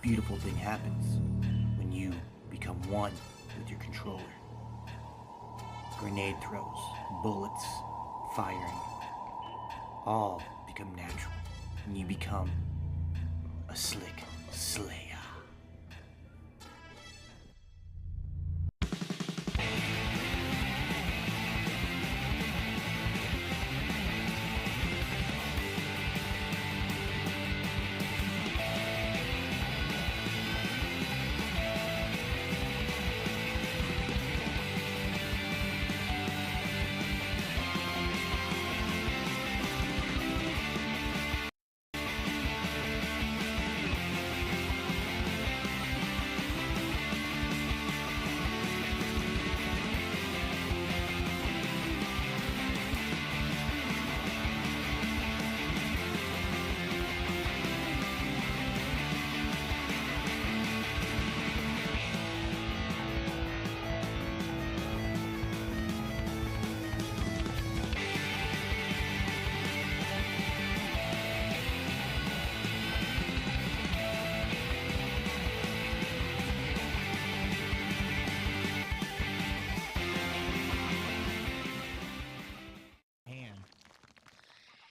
Beautiful thing happens when you become one with your controller. Grenade throws, bullets, firing, all become natural when you become a slick slayer.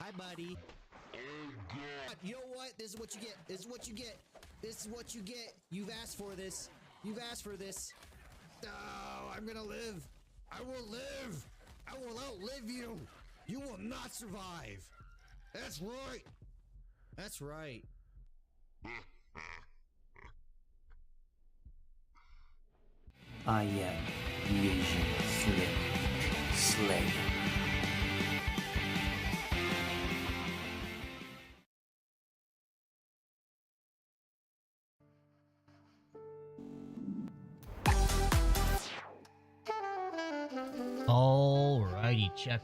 Hi, buddy. You know what? This is what you get. This is what you get. This is what you get. You've asked for this. You've asked for this. Oh, I'm gonna live. I will live. I will outlive you. You will not survive. That's right. That's right. I am the Asian Slick Slayer. Alrighty, check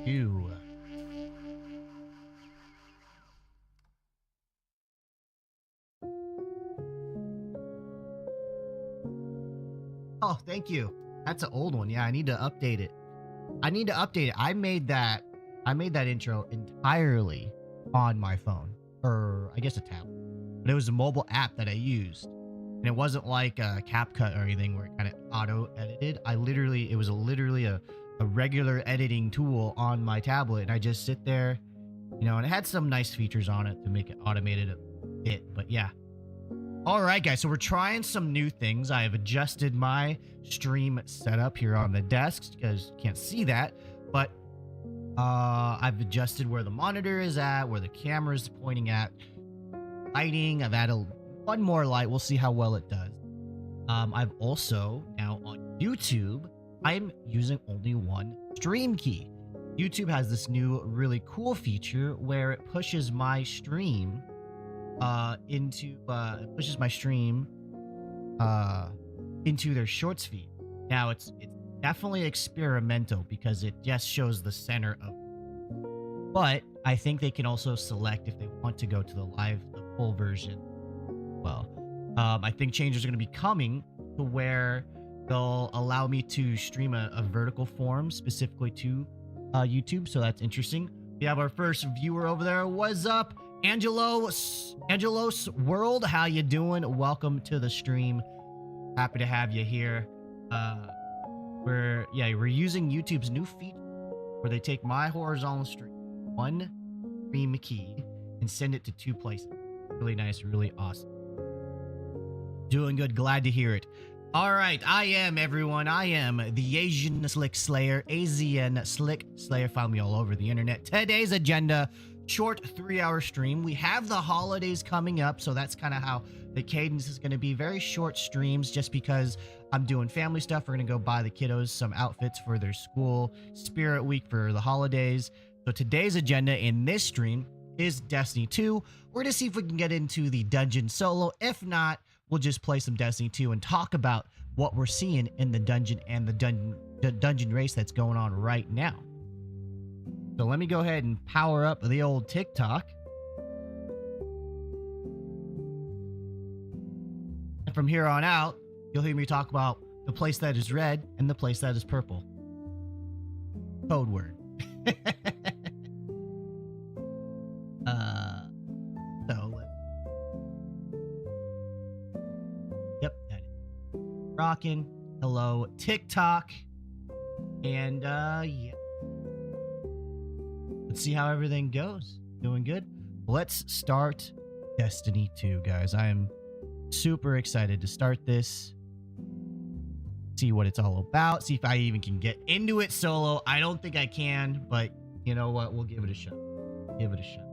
2. Oh, thank you. That's an old one. Yeah, I need to update it. I made that intro entirely on my phone, or I guess a tablet. But it was a mobile app that I used. And it wasn't like a CapCut or anything where it kind of auto edited. It was literally a regular editing tool on my tablet, and I just sit there, and it had some nice features on it to make it automated a bit. But yeah. All right, guys, so we're trying some new things. I have adjusted my stream setup here on the desk because you can't see that, but I've adjusted where the monitor is at, where the camera is pointing at, lighting. I've added one more light. We'll see how well it does. I've also, now on YouTube, I'm using only one stream key. YouTube has this new really cool feature where it pushes my stream into their shorts feed. Now it's definitely experimental because it just shows the center of it. But I think they can also select if they want to go to the full version. Well, I think changes are going to be coming to where they'll allow me to stream a vertical form specifically to YouTube. So that's interesting. We have our first viewer over there. What's up? Angelos World, how you doing? Welcome to the stream. Happy to have you here. We're using YouTube's new feature where they take my horizontal stream, one stream key, and send it to 2 places. Really nice, really awesome. Doing good, glad to hear it. All right, I am the Asian Slick Slayer, AZN Slick Slayer. Found me all over the internet. Today's agenda: short 3-hour stream. We have the holidays coming up, so that's kind of how the cadence is going to be. Very short streams just because I'm doing family stuff. We're going to go buy the kiddos some outfits for their school spirit week for the holidays. So today's agenda in this stream is Destiny 2. We're going to see if we can get into the dungeon solo. If not, we'll just play some Destiny 2 and talk about what we're seeing in the dungeon and the dungeon race that's going on right now. So let me go ahead and power up the old TikTok. And from here on out, you'll hear me talk about the place that is red and the place that is purple. Code word. Yep, that is rocking. Hello, TikTok. And yeah. Let's see how everything goes. Doing good. Let's start Destiny 2, guys. I am super excited to start this. See what it's all about. See if I even can get into it solo. I don't think I can, but you know what? We'll give it a shot. Give it a shot.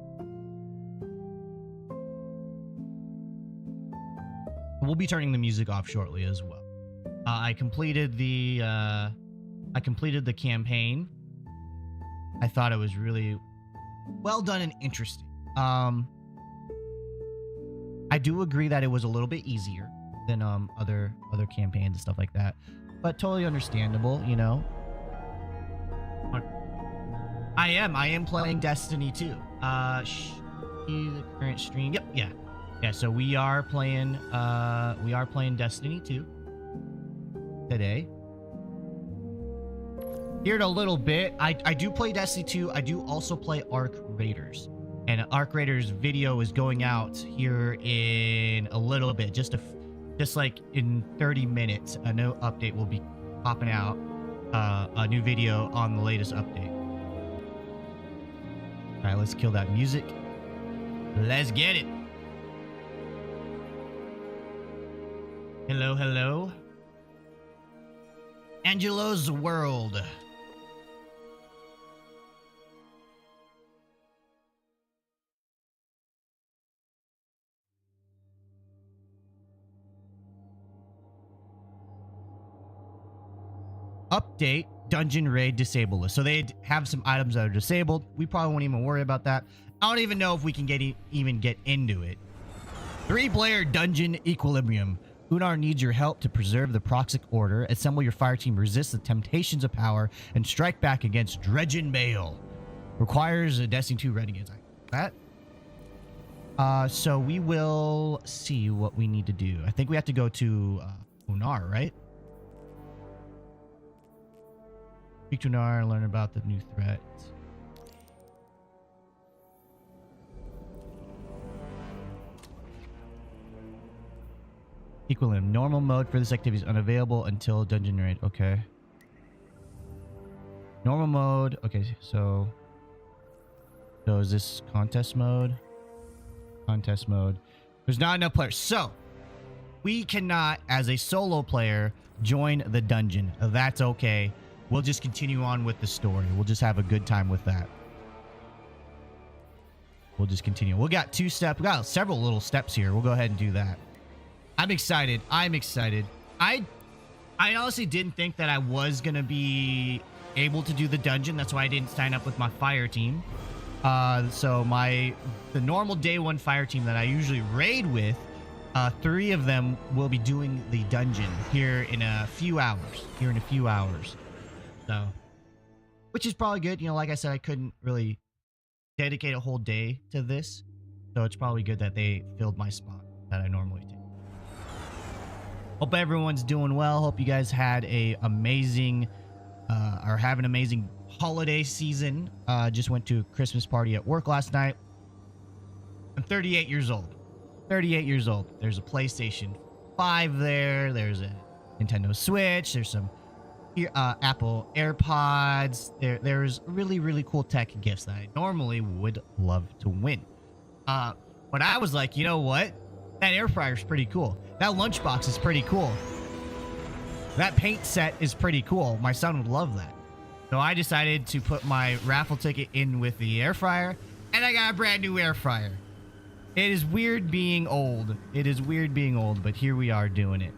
We'll be turning the music off shortly as well. I completed the campaign. I thought it was really well done and interesting. I do agree that it was a little bit easier than other campaigns and stuff like that, but totally understandable, I am playing Destiny 2. The current stream. Yep, yeah. So we are playing Destiny 2 today. Here in a little bit, I do play Destiny 2. I do also play Arc Raiders. And Arc Raiders video is going out here in a little bit. Just like in 30 minutes, a new update will be popping out. A new video on the latest update. All right, let's kill that music. Let's get it. Hello, hello. Angelo's World. Update dungeon raid disable list. So they have some items that are disabled. We probably won't even worry about that. I don't even know if we can even get into it. 3-player dungeon equilibrium. Unar needs your help to preserve the Proxic Order. Assemble your fire team, resist the temptations of power, and strike back against Dredgen Bale. Requires a Destiny 2 Renegades. That. So we will see what we need to do. I think we have to go to Unar, right? Speak to Unar, learn about the new threat. Equilibrium. Normal mode for this activity is unavailable until dungeon raid. Okay. Normal mode. Okay, so is this contest mode? Contest mode. There's not enough players. So we cannot, as a solo player, join the dungeon. That's okay. We'll just continue on with the story. We'll just have a good time with that. We'll just continue. We got we got several little steps here. We'll go ahead and do that. I'm excited. I'm excited. I honestly didn't think that I was going to be able to do the dungeon. That's why I didn't sign up with my fire team. So the normal day one fire team that I usually raid with, 3 of them will be doing the dungeon here in a few hours. So, which is probably good. You know, like I said, I couldn't really dedicate a whole day to this. So it's probably good that they filled my spot that I normally take. Hope everyone's doing well. Hope you guys had an amazing holiday season. Just went to a Christmas party at work last night. I'm 38 years old. 38 years old. There's a PlayStation 5 there. There's a Nintendo Switch. There's some Apple AirPods. There's really, really cool tech gifts that I normally would love to win. But I was like, you know what? That air fryer is pretty cool. That lunchbox is pretty cool. That paint set is pretty cool. My son would love that. So I decided to put my raffle ticket in with the air fryer, and I got a brand new air fryer. It is weird being old. It is weird being old, but here we are doing it.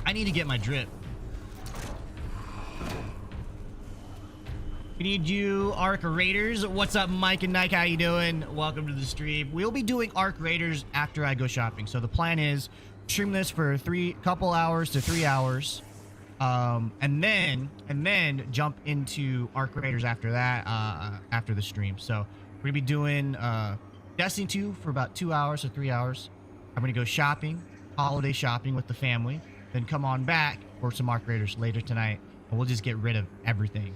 I need to get my drip. We need you, Arc Raiders. What's up, Mike and Nike? How you doing? Welcome to the stream. We'll be doing Arc Raiders after I go shopping. So the plan is stream this for couple hours to 3 hours, and then jump into Arc Raiders after that, after the stream. So we're gonna be doing Destiny 2 for about 2 hours to 3 hours. I'm gonna go shopping, holiday shopping with the family, then come on back for some Arc Raiders later tonight, and we'll just get rid of everything.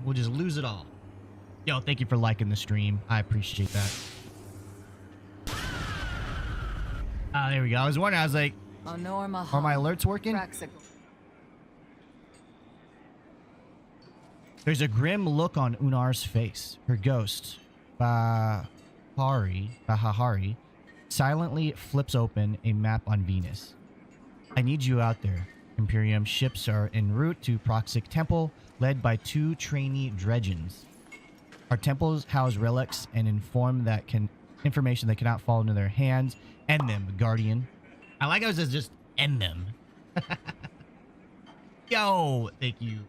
We'll just lose it all. Yo, thank you for liking the stream. I appreciate that. There we go. I was wondering, I was like, are my alerts working? There's a grim look on Unar's face. Her ghost, Bahari, silently flips open a map on Venus. I need you out there. Imperium ships are en route to Proxic Temple, led by 2 trainee dredgens. Our temples house relics and information that cannot fall into their hands. End them, Guardian. I like how it says just end them. Yo, thank you.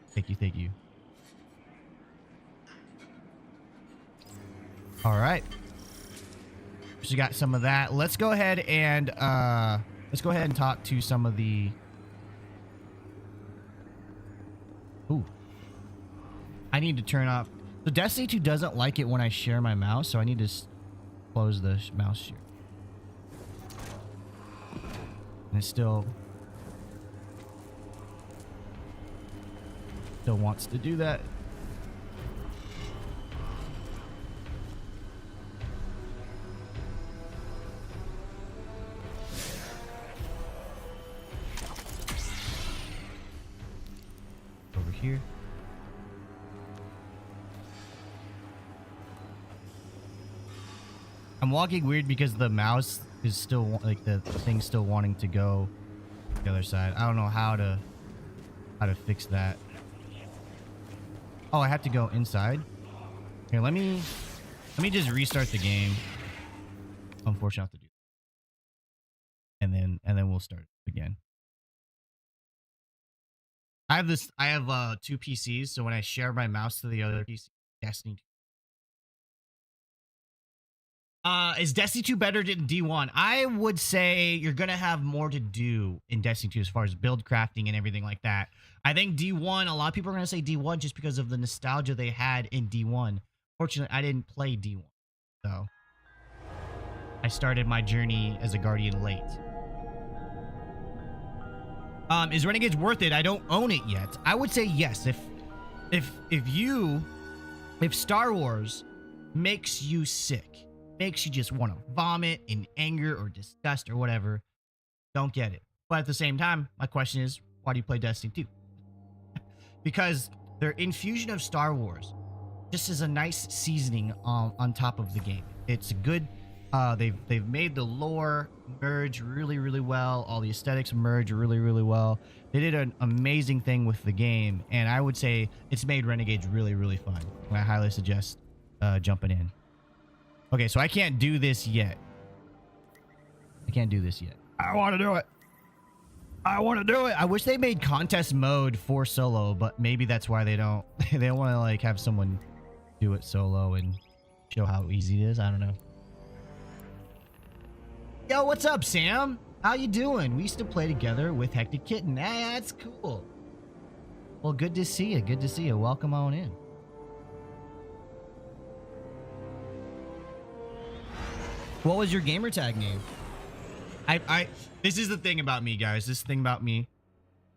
All right. So we got some of that. Let's go ahead and talk to some of the. Ooh. I need to turn off. So Destiny 2 doesn't like it when I share my mouse, so I need to close the mouse share. And it still wants to do that. Over here. I'm walking weird because the mouse is still, like, the thing's still wanting to go the other side. I don't know how to fix that. Oh, I have to go inside? Here, let me just restart the game. Unfortunately, I have to do that. And then we'll start again. I have 2 PCs, so when I share my mouse to the other PC, Destiny Is Destiny 2 better than D1? I would say you're gonna have more to do in Destiny 2 as far as build crafting and everything like that. I think D1, a lot of people are gonna say D1 just because of the nostalgia they had in D1. Fortunately, I didn't play D1, so I started my journey as a Guardian late. Is Renegades worth it? I don't own it yet. I would say yes. If Star Wars makes you sick, makes you just want to vomit in anger or disgust or whatever, don't get it. But at the same time, my question is, why do you play Destiny 2? Because their infusion of Star Wars just is a nice seasoning on top of the game. It's a good. They've made the lore merge really, really well. All the aesthetics merge really, really well. They did an amazing thing with the game, and I would say it's made Renegades really, really fun. I highly suggest jumping in. Okay, so I can't do this yet. I want to do it. I wish they made contest mode for solo, but maybe that's why they don't. They don't want to like have someone do it solo and show how easy it is. I don't know. Yo, what's up, Sam? How you doing? We used to play together with Hectic Kitten. Hey, that's cool. Well, good to see you. Good to see you. Welcome on in. What was your gamer tag name? This is the thing about me, guys. This thing about me.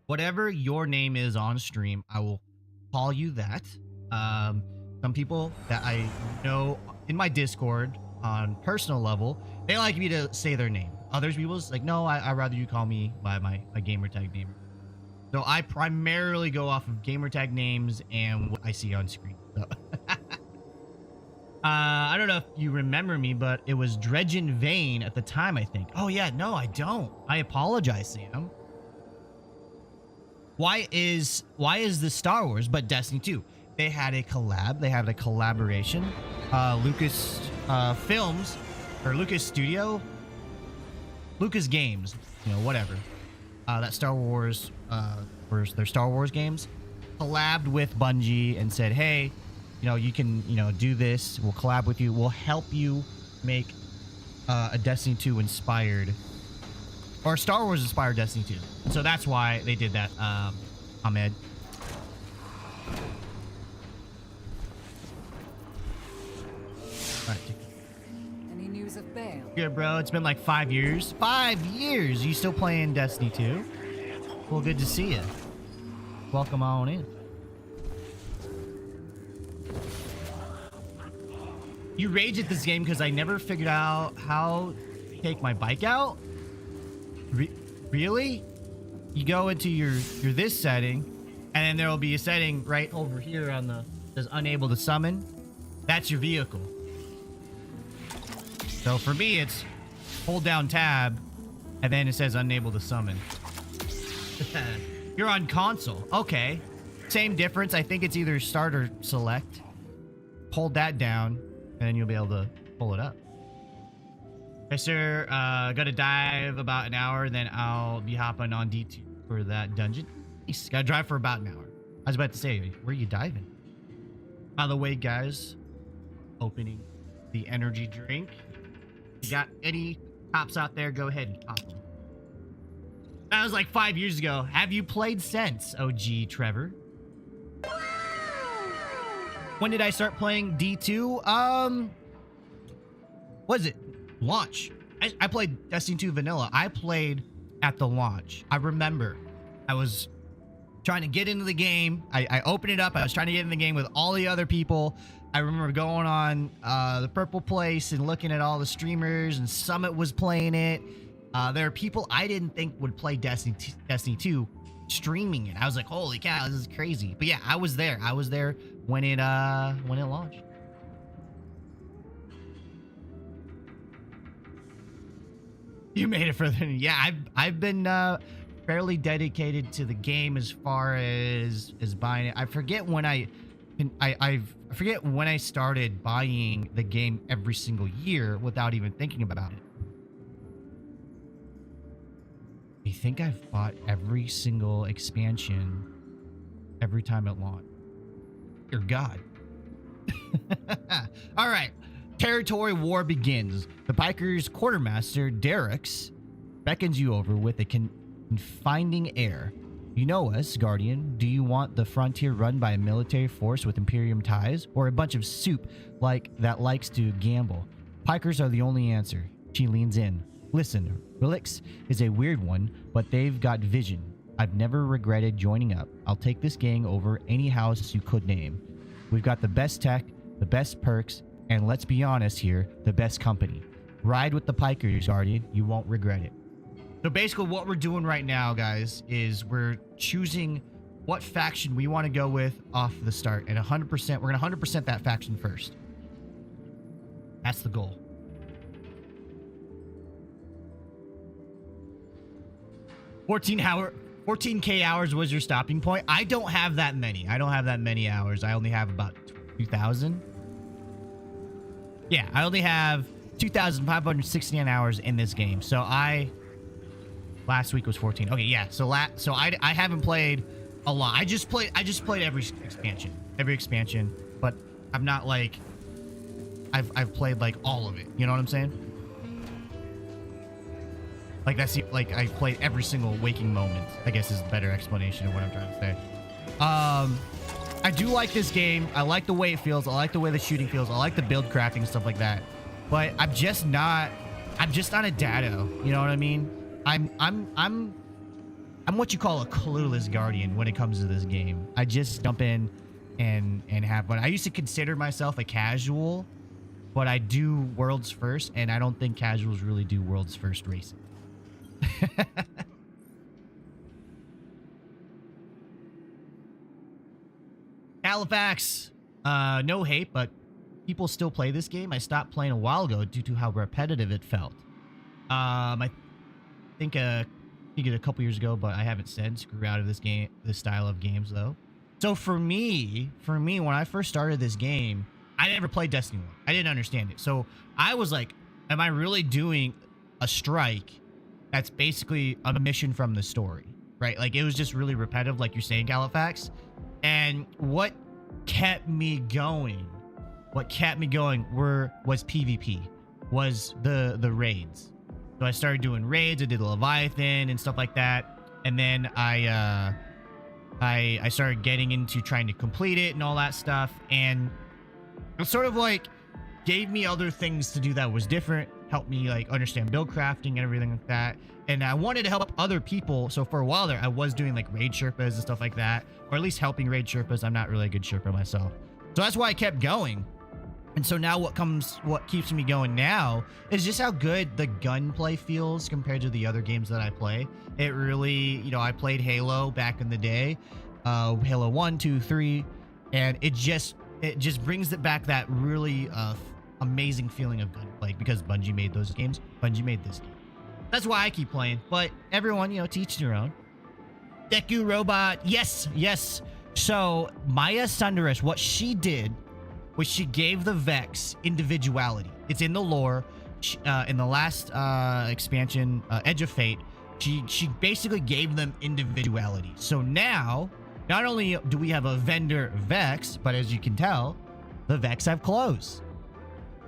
Whatever your name is on stream, I will call you that. Some people that I know in my Discord on personal level, they like me to say their name. Others people's like, no, I'd rather you call me by my gamer tag name. So I primarily go off of gamer tag names and what I see on screen. So I don't know if you remember me, but it was Dredgen Vane at the time, I think. Oh yeah, no, I don't. I apologize, Sam. Why is the Star Wars but Destiny 2? They had a collab. They had a collaboration. Lucas Films or Lucas Studio, Lucas Games, you know, whatever. That Star Wars, their Star Wars games, collabed with Bungie and said, hey, you know, you can, you know, do this. We'll collab with you. We'll help you make a Destiny 2 inspired or Star Wars inspired Destiny 2. So that's why they did that, Ahmed. All right. Any news of Bale? Good, bro. It's been like 5 years. 5 years. You still playing Destiny 2? Well, good to see you. Welcome on in. You rage at this game because I never figured out how to take my bike out? Really? You go into your this setting, and then there will be a setting right over here on the says unable to summon. That's your vehicle. So for me, it's hold down tab, and then it says unable to summon. You're on console. Okay. Same difference. I think it's either start or select. Hold that down, and then you'll be able to pull it up. Okay, sir. Gotta dive about an hour, then I'll be hopping on D2 for that dungeon. Nice. Gotta drive for about an hour. I was about to say, where are you diving? By the way, guys, opening the energy drink. You got any cops out there? Go ahead and pop them. That was like 5 years ago. Have you played since, OG Trevor? When did I start playing D2? What is it? Launch. I played Destiny 2 Vanilla. I played at the launch. I remember I was trying to get into the game. I opened it up. I was trying to get in the game with all the other people. I remember going on the Purple Place and looking at all the streamers, and Summit was playing it. There are people I didn't think would play Destiny 2 streaming it. I was like, holy cow, this is crazy. But yeah, I was there. I was there when it launched. You made it further than, yeah, I've been fairly dedicated to the game as far as buying it. I forget when I forget when I started buying the game every single year without even thinking about it. I think I've bought every single expansion every time it launched. Dear God. All right. Territory war begins. The biker's quartermaster, Derek's, beckons you over with a confiding air. You know us, Guardian. Do you want the frontier run by a military force with Imperium ties, or a bunch of soup that likes to gamble? Pikers are the only answer. She leans in. Listen, Relix is a weird one, but they've got vision. I've never regretted joining up. I'll take this gang over any house you could name. We've got the best tech, the best perks, and let's be honest here, the best company. Ride with the Pikers, Guardian. You won't regret it. So basically what we're doing right now, guys, is we're choosing what faction we want to go with off the start. And 100%, we're going to 100% that faction first. That's the goal. $14K hours was your stopping point. I don't have that many. I don't have that many hours. I only have about 2,000. Yeah, I only have 2,569 hours in this game. So last week was 14. Okay, yeah. So I haven't played a lot. I just played every expansion, but I'm not like I've played like all of it. You know what I'm saying? Like I played every single waking moment, I guess is the better explanation of what I'm trying to say. I do like this game. I like the way it feels. I like the way the shooting feels. I like the build crafting and stuff like that. But I'm just not a dado. You know what I mean? I'm what you call a clueless guardian when it comes to this game. I just jump in and have fun. I used to consider myself a casual, but I do worlds first, and I don't think casuals really do worlds first racing. Halifax, no hate, but people still play this game. I stopped playing a while ago due to how repetitive it felt. I think a couple years ago, but I haven't since. Grew out of this style of games though. So for me, when I first started this game, I never played Destiny 1. I didn't understand it. So I was like, am I really doing a strike that's basically a mission from the story, right? Like, it was just really repetitive, like you're saying, Halifax. And what kept me going was PvP, was the raids. So I started doing raids. I did Leviathan and stuff like that. And then I started getting into trying to complete it and all that stuff. And it sort of like gave me other things to do that was different, helped me like understand build crafting and everything like that. And I wanted to help other people. So for a while there, I was doing like raid Sherpas and stuff like that, or at least helping raid Sherpas. I'm not really a good Sherpa myself. So that's why I kept going. And so now what keeps me going now is just how good the gunplay feels compared to the other games that I play. It really, I played Halo back in the day, Halo 1, 2, 3, and it just brings it back, that really amazing feeling of gunplay, because Bungie made those games. Bungie made this game. That's why I keep playing. But everyone, to each their own. Deku Robot, yes. So Maya Sundaresh, what she did was she gave the Vex individuality. It's in the lore. In the last expansion, Edge of Fate, she basically gave them individuality. So now, not only do we have a vendor Vex, but as you can tell, the Vex have clothes.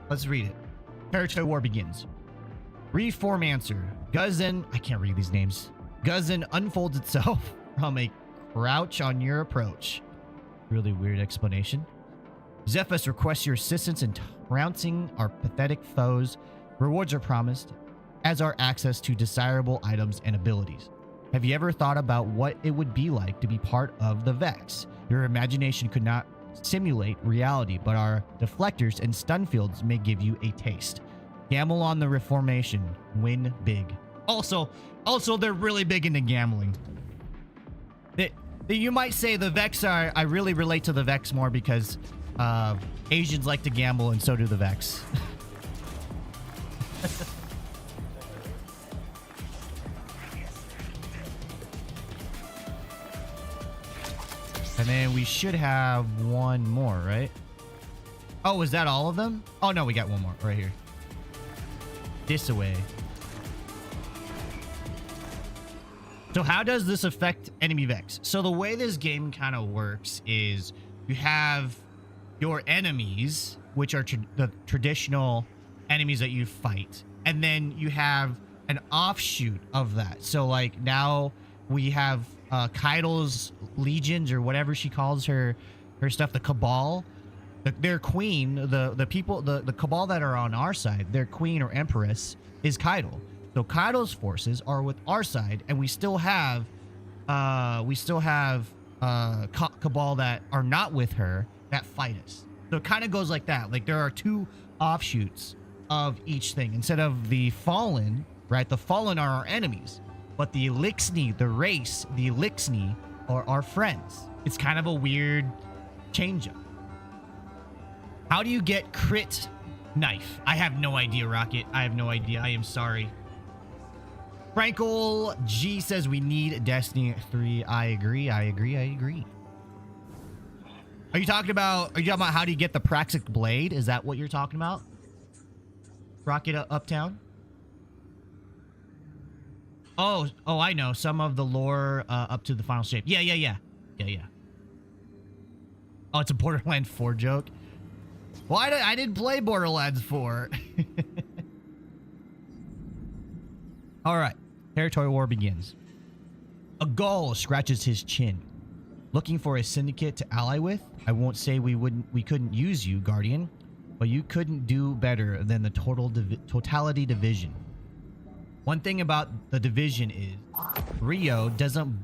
Let's read it. Territory war begins. Reform answer. Guzan, I can't read these names. Guzan unfolds itself from a crouch on your approach. Really weird explanation. Zephyrus requests your assistance in trouncing our pathetic foes. Rewards are promised, as are access to desirable items and abilities. Have you ever thought about what it would be like to be part of the Vex? Your imagination could not simulate reality, but our deflectors and stun fields may give you a taste. Gamble on the reformation. Win big. Also, they're really big into gambling. You might say the Vex are... I really relate to the Vex more because Asians like to gamble, and so do the Vex. And then we should have one more, right? Oh, is that all of them? Oh, no, we got one more right here. This away. So how does this affect enemy Vex? So the way this game kind of works is you have your enemies which are the traditional enemies that you fight. And then you have an offshoot of that. So like now we have Kaido's legions, or whatever she calls her stuff, the Cabal. Their queen, the people, the Cabal that are on our side, their queen or empress is Kaido. So Kaido's forces are with our side, and we still have Cabal that are not with her that fight us. So it kind of goes like that. Like there are two offshoots of each thing. Instead of the Fallen, right? The Fallen are our enemies, but the Elixni, the race, the Elixni are our friends. It's kind of a weird change up. How do you get crit knife? I have no idea, Rocket. I have no idea. I am sorry. Frankel G says we need Destiny 3. I agree. I agree. Are you talking about how do you get the Praxic Blade? Is that what you're talking about? Rocket Uptown? Oh, I know. Some of the lore up to the final shape. Yeah. Oh, it's a Borderlands 4 joke. Well, I didn't play Borderlands 4. All right. Territory war begins. A Gaul scratches his chin. Looking for a syndicate to ally with? I won't say we couldn't use you, Guardian, but you couldn't do better than the Totality Division. One thing about the division is Rio doesn't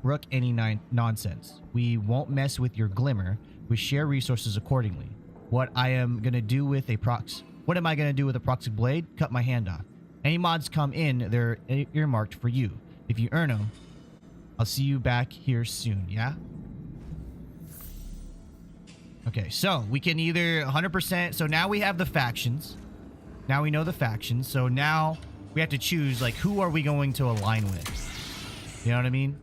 brook any nonsense. We won't mess with your glimmer. We share resources accordingly. What am I gonna do with a Proxic Blade? Cut my hand off. Any mods come in, they're earmarked for you. If you earn them, I'll see you back here soon, yeah? Okay, so we can either 100%... So now we have the factions. Now we know the factions. So now we have to choose, like, who are we going to align with? You know what I mean?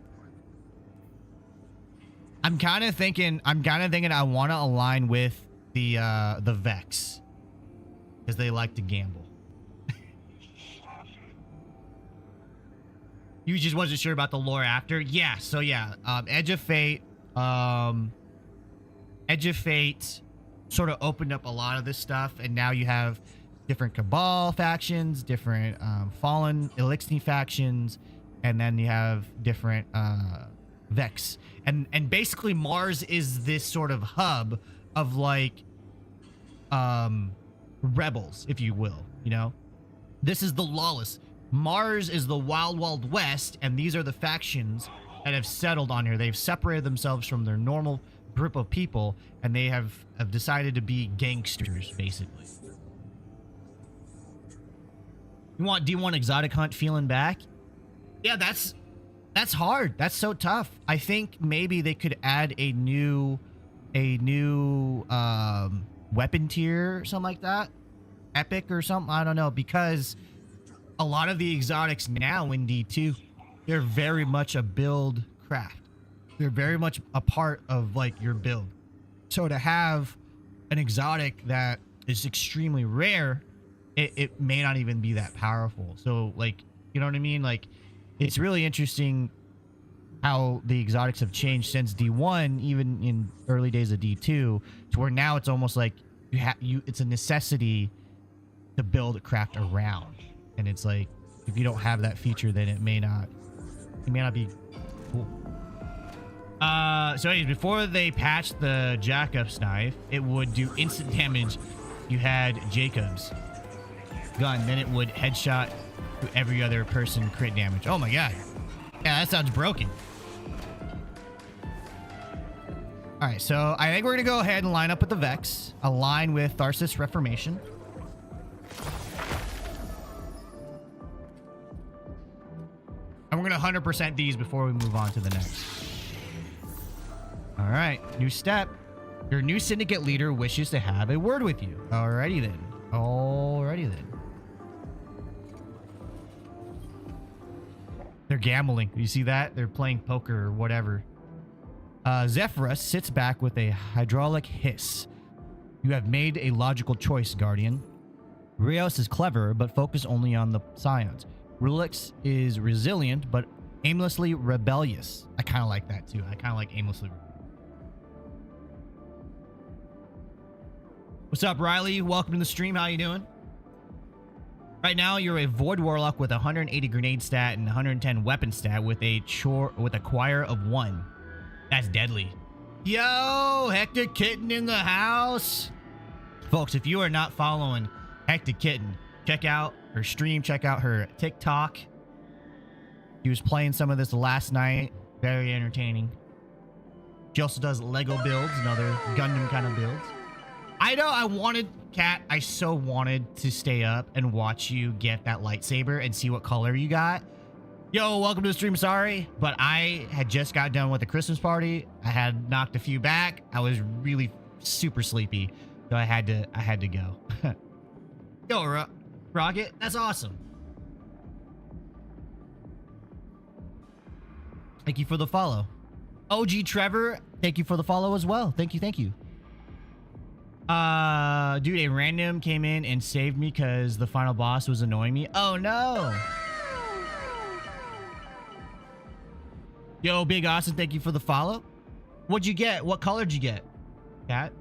I'm kind of thinking I want to align with the Vex, because they like to gamble. You just wasn't sure about the lore after? Yeah, so yeah, Edge of Fate sort of opened up a lot of this stuff, and now you have different Cabal factions, different Fallen Elixni factions, and then you have different Vex. And basically Mars is this sort of hub of like rebels, if you will, you know? This is the lawless. Mars is the wild, wild west, and these are the factions that have settled on here. They've separated themselves from their normal group of people, and they have decided to be gangsters, basically. You want D1 Exotic Hunt feeling back? Yeah, that's hard. That's so tough. I think maybe they could add a new weapon tier or something like that. Epic or something. I don't know, because a lot of the exotics now in D2, they're very much a build craft. They're very much a part of like your build. So to have an exotic that is extremely rare, it may not even be that powerful. So like, you know what I mean? Like, it's really interesting how the exotics have changed since D1, even in early days of D2, to where now it's almost like it's a necessity to build a craft around. And it's like, if you don't have that feature, then it may not be cool. So anyways, before they patched the Jacob's knife, it would do instant damage. You had Jacob's gun, then it would headshot to every other person, crit damage. Oh my god. Yeah, that sounds broken. Alright, so I think we're gonna go ahead and line up with the Vex. Align with Tharsis Reformation. And we're gonna 100% these before we move on to the next. Alright, new step. Your new syndicate leader wishes to have a word with you. Alrighty then. They're gambling. You see that? They're playing poker or whatever. Zephyrus sits back with a hydraulic hiss. You have made a logical choice, Guardian. Rios is clever, but focus only on the scions. Rulix is resilient, but aimlessly rebellious. I kind of like that too. I kind of like aimlessly. What's up, Riley? Welcome to the stream. How you doing? Right now, you're a Void Warlock with 180 grenade stat and 110 weapon stat with a choir of 1. That's deadly. Yo, Hectic Kitten in the house. Folks, if you are not following Hectic Kitten, check out her stream, check out her TikTok. She was playing some of this last night. Very entertaining. She also does Lego builds and other Gundam kind of builds. I know I wanted, Kat, I so wanted to stay up and watch you get that lightsaber and see what color you got. Yo, welcome to the stream. Sorry, but I had just got done with the Christmas party. I had knocked a few back. I was really super sleepy, so I had to go. Yo, Rocket, that's awesome. Thank you for the follow. OG Trevor, thank you for the follow as well. Thank you, thank you. Dude, a random came in and saved me because the final boss was annoying me. Oh no. Yo, Big Austin, thank you for the follow. What'd you get? What color did you get, Cat?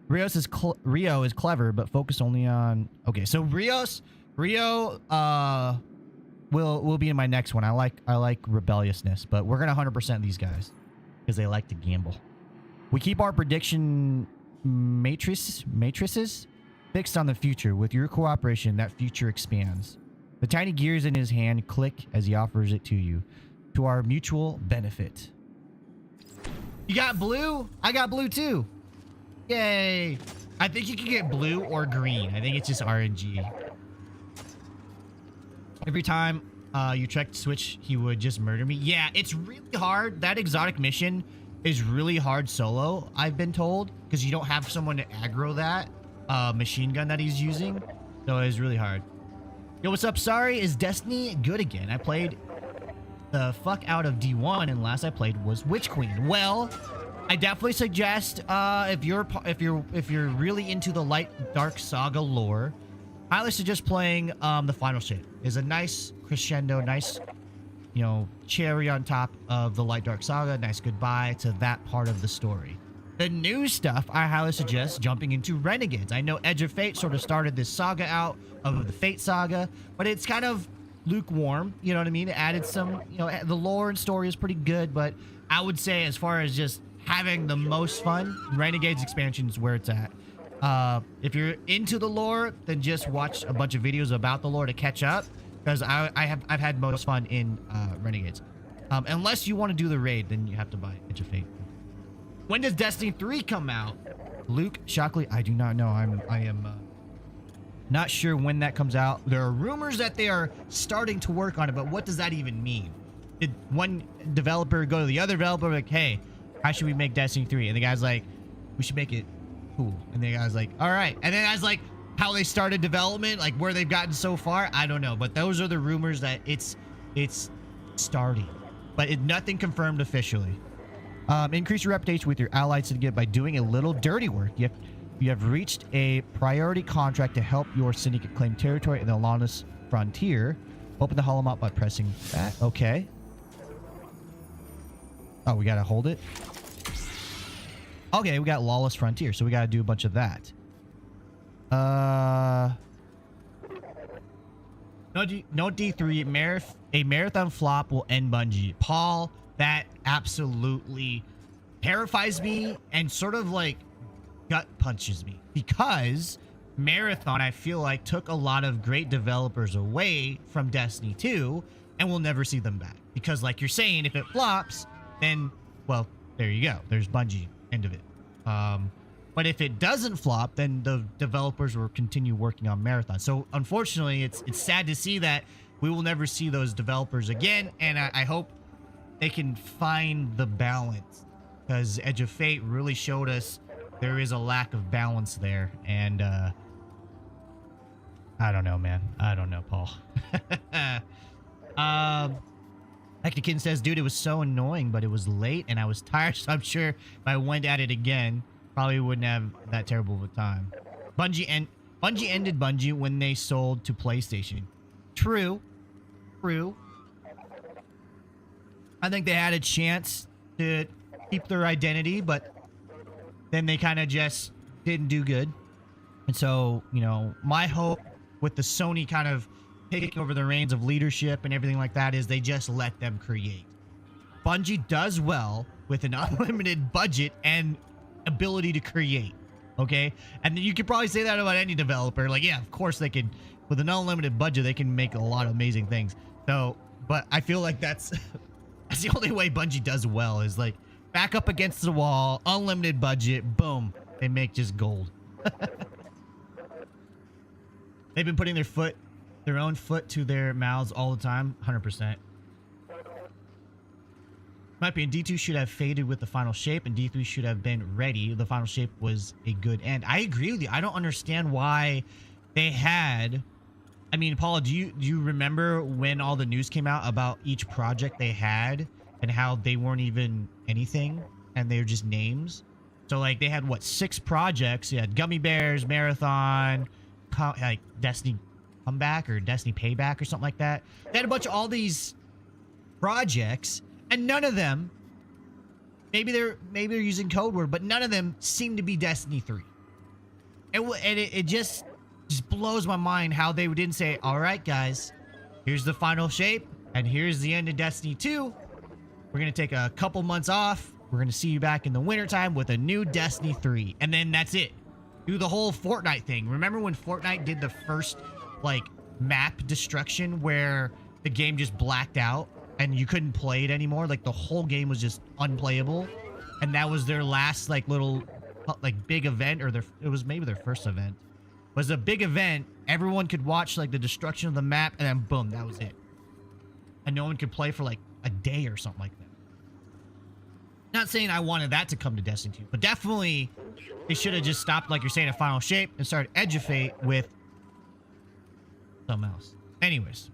Rio is clever, but focus only on. Okay, so Rio will be in my next one. I like rebelliousness, but we're gonna 100% these guys because they like to gamble. We keep our prediction matrices fixed on the future. With your cooperation, that future expands. The tiny gears in his hand click as he offers it to you, to our mutual benefit. You got blue? I got blue too. Yay! I think you can get blue or green. I think it's just RNG. Every time you tried to switch, he would just murder me. Yeah, it's really hard. That exotic mission is really hard solo, I've been told, because you don't have someone to aggro that machine gun that he's using. So it's really hard. Yo, what's up? Sorry, is Destiny good again? I played the fuck out of D1, and last I played was Witch Queen. Well, I definitely suggest if you're really into the Light Dark Saga lore, I highly suggest playing the final ship. Is a nice crescendo, nice, you know, cherry on top of the Light Dark Saga. Nice goodbye to that part of the story. The new stuff, I highly suggest jumping into Renegades. I know Edge of Fate sort of started this saga out of the Fate saga, but it's kind of lukewarm. You know what I mean? It added some, you know, the lore and story is pretty good, but I would say as far as just having the most fun, Renegades expansion is where it's at. If you're into the lore, then just watch a bunch of videos about the lore to catch up, because I've had most fun in Renegades. Unless you want to do the raid, then you have to buy Edge of Fate. When does Destiny 3 come out? Luke Shockley, I do not know. I am not sure when that comes out. There are rumors that they are starting to work on it, but what does that even mean? Did one developer go to the other developer like, hey, how should we make Destiny 3? And the guy's like, we should make it cool. And the guy's like, all right. And then I was like, how they started development, like where they've gotten so far, I don't know. But those are the rumors that it's starting, but nothing confirmed officially. Increase your reputation with your allied syndicate by doing a little dirty work. You have reached a priority contract to help your syndicate claim territory in the lawless frontier. Open the hollow map by pressing that. Okay. Oh, we gotta hold it. Okay, we got lawless frontier, so we gotta do a bunch of that. No D3. A marathon flop will end Bungie. Paul, that absolutely terrifies me and sort of like gut punches me, because Marathon, I feel like, took a lot of great developers away from Destiny 2, and we'll never see them back. Because like you're saying, if it flops, then, well, there you go. There's Bungie, end of it. But if it doesn't flop, then the developers will continue working on Marathon. So unfortunately, it's sad to see that we will never see those developers again, and I hope they can find the balance, because Edge of Fate really showed us there is a lack of balance there, and I don't know, man. I don't know, Paul. Hectorkin says, dude, it was so annoying, but it was late and I was tired, so I'm sure if I went at it again, probably wouldn't have that terrible of a time. Bungie ended Bungie when they sold to PlayStation. True. I think they had a chance to keep their identity, but then they kind of just didn't do good. And so, you know, my hope with the Sony kind of taking over the reins of leadership and everything like that is they just let them create. Bungie does well with an unlimited budget and ability to create. Okay? And you could probably say that about any developer. Like, yeah, of course they can, with an unlimited budget, they can make a lot of amazing things. So, but I feel like that's the only way Bungie does well is like back up against the wall, unlimited budget, boom, they make just gold. They've been putting their own foot to their mouths all the time, 100%. My opinion, D2 should have faded with the final shape, and D3 should have been ready. The final shape was a good end. I agree with you. I don't understand why they had... I mean, Paula, do you remember when all the news came out about each project they had and how they weren't even anything and they were just names? So, like, they had, what, 6 projects? You had Gummy Bears, Marathon, like Destiny Comeback or Destiny Payback or something like that. They had a bunch of all these projects, and none of them, maybe they're using code word, but none of them seem to be Destiny 3. And it just blows my mind how they didn't say, all right, guys, here's the final shape, and here's the end of Destiny 2. We're going to take a couple months off. We're going to see you back in the wintertime with a new Destiny 3. And then that's it. Do the whole Fortnite thing. Remember when Fortnite did the first, like, map destruction where the game just blacked out and you couldn't play it anymore? Like, the whole game was just unplayable. And that was their last, like, little, like, big event, or it was maybe their first event. It was a big event. Everyone could watch, like, the destruction of the map, and then boom, that was it. And no one could play for, like, a day or something like that. Not saying I wanted that to come to Destiny 2, but definitely they should have just stopped, like you're saying, at Final Shape and started Edge of Fate with something else. Anyways.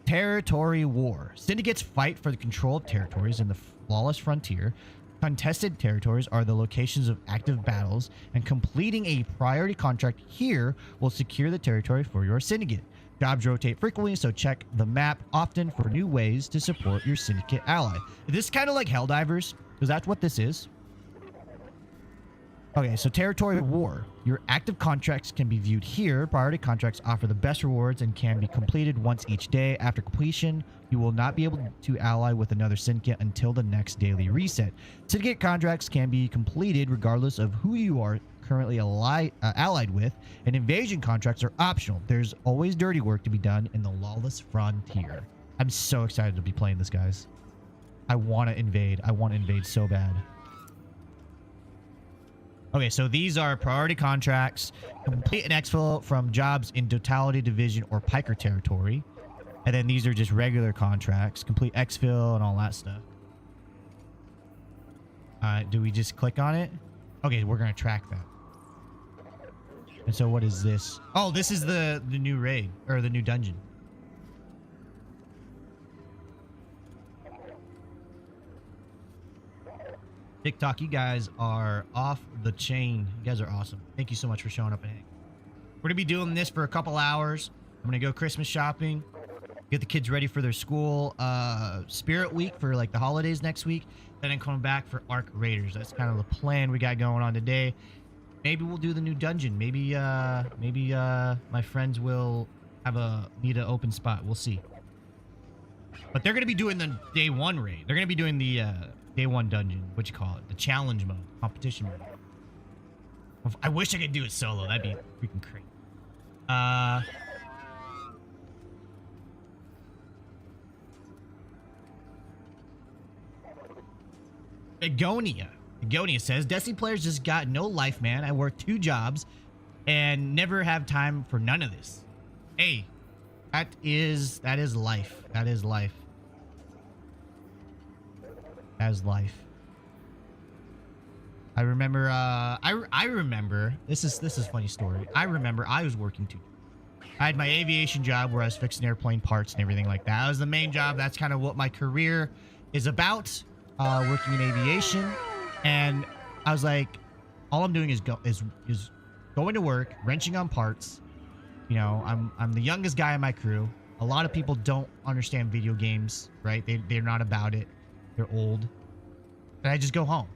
Territory War. Syndicates fight for the control of territories in the flawless frontier. Contested territories are the locations of active battles, and completing a priority contract here will secure the territory for your syndicate. Jobs rotate frequently, so check the map often for new ways to support your syndicate ally. This is kind of like Helldivers, because that's what this is. Okay, so Territory War. Your active contracts can be viewed here. Priority contracts offer the best rewards and can be completed once each day. After completion, you will not be able to ally with another syndicate until the next daily reset. Syndicate contracts can be completed regardless of who you are currently allied with, and invasion contracts are optional. There's always dirty work to be done in the lawless frontier. I'm so excited to be playing this, guys. I want to invade. I want to invade so bad. Okay, so these are priority contracts. Complete an exfil from jobs in Totality Division or Piker territory. And then these are just regular contracts. Complete exfil and all that stuff. Do we just click on it? Okay, we're going to track that. And so what is this? Oh, this is the new raid, or the new dungeon. TikTok, you guys are off the chain. You guys are awesome. Thank you so much for showing up and hanging. We're going to be doing this for a couple hours. I'm going to go Christmas shopping, get the kids ready for their school Spirit Week for like the holidays next week. Then I'm coming back for Arc Raiders. That's kind of the plan we got going on today. Maybe we'll do the new dungeon. Maybe my friends will need an open spot. We'll see. But they're going to be doing the day 1 raid. They're going to be doing the day 1 dungeon. What you call it? The challenge mode, competition mode. I wish I could do it solo. That'd be freaking crazy. Begonia says, Destiny players just got no life, man. I work 2 jobs and never have time for none of this. Hey, that is life. That is life. That is life. I remember, I remember, this is a funny story. I remember I was working 2. I had my aviation job where I was fixing airplane parts and everything like that. That was the main job. That's kind of what my career is about. Working in aviation, and I was like, all I'm doing is going to work, wrenching on parts. You know, I'm the youngest guy in my crew. A lot of people don't understand video games, right? They're not about it. They're old. And I just go home,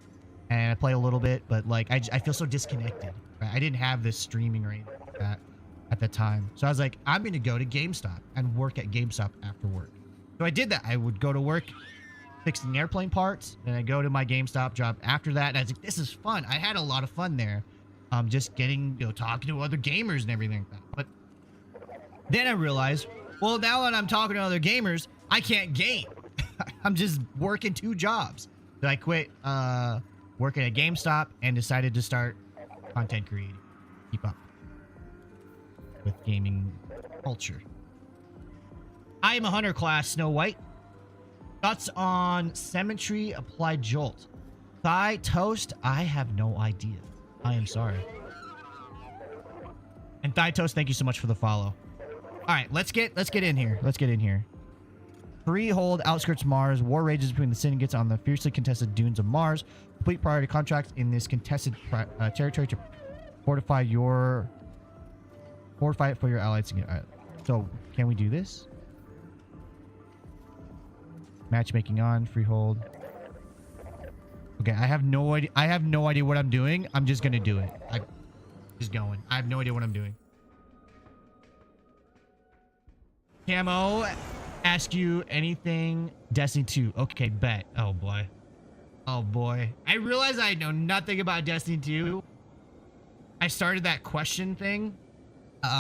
and I play a little bit, but like I feel so disconnected. Right? I didn't have this streaming rate at the time, so I was like, I'm gonna go to GameStop and work at GameStop after work. So I did that. I would go to work fixing airplane parts, and I go to my GameStop job after that. And I was like, this is fun. I had a lot of fun there, just getting talking to other gamers and everything like that. But then I realized, well, now that I'm talking to other gamers, I can't game. I'm just working 2 jobs. So I quit working at GameStop and decided to start content creating. Keep up with gaming culture. I am a hunter class, Snow White. Thoughts on Cemetery Applied Jolt? Thigh Toast? I have no idea. I am sorry. And Thigh Toast, thank you so much for the follow. All right, let's get in here. Let's get in here. Freehold, outskirts Mars. War rages between the syndicates on the fiercely contested dunes of Mars. Complete priority contracts in this contested territory to fortify it for your allies. So, can we do this? Matchmaking on. Freehold. Okay, I have no idea. I have no idea what I'm doing. I'm just gonna do it. I'm just going. I have no idea what I'm doing. Camo, ask you anything Destiny 2. Okay, bet. Oh boy. Oh boy. I realize I know nothing about Destiny 2. I started that question thing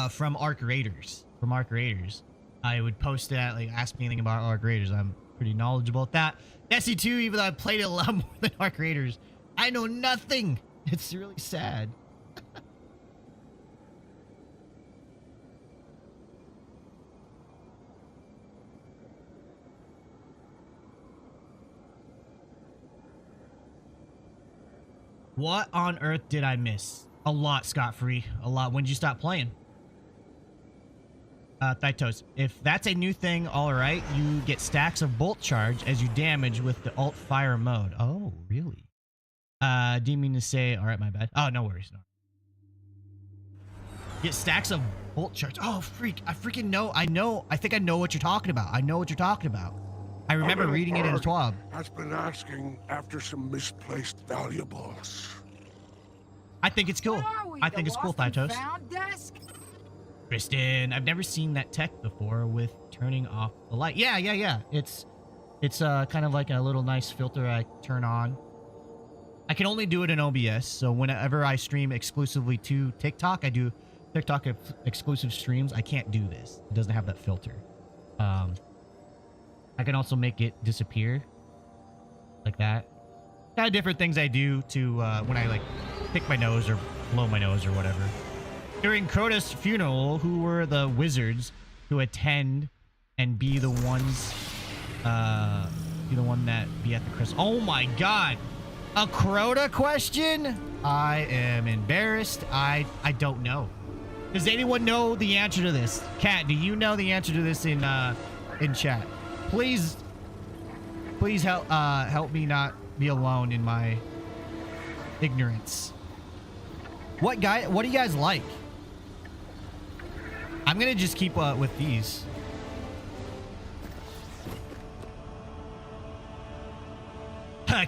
from Arc Raiders. From Arc Raiders. I would post that, like, ask me anything about Arc Raiders. I'm pretty knowledgeable at that. Destiny 2, even though I played it a lot more than Arc Raiders, I know nothing. It's really sad. What on earth did I miss? A lot, Scott-Free. A lot. When did you stop playing? Thytos, if that's a new thing, all right, you get stacks of bolt charge as you damage with the alt fire mode. Oh, really? Didn't mean to say, all right, my bad. Oh, no worries. No. Get stacks of bolt charge. Oh, freak. I freaking know. I think I know what you're talking about. I know what you're talking about. I remember reading it in TWAB. Has been asking after some misplaced valuables. I think it's cool. I think it's cool, Thytos. Desk? Kristen, I've never seen that tech before with turning off the light. Yeah. It's kind of like a little nice filter I turn on. I can only do it in OBS, so whenever I stream exclusively to TikTok, I do TikTok exclusive streams. I can't do this. It doesn't have that filter. I can also make it disappear like that. Kind of different things I do to when I like pick my nose or blow my nose or whatever. During Crota's funeral, who were the wizards who attend and be the ones, be the one that be at the Christmas? Oh my God, a Crota question? I am embarrassed. I don't know. Does anyone know the answer to this? Kat, do you know the answer to this in chat? Please help me not be alone in my ignorance. What do you guys like? I'm gonna just keep with these.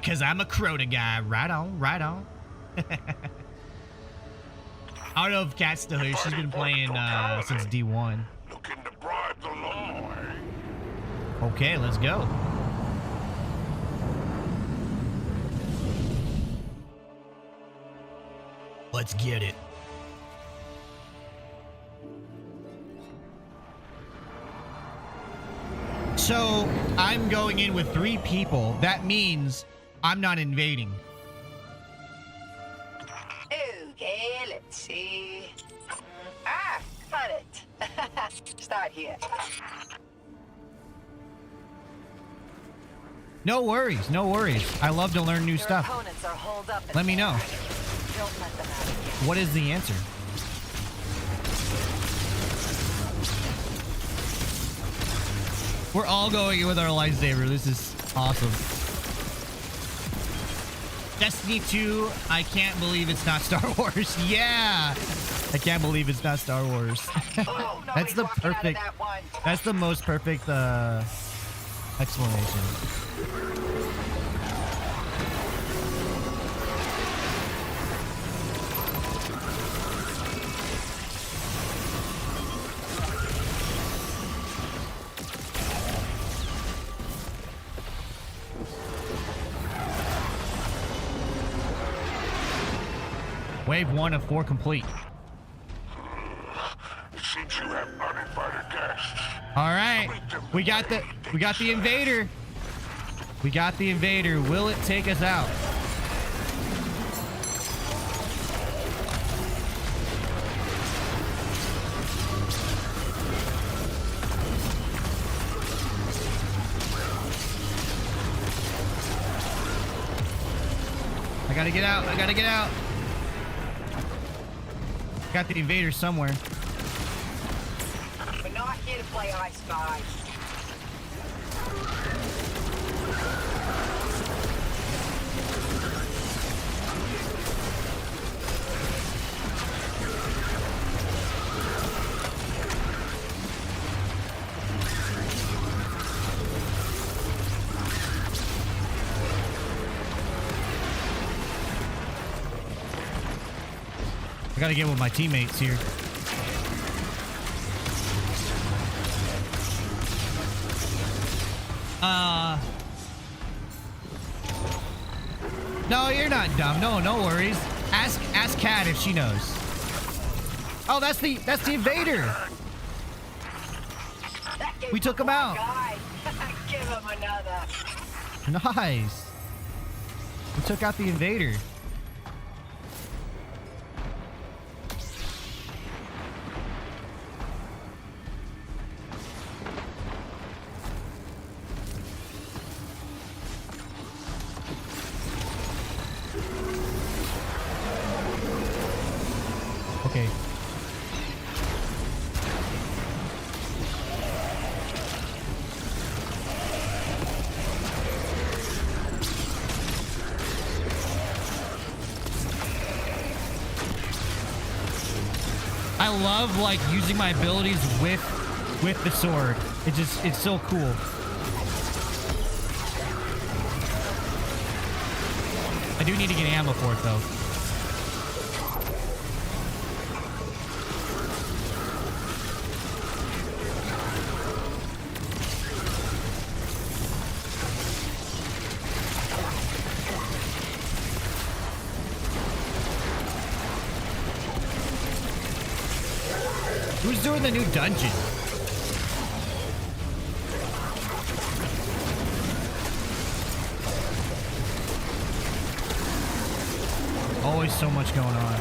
Cause I'm a Crota guy. Right on, right on. I don't know if Kat's still here. She's been playing since D1. Looking to bribe the law, eh? Okay, let's go. Let's get it. So, I'm going in with 3 people. That means I'm not invading. Okay, let's see. Got it. Start here. No worries, no worries. I love to learn new stuff. Opponents are holed up. Let me know. Don't let them out. What is the answer? We're all going with our lightsaber. This is awesome. Destiny 2, I can't believe it's not Star Wars. Yeah! I can't believe it's not Star Wars. Oh, That's the perfect... That's the most perfect explanation. Wave 1 of 4 complete. Seems you have uninvited guests. All right. We got the invader. We got the invader. Will it take us out? I gotta get out. I gotta get out. Got the invader somewhere. We're not here to play I Spy. I gotta get with my teammates here. No, you're not dumb. No worries. Ask Kat if she knows. Oh, that's the invader. We took him out. Guy. Give him another. Nice. We took out the invader. Okay. I love like using my abilities with the sword. It's so cool. I do need to get ammo for it though. Who's doing the new dungeon? Always so much going on.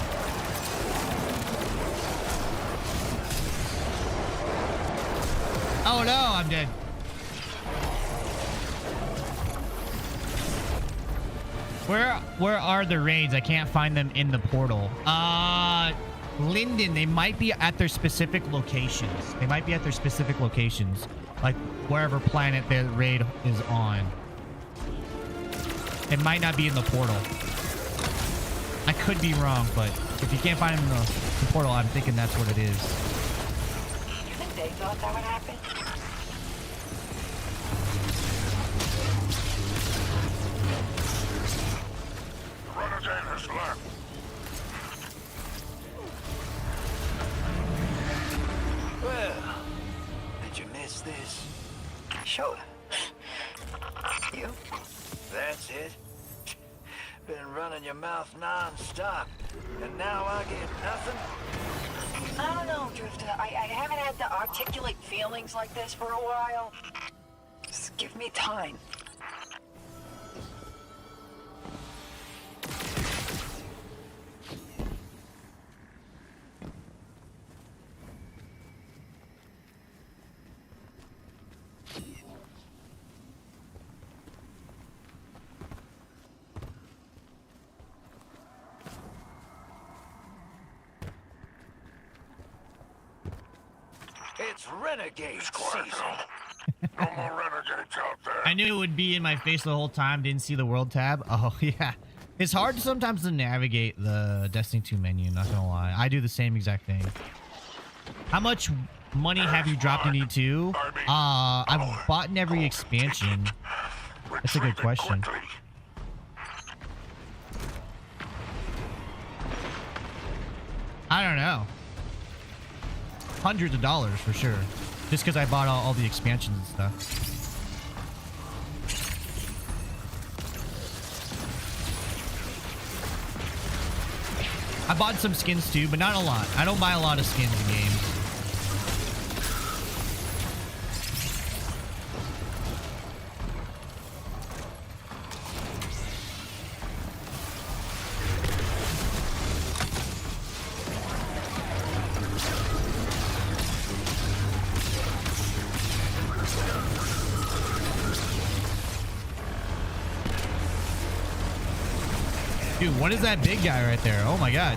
Oh no, I'm dead. Where are the raids? I can't find them in the portal. Linden, they might be at their specific locations. They might be at their specific locations. Like wherever planet their raid is on. It might not be in the portal. I could be wrong, but if you can't find them in the portal, I'm thinking that's what it is. You think they thought that would happen? Renegade has left. Well, did you miss this? Sure. You? That's it. Been running your mouth non-stop, and now I get nothing? I don't know, Drifter. I haven't had to articulate feelings like this for a while. Just give me time. It's renegade Quiet season. now. No more renegades out there. I knew it would be in my face the whole time. Didn't see the world tab. Oh, yeah. It's hard sometimes to navigate the Destiny 2 menu, not gonna lie. I do the same exact thing. How much money have you dropped in E2? I've bought in every expansion. That's a good question. Quickly. I don't know. Hundreds of dollars for sure. Just because I bought all the expansions and stuff. I bought some skins too, but not a lot. I don't buy a lot of skins in games. Dude, what is that big guy right there? Oh my god.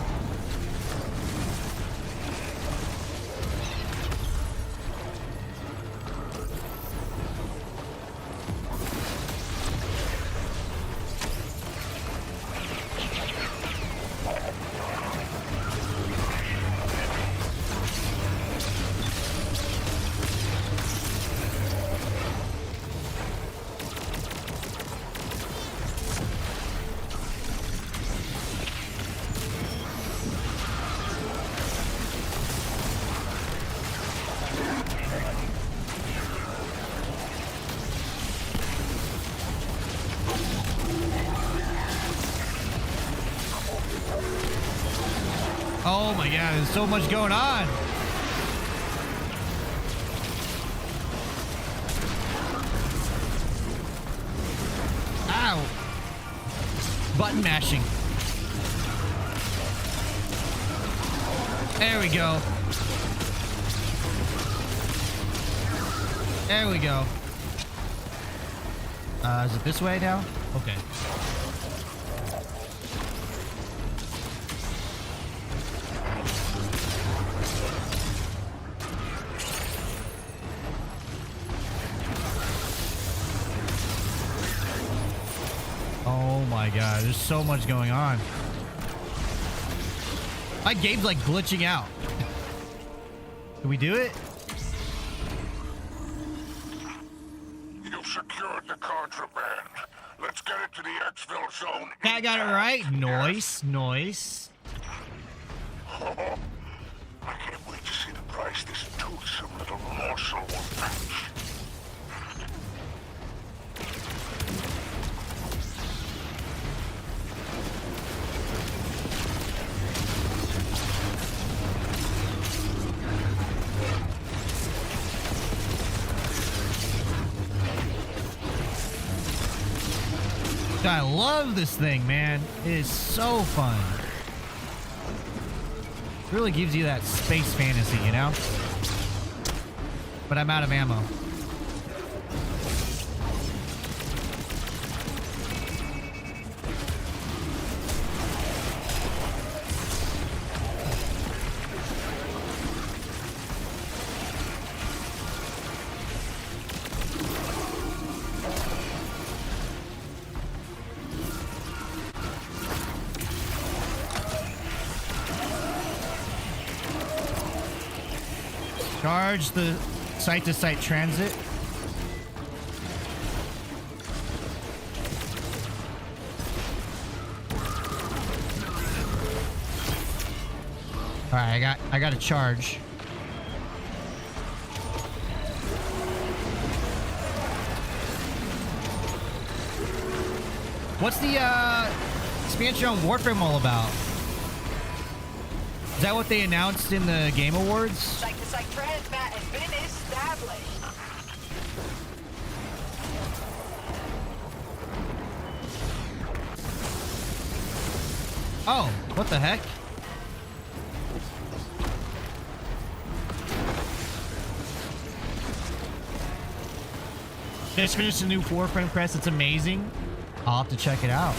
Oh my god, there's so much going on. Ow. Button mashing. There we go. There we go. Is it this way now? Okay. Oh my god, there's so much going on. My game's like glitching out. Can we do it? You've secured the contraband. Let's get it to the exfil zone. I got it right. Noise, noise. I can't wait to see the price this toothsome little morsel will fetch. I love this thing, man. It is so fun. Really gives you that space fantasy, you know? But I'm out of ammo. Charge the site-to-site transit. All right, I got a charge. What's the expansion on Warframe all about? Is that what they announced in the Game Awards? Site-to-site transmat has been established. Oh, what the heck? Just finished a new Warframe press. It's amazing. I'll have to check it out.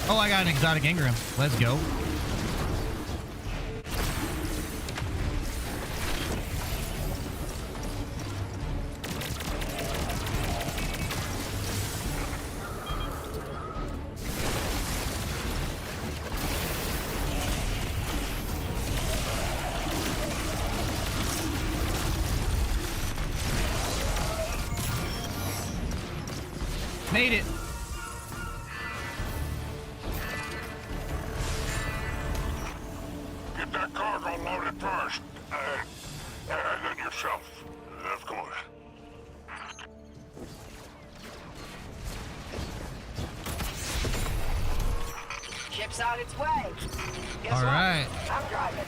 Oh, I got an exotic engram. Let's go. Made it. Get that cargo loaded first. And then yourself. Of course. Ship's on its way. Guess All what? right. I'm driving.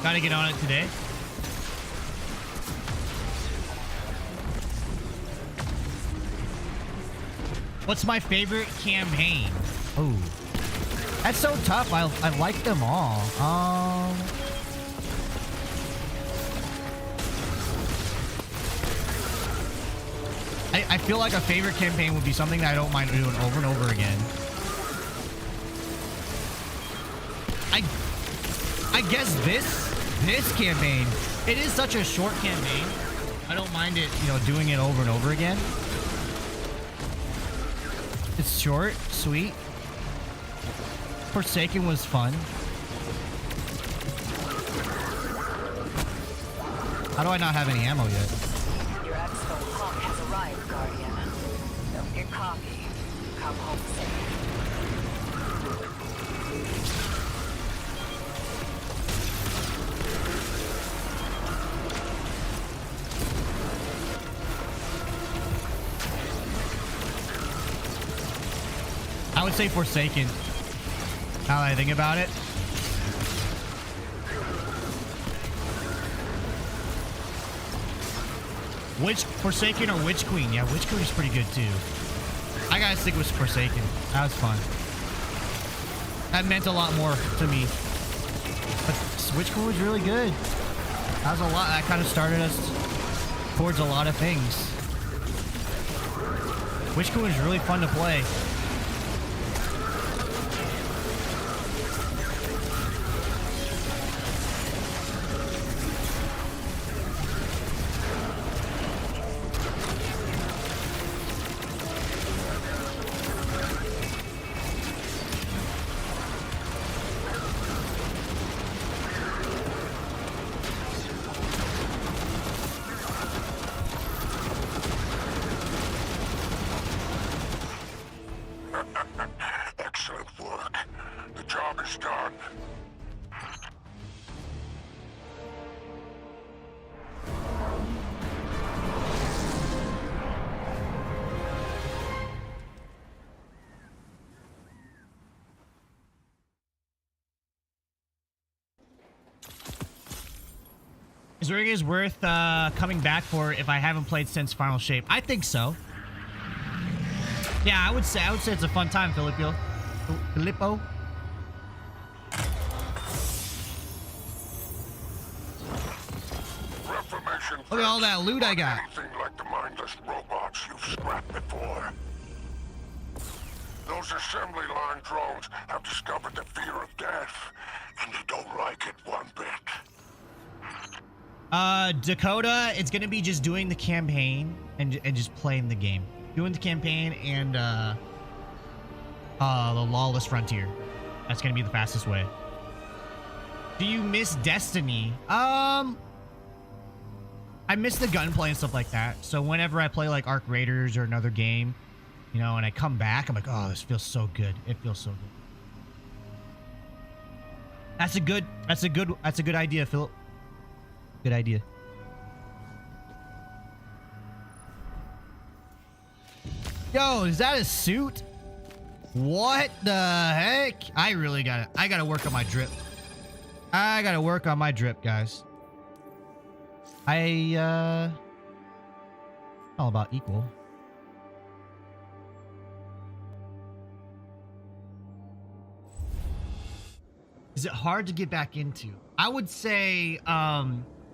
Gotta get on it today. What's my favorite campaign? Oh, that's so tough. I like them all. I feel like a favorite campaign would be something that I don't mind doing over and over again. I guess this campaign, it is such a short campaign. I don't mind it, doing it over and over again. It's short, sweet. Forsaken was fun. How do I not have any ammo yet? Your expo hawk has arrived, Guardian. Don't get cocky. Come home safe. I would say Forsaken. Now that I think about it. Forsaken or Witch Queen? Yeah, Witch Queen is pretty good too. I gotta stick with Forsaken. That was fun. That meant a lot more to me. But Witch Queen was really good. That was a lot. That kind of started us towards a lot of things. Witch Queen was really fun to play. Excellent work. The job is done. Is Ring is worth coming back for if I haven't played since Final Shape? I think so. Yeah, I would say it's a fun time, Filippo. Reformation. Look at all that loot I got. Anything like the mindless robots you've scrapped before. Those assembly line drones have discovered the fear of death, and they don't like it one bit. Dakota, it's gonna be just doing the campaign and just playing the game. Doing the campaign and the Lawless Frontier. That's gonna be the fastest way. Do you miss Destiny? I miss the gunplay and stuff like that. So whenever I play like Arc Raiders or another game, and I come back, I'm like, oh, this feels so good. It feels so good. That's a good idea, Philip. Good idea. Yo, is that a suit? What the heck? I gotta work on my drip. I gotta work on my drip, guys. All about equal. Is it hard to get back into? I would say,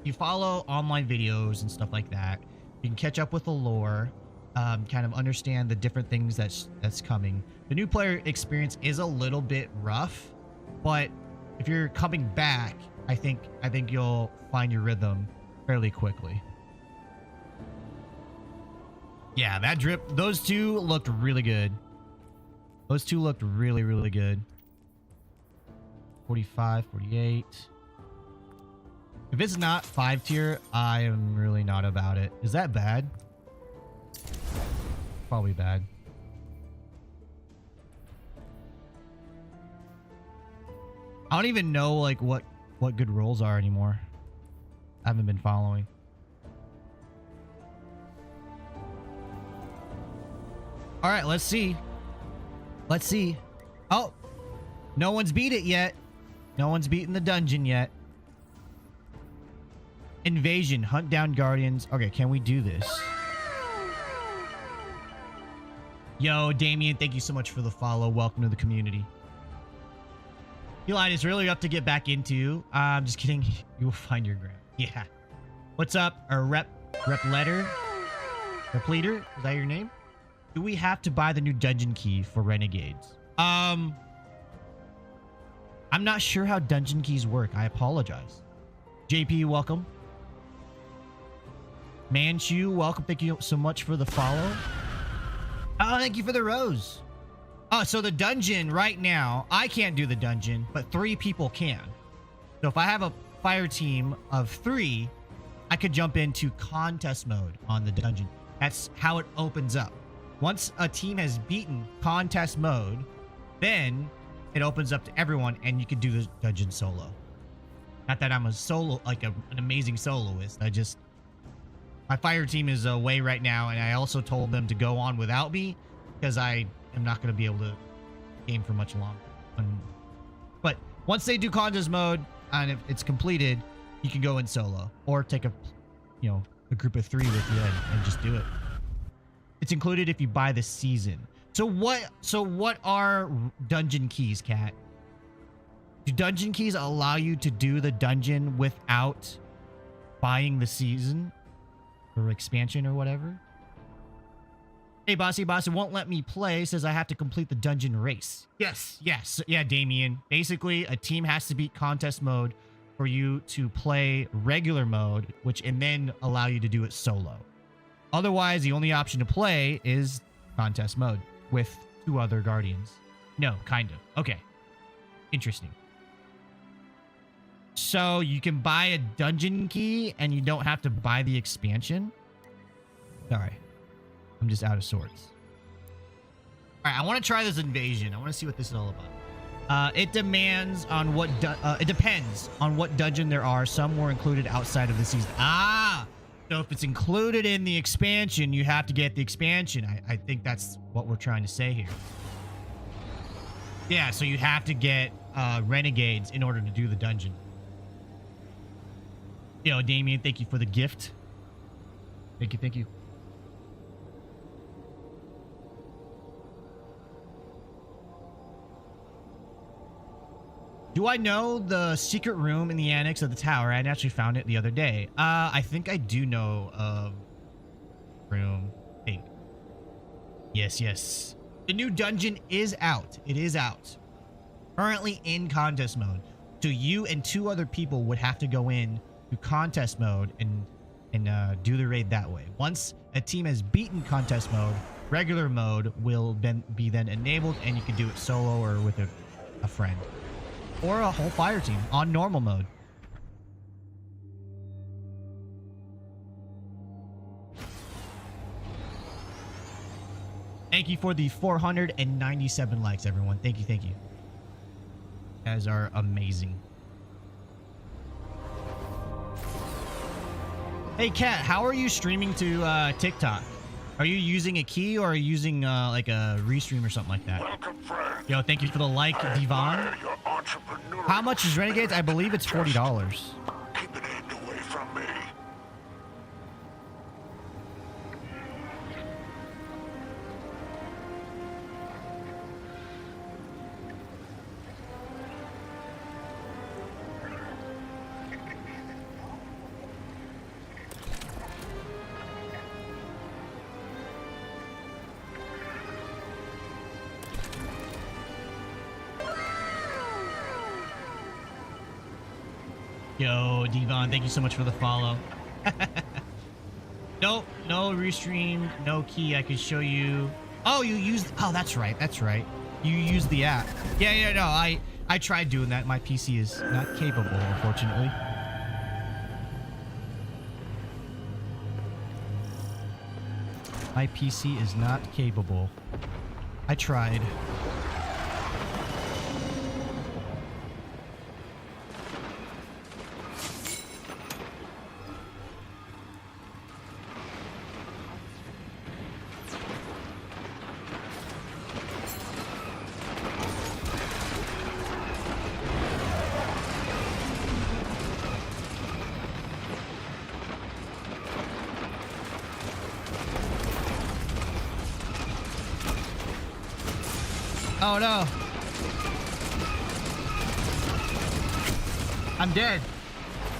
you follow online videos and stuff like that. You can catch up with the lore, kind of understand the different things that's coming. The new player experience is a little bit rough, but if you're coming back, I think you'll find your rhythm fairly quickly. Yeah, that drip, those two looked really good. Those two looked really, really good. 45, 48. If it's not 5 tier, I am really not about it. Is that bad? Probably bad. I don't even know like what good rolls are anymore. I haven't been following. All right, let's see. Let's see. Oh, no one's beat it yet. No one's beaten the dungeon yet. Invasion, hunt down guardians. Okay, can we do this? Yo, Damien, thank you so much for the follow. Welcome to the community. Eli, it's really up to get back into. I'm just kidding. You will find your ground. Yeah. What's up? Our rep letter? Rep leader? Is that your name? Do we have to buy the new dungeon key for renegades? I'm not sure how dungeon keys work. I apologize. JP, welcome. Manchu, welcome. Thank you so much for the follow. Oh, thank you for the rose. Oh, so the dungeon right now, I can't do the dungeon, but 3 people can. So if I have a fire team of 3, I could jump into contest mode on the dungeon. That's how it opens up. Once a team has beaten contest mode, then it opens up to everyone and you can do the dungeon solo. Not that I'm a solo, like an amazing soloist. My fire team is away right now, and I also told them to go on without me because I am not going to be able to game for much longer. But once they do contest mode and if it's completed, you can go in solo or take a group of 3 with you and just do it. It's included if you buy the season. So what are dungeon keys, Kat? Do dungeon keys allow you to do the dungeon without buying the season or expansion or whatever? Hey, Bossy Boss, it won't let me play. Says I have to complete the dungeon race. Yes. Yeah, Damien. Basically, a team has to beat contest mode for you to play regular mode, and then allow you to do it solo. Otherwise, the only option to play is contest mode with 2 other guardians. No, kind of. Okay. Interesting. So you can buy a dungeon key and you don't have to buy the expansion? Sorry. I'm just out of sorts. Alright, I want to try this invasion. I want to see what this is all about. It depends on what dungeon there are. Some were included outside of the season. So if it's included in the expansion, you have to get the expansion. I think that's what we're trying to say here. Yeah, so you have to get renegades in order to do the dungeon. Yo, Damien, thank you for the gift. Thank you. Do I know the secret room in the annex of the tower? I actually found it the other day. I think I do know of room. I think. Yes. The new dungeon is out. It is out. Currently in contest mode. So you and 2 other people would have to go in to contest mode and do the raid that way. Once a team has beaten contest mode, regular mode will be then enabled, and you can do it solo or with a friend. Or a whole fire team on normal mode. Thank you for the 497 likes, everyone. Thank you. You guys are amazing. Hey, Kat, how are you streaming to TikTok? Are you using a key or are you using like a restream or something like that? Welcome, friend. Yo, thank you for the like, Devon. Your entrepreneurial How much is Renegades? I believe it's $40. Keep an end away from me. Yo, Devon, thank you so much for the follow. Nope, no restream, no key. I can show you. Oh, you used. Oh, that's right. You use the app. Yeah. No, I tried doing that. My PC is not capable, unfortunately. My PC is not capable. I tried. Oh no. I'm dead.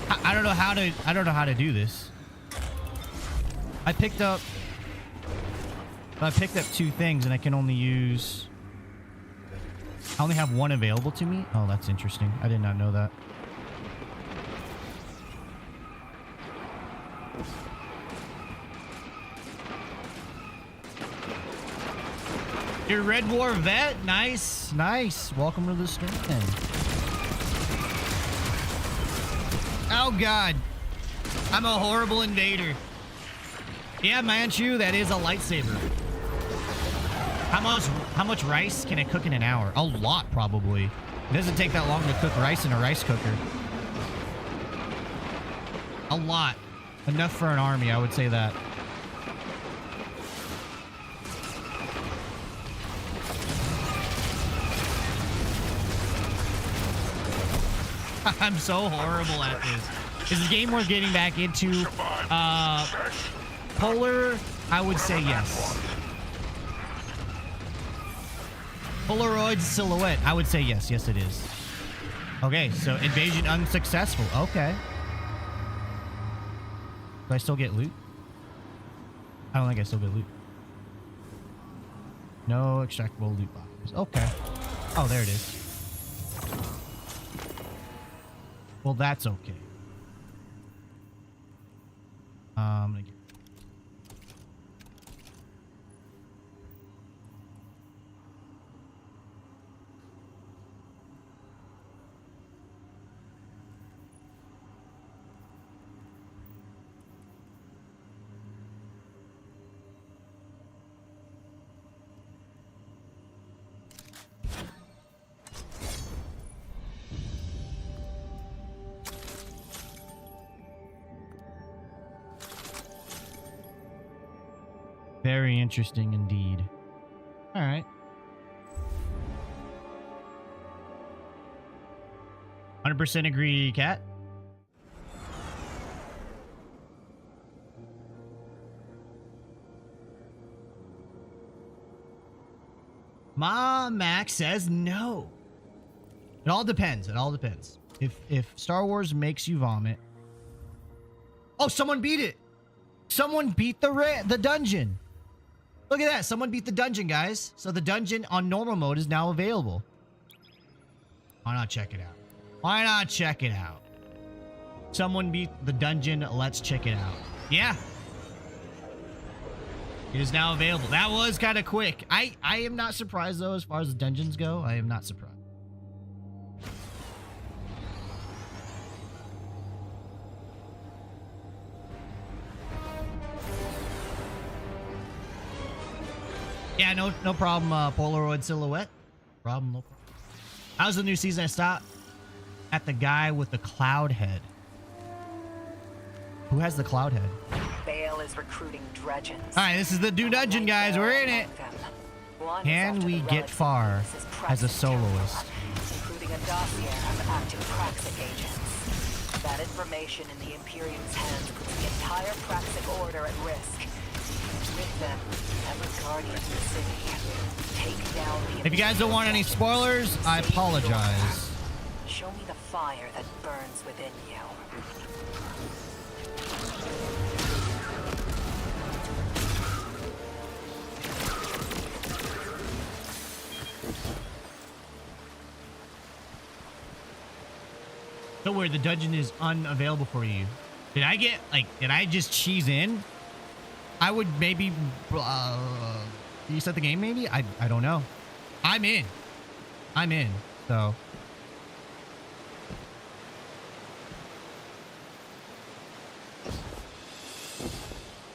I don't know how to do this. I picked up 2 things and I can only use, I only have 1 available to me. Oh, that's interesting. I did not know that. Your Red War vet, nice, nice. Welcome to the stream. Oh God, I'm a horrible invader. Yeah, Manchu, that is a lightsaber. How much rice can I cook in an hour? A lot, probably. It doesn't take that long to cook rice in a rice cooker. A lot, enough for an army, I would say that. I'm so horrible at this. Is this game worth getting back into? Polar, I would say yes. Polaroid silhouette, I would say yes. Yes, it is. Okay, so invasion unsuccessful. Okay. Do I still get loot? I don't think I still get loot. No extractable loot boxes. Okay. Oh, there it is. Well, that's okay. I'm gonna get... Very interesting indeed. All right. 100% agree, Cat. Ma Max says no. It all depends. It all depends. If Star Wars makes you vomit. Oh, someone beat it. Someone beat the dungeon. Look at that. Someone beat the dungeon, guys. So the dungeon on normal mode is now available. Why not check it out? Why not check it out? Someone beat the dungeon. Let's check it out. Yeah. It is now available. That was kind of quick. I am not surprised, though, as far as the dungeons go. I am not surprised. Yeah, no problem, Polaroid silhouette. No problem. How's the new season? I stopped at the guy with the cloud head. Who has the cloud head? Bale is recruiting dredgens. All right, this is the new dungeon, guys. We're in it. Can we get far as a soloist? Including a dossier of active Praxic agents. That information in the Imperium's hands puts the entire Praxic order at risk. With them, every guardian of the city. Take down the... If you guys don't want any spoilers, I apologize. Show me the fire that burns within you. Don't worry, the dungeon is unavailable for you. Did I just cheese in? I would maybe reset the game, maybe? I don't know. I'm in. So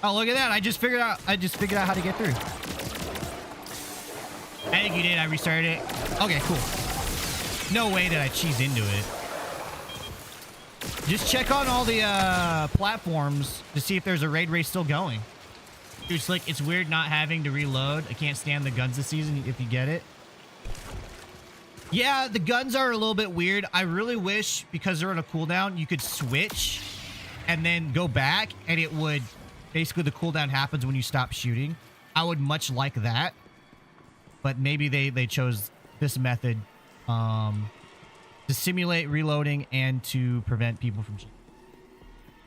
Oh, look at that. I just figured out how to get through. I think you did. I restarted it. Okay, cool. No way that I cheese into it. Just check on all the platforms to see if there's a raid race still going. Dude, it's like, it's weird not having to reload. I can't stand the guns this season if you get it. Yeah, the guns are a little bit weird. I really wish, because they're on a cooldown, you could switch and then go back, and it would... Basically, the cooldown happens when you stop shooting. I would much like that. But maybe they chose this method to simulate reloading and to prevent people from shooting.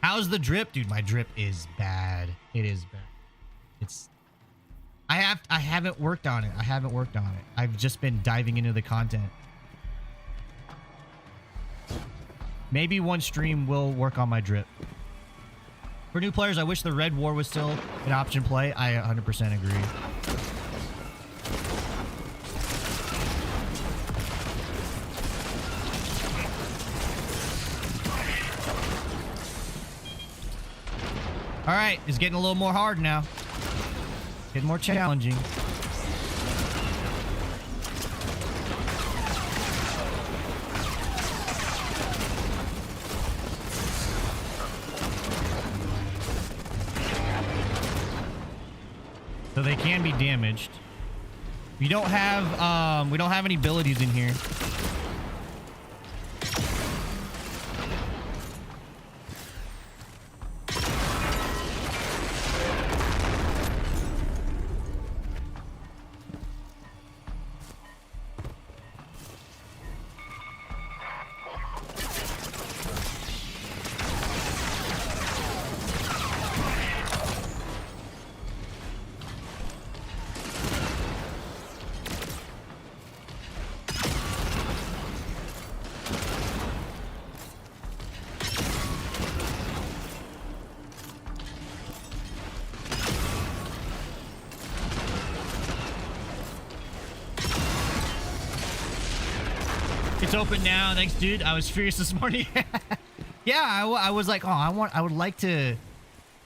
How's the drip? Dude, my drip is bad. It is bad. It's... I haven't worked on it. I've just been diving into the content. Maybe one stream will work on my drip. For new players, I wish the Red War was still an option play. I 100% agree. All right, it's getting a little more hard now. Getting more challenging. So they can be damaged. We don't have any abilities in here. It's open now. Thanks, dude. I was furious this morning. Yeah, I was like, oh, I would like to,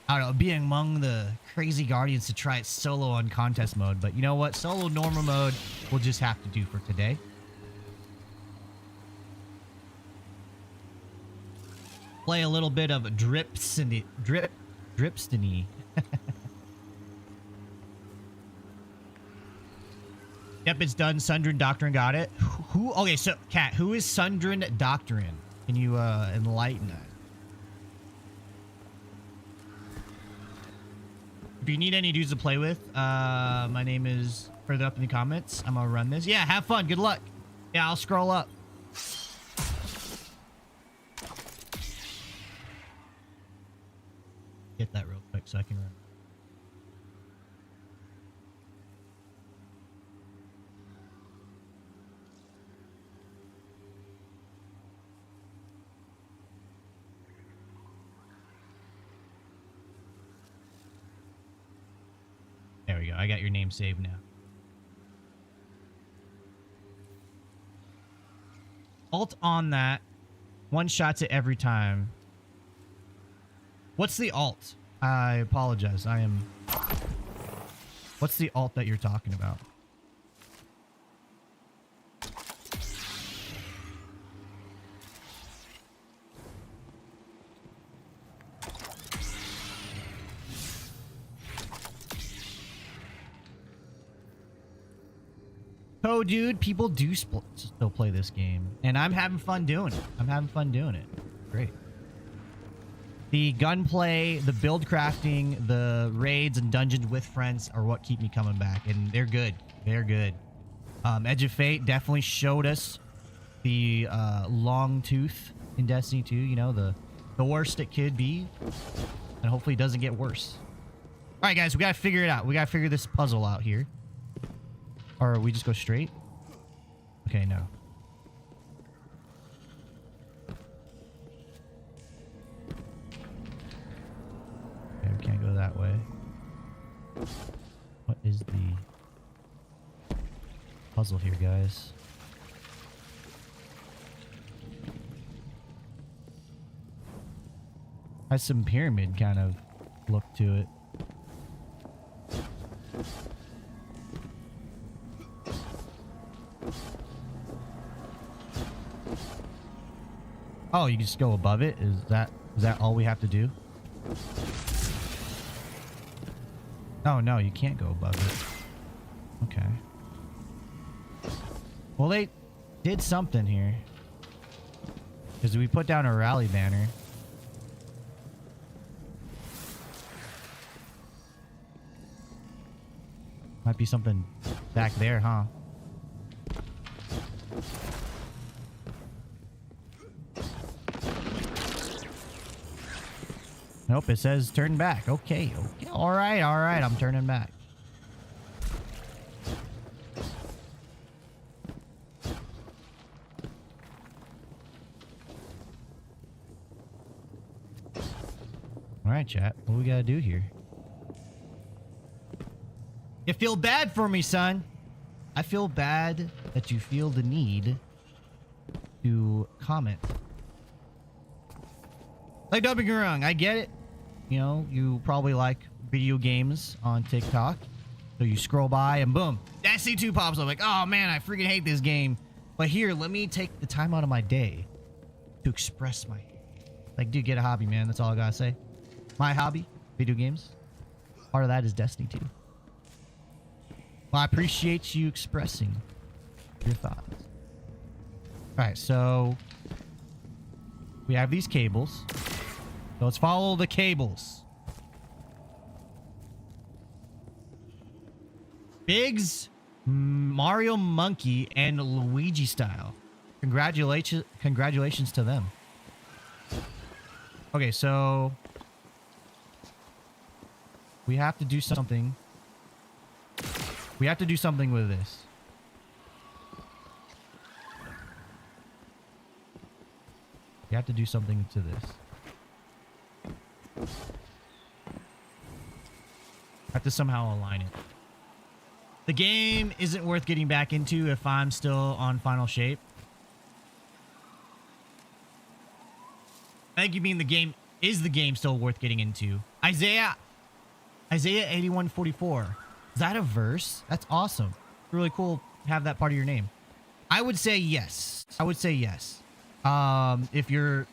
I don't know, be among the crazy guardians to try it solo on contest mode. But you know what? Solo normal mode will just have to do for today. Play a little bit of Dripstiny. Yep, it's done. Sundrin Doctrine got it. Who? Okay, so, Kat, who is Sundrin Doctrine? Can you enlighten us? If you need any dudes to play with, my name is further up in the comments. I'm gonna run this. Yeah, have fun. Good luck. Yeah, I'll scroll up. Get that real quick so I can run. There we go. I got your name saved now. Alt on that. One shots it every time. What's the alt? I apologize. What's the alt that you're talking about? Oh, dude, people do still play this game, and I'm having fun doing it. Great. The gunplay, the build crafting, the raids and dungeons with friends are what keep me coming back, and they're good. They're good. Edge of Fate definitely showed us the long tooth in Destiny 2. You know, the worst it could be, and hopefully it doesn't get worse. All right, guys, we gotta figure it out. We gotta figure this puzzle out here. Or we just go straight? Okay, no. Okay, we can't go that way. What is the puzzle here, guys? Has some pyramid kind of look to it. Oh, you just go above it? Is that all we have to do? Oh, no, you can't go above it. Okay. Well, they did something here. Because we put down a rally banner. Might be something back there, huh? Nope, it says turn back. Okay, okay. All right, I'm turning back. All right, chat. What we gotta do here? You feel bad for me, son. I feel bad that you feel the need to comment. Like, don't get me wrong, I get it. You know, you probably like video games on TikTok. So you scroll by and boom, Destiny 2 pops up. Like, oh man, I freaking hate this game. But here, let me take the time out of my day to express my... Like, dude, get a hobby, man. That's all I gotta say. My hobby, video games. Part of that is Destiny 2. Well, I appreciate you expressing your thoughts. Alright, so... we have these cables. So let's follow the cables. Biggs, Mario Monkey, and Luigi style. Congratulations to them. Okay, so we have to do something. We have to do something with this. We have to do something to this. Have to somehow align it. The game isn't worth getting back into if I'm still on final shape. I think you mean the game is still worth getting into. Isaiah 8144. Is that a verse? That's awesome. Really cool to have that part of your name. I would say yes. I would say yes. If you're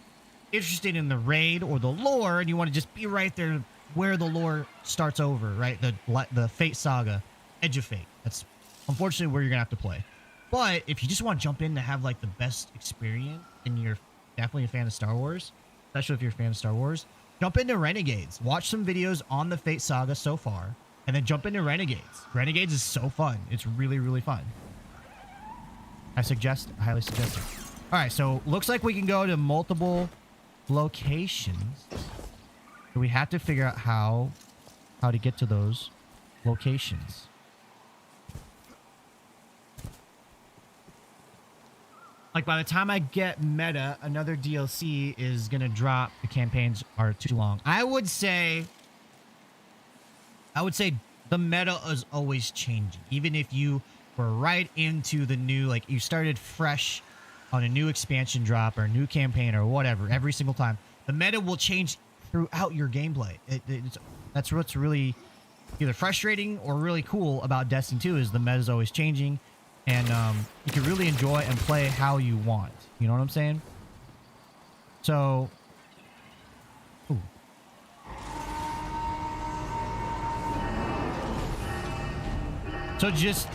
interested in the raid or the lore and you want to just be right there where the lore starts over, right? The Fate Saga, Edge of Fate. That's unfortunately where you're gonna have to play. But if you just want to jump in to have like the best experience and you're definitely a fan of Star Wars, especially if you're a fan of Star Wars, jump into Renegades. Watch some videos on the Fate Saga so far, and then jump into Renegades. Renegades is so fun. It's really, really fun. I highly suggest it. All right, so looks like we can go to multiple locations. So we have to figure out how to get to those locations. Like, by the time I get meta, another DLC is gonna drop. The campaigns are too long. I would say the meta is always changing. Even if you were right into the new, like you started fresh on a new expansion drop or a new campaign or whatever, every single time, the meta will change throughout your gameplay. That's what's really either frustrating or really cool about Destiny 2 is the meta is always changing, and you can really enjoy and play how you want. You know what I'm saying? So, ooh. So just,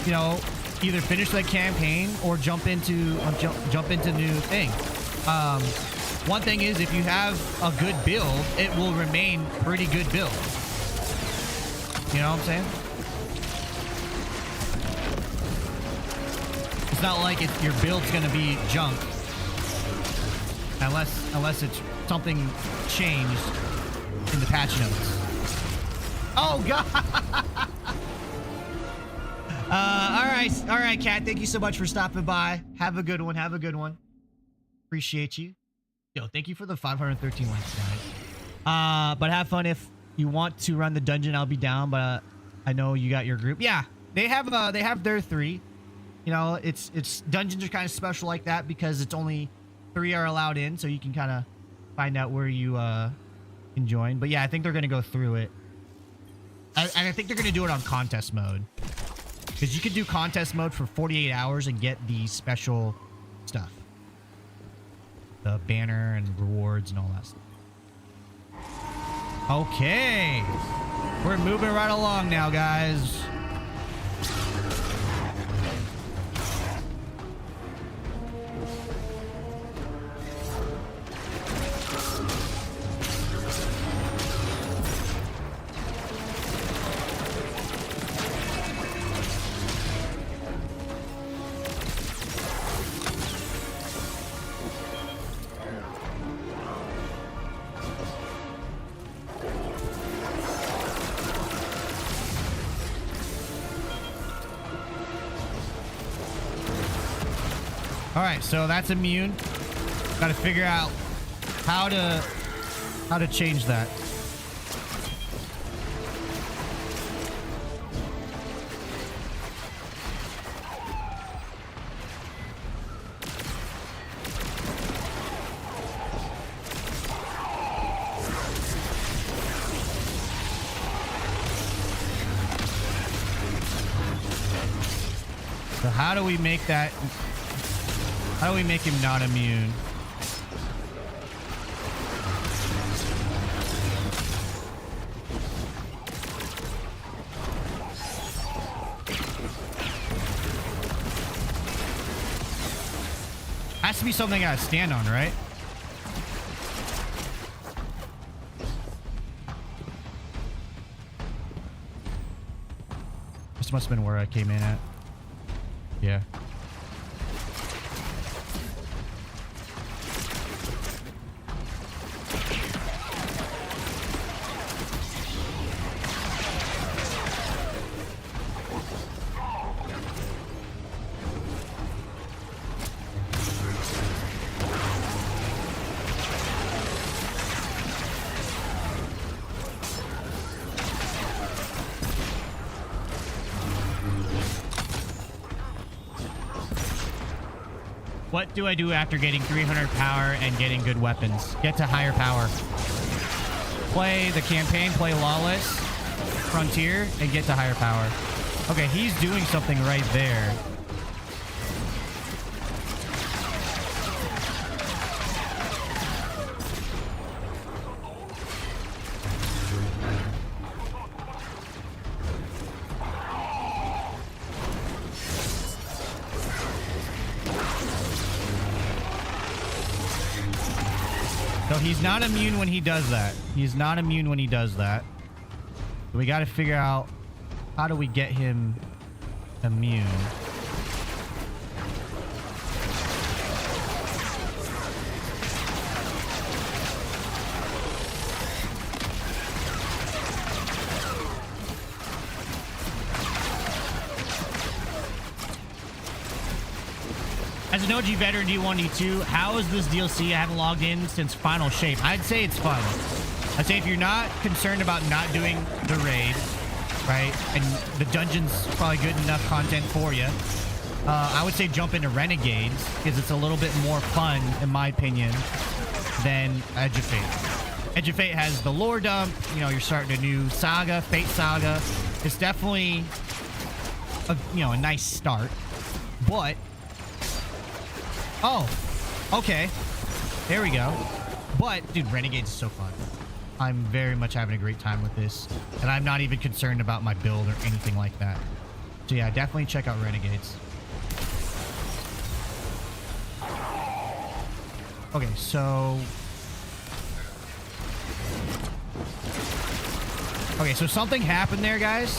you know, either finish that campaign or jump into new thing. One thing is, if you have a good build, it will remain pretty good build. You know what I'm saying? It's not like your build's gonna be junk unless it's something changed in the patch notes. Oh god. All right, Kat. Thank you so much for stopping by. Have a good one. Have a good one. Appreciate you. Yo, thank you for the 513 likes, guys. But have fun. If you want to run the dungeon, I'll be down. But I know you got your group. Yeah, they have their 3. You know, it's dungeons are kind of special like that because it's only 3 are allowed in, so you can kind of find out where you can join. But yeah, I think they're gonna go through it. I think they're gonna do it on contest mode, because you could do contest mode for 48 hours and get the special stuff, the banner and rewards and all that stuff. Okay, we're moving right along now, guys. All right, so that's immune. Got to figure out how to change that. So how do we make that? How do we make him not immune? Has to be something I gotta stand on, right? This must have been where I came in at. Yeah. What do I do after getting 300 power and getting good weapons? Get to higher power. Play the campaign, play Lawless, Frontier, and get to higher power. Okay, he's doing something right there. So he's not immune when he does that. He's not immune when he does that. So we got to figure out how do we get him immune. As an OG veteran D1, D2, how is this DLC? I haven't logged in since Final Shape. I'd say it's fun. I'd say if you're not concerned about not doing the raid, right, and the dungeon's probably good enough content for you, I would say jump into Renegades, because it's a little bit more fun, in my opinion, than Edge of Fate. Edge of Fate has the lore dump. You know, you're starting a new saga, Fate Saga. It's definitely a nice start, but... Oh, okay. There we go. But, dude, Renegades is so fun. I'm very much having a great time with this. And I'm not even concerned about my build or anything like that. So, yeah, definitely check out Renegades. Okay, so... Okay, so something happened there, guys.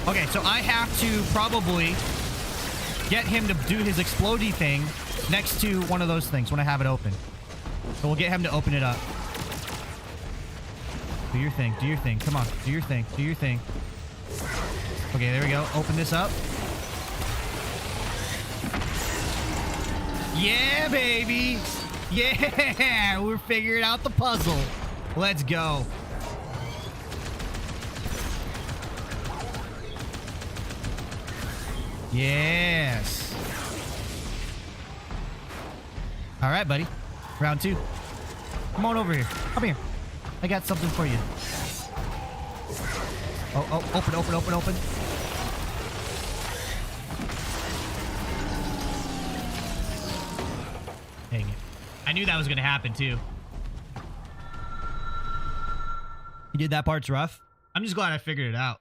Okay, so I have to probably get him to do his explodey thing next to one of those things when I have it open. So we'll get him to open it up. Do your thing. Do your thing. Come on. Do your thing. Do your thing. Okay, there we go. Open this up. Yeah, baby. Yeah, we're figuring out the puzzle. Let's go. Yes. All right, buddy. Round 2. Come on over here. Come here. I got something for you. Oh, open. Dang it. I knew that was going to happen, too. You did that part's rough. I'm just glad I figured it out.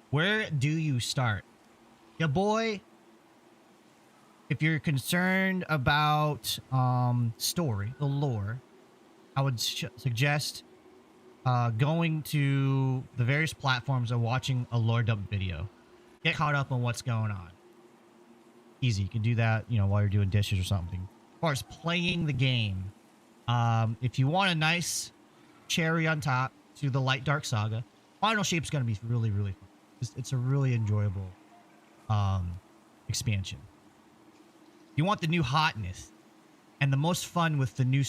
Where do you start? Yeah, boy. If you're concerned about story, the lore, I would suggest going to the various platforms and watching a lore dump video. Get caught up on what's going on. Easy. You can do that, you know, while you're doing dishes or something. As far as playing the game, if you want a nice cherry on top to the Light Dark Saga, Final Shape's going to be really, really fun. It's a really enjoyable expansion. You want the new hotness and the most fun with the new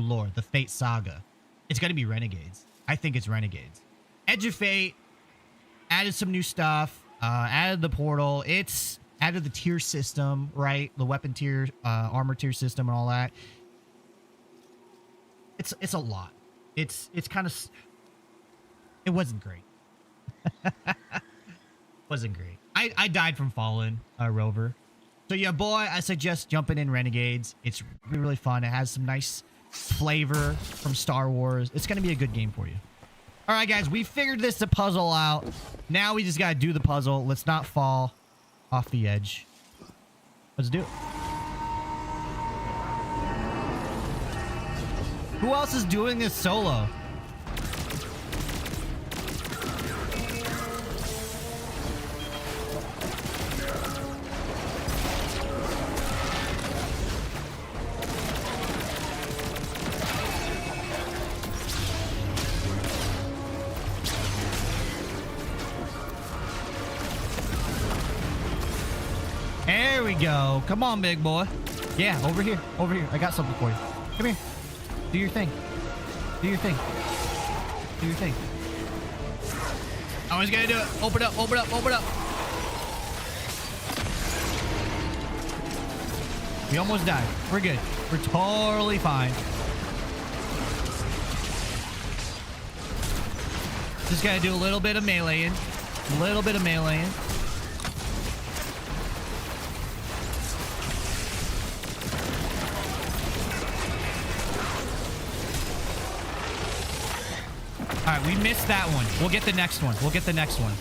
lore, the Fate Saga. It's going to be Renegades. I think it's Renegades. Edge of Fate added some new stuff, added the portal. It's added the tier system, right? The weapon tier, armor tier system and all that. It's a lot. It's kind of... It wasn't great. Wasn't great. I died from Fallen, Rover. So yeah, boy, I suggest jumping in Renegades. It's really, really fun. It has some nice flavor from Star Wars. It's going to be a good game for you. All right, guys, we figured this puzzle out. Now we just got to do the puzzle. Let's not fall off the edge. Let's do it. Who else is doing this solo? There we go. Come on, big boy. Yeah, over here. Over here. I got something for you. Come here. Do your thing. Do your thing. Do your thing. I was gonna do it. Open up, open up, open up. We almost died. We're good. We're totally fine. Just gotta do a little bit of meleeing. A little bit of meleeing. All right, we missed that one. We'll get the next one. We'll get the next one.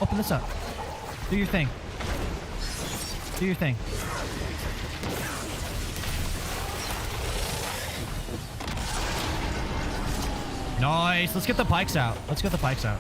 Open this up. Do your thing. Do your thing. Nice. Let's get the pikes out. Let's get the pikes out.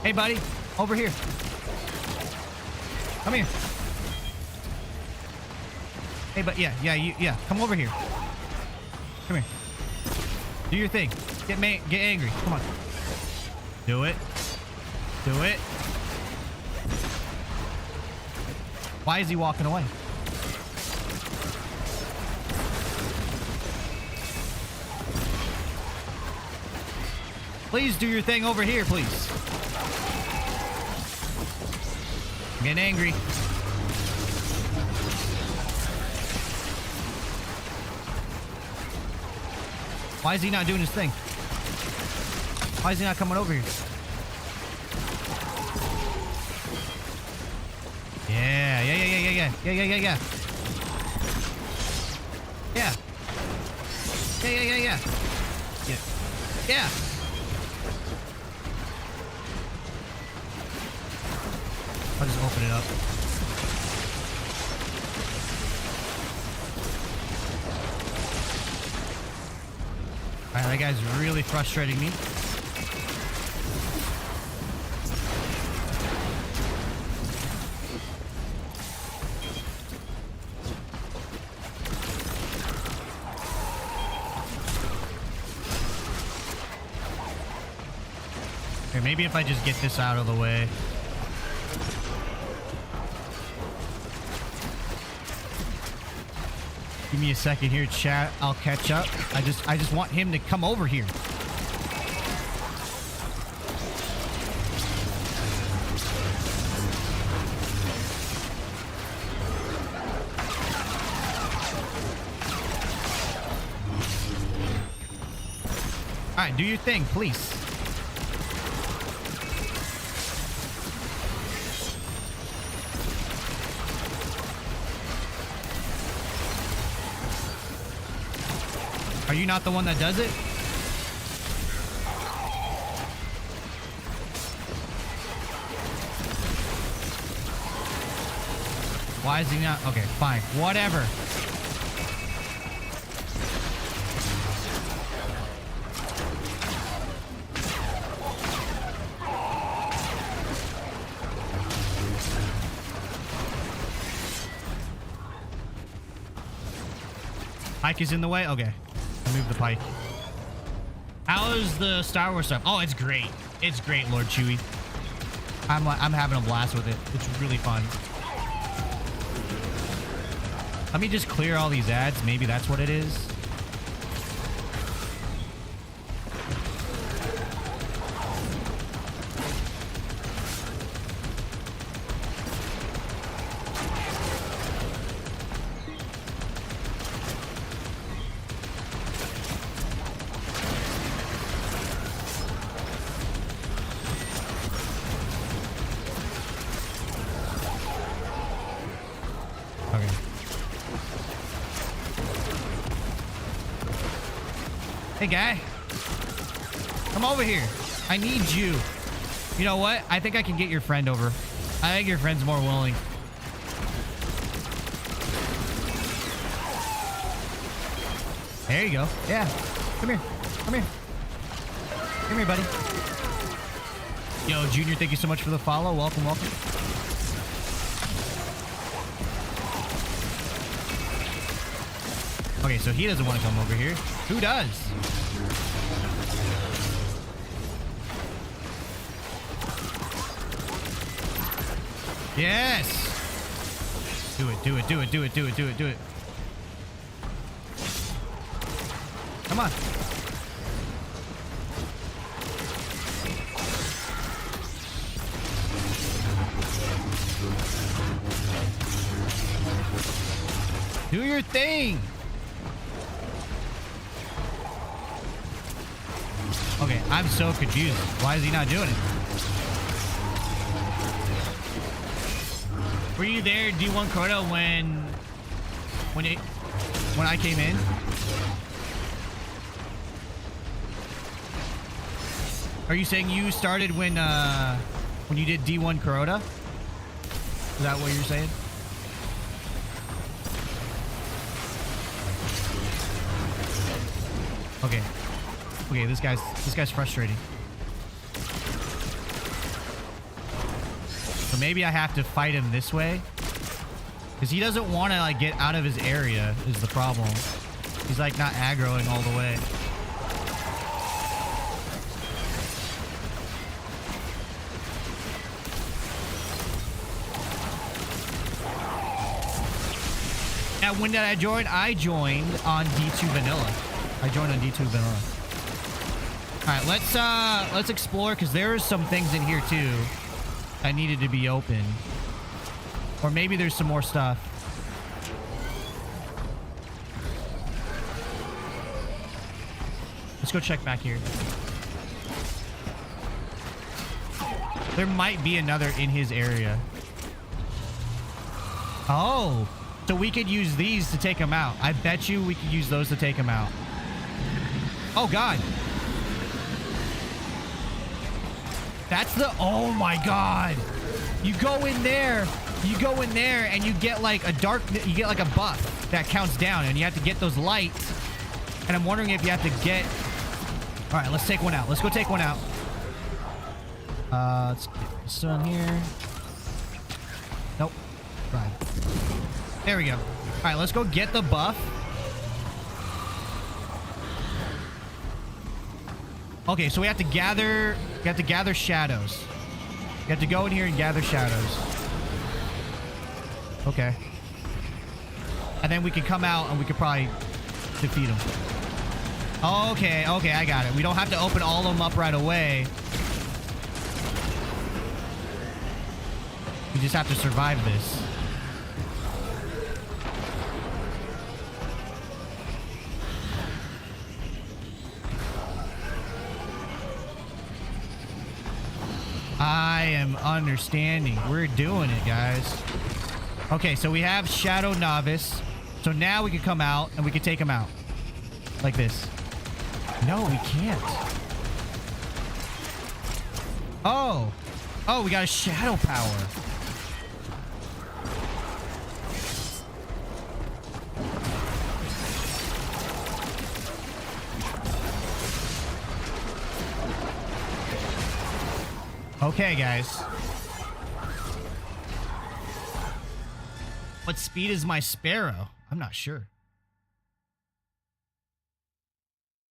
Hey, buddy. Over here. Come here. Hey, but yeah. Come over here. Come here. Do your thing. Get angry. Come on. Do it. Do it. Why is he walking away? Please do your thing over here, please. I'm getting angry. Why is he not doing his thing? Why is he not coming over here? Yeah. Yeah. Yeah. I'll just open it up. That guy's really frustrating me. Here, maybe if I just get this out of the way. Give me a second here, chat. I'll catch up. I just want him to come over here. All right, do your thing, please. Are you not the one that does it? Why is he not? Okay, fine. Whatever. Pike is in the way? Okay. Move the pike. How is the Star Wars stuff? Oh, it's great. It's great, Lord Chewie. I'm having a blast with it. It's really fun. Let me just clear all these ads. Maybe that's what it is. Hey, guy. Come over here. I need you. You know what? I think I can get your friend over. I think your friend's more willing. There you go. Yeah. Come here. Come here. Come here, buddy. Yo, Junior, thank you so much for the follow. Welcome, welcome. Okay, so he doesn't want to come over here. Who does? Yes! Do it, do it, do it, do it, do it, do it, do it. Come on. Do your thing! Okay, I'm so confused. Why is he not doing it? Were you there, D1 Crota, when I came in? Are you saying you started when you did D1 Crota? Is that what you're saying? Okay. Okay, this guy's frustrating. So maybe I have to fight him this way, because he doesn't want to like get out of his area is the problem. He's like not aggroing all the way. Now, when did I join? I joined on D2 Vanilla. I joined on D2 Vanilla. All right, let's explore, because there are some things in here too that needed to be open, or maybe there's some more stuff. Let's go check back here. There might be another in his area. Oh, so we could use these to take him out. I bet you we could use those to take him out. Oh God. That's the, oh my God. You go in there and you get like a you get like a buff that counts down, and you have to get those lights. And I'm wondering if you have to get All right, let's take one out. Let's go take one out. Let's get this on here. Nope. Right. There we go. All right, let's go get the buff. Okay, so we have to gather. We have to gather shadows. You have to go in here and gather shadows. Okay. And then we can come out and we could probably defeat them. Okay, okay, I got it. We don't have to open all of them up right away. We just have to survive this. I am understanding. We're doing it, guys. Okay, so we have Shadow Novice. So now we can come out and we can take him out. Like this. No, we can't. Oh. Oh, we got a shadow power. Okay, guys. What speed is my sparrow? I'm not sure.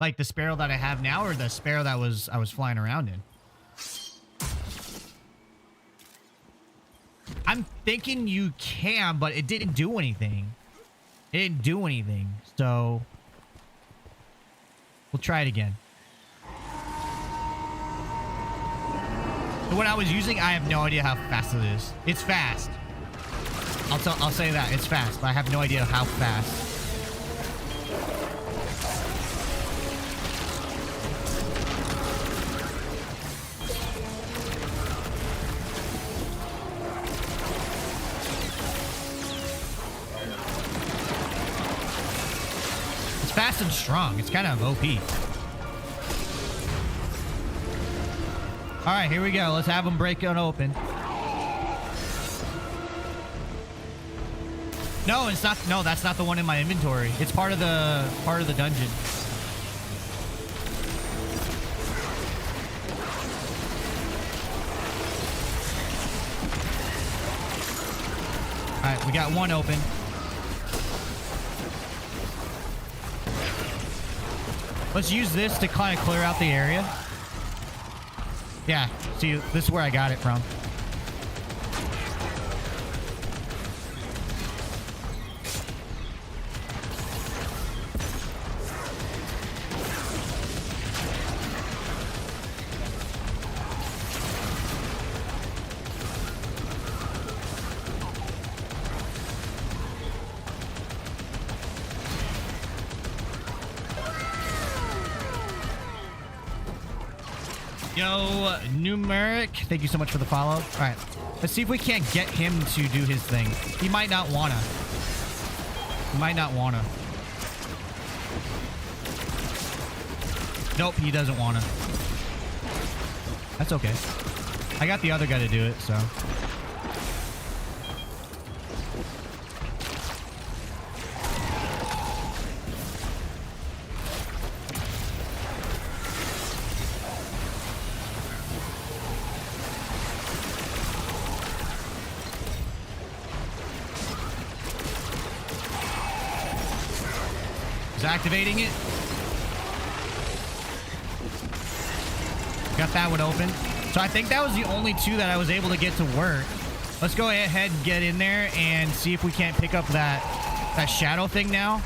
Like the sparrow that I have now, or the sparrow that I was flying around in? I'm thinking you can, but it didn't do anything. It didn't do anything. So we'll try it again. The one I was using, I have no idea how fast it is. It's fast. I'll say that. It's fast, but I have no idea how fast. It's fast and strong. It's kind of OP. All right, here we go. Let's have them break it open. No, it's not. No, that's not the one in my inventory. It's part of the dungeon. All right, we got one open. Let's use this to kind of clear out the area. Yeah, see, this is where I got it from. Yo, Numeric, thank you so much for the follow. All right, let's see if we can't get him to do his thing. He might not wanna. He might not wanna. Nope, he doesn't wanna. That's okay. I got the other guy to do it, so. Activating it. Got that one open. So I think that was the only two that I was able to get to work. Let's go ahead and get in there and see if we can't pick up that shadow thing now.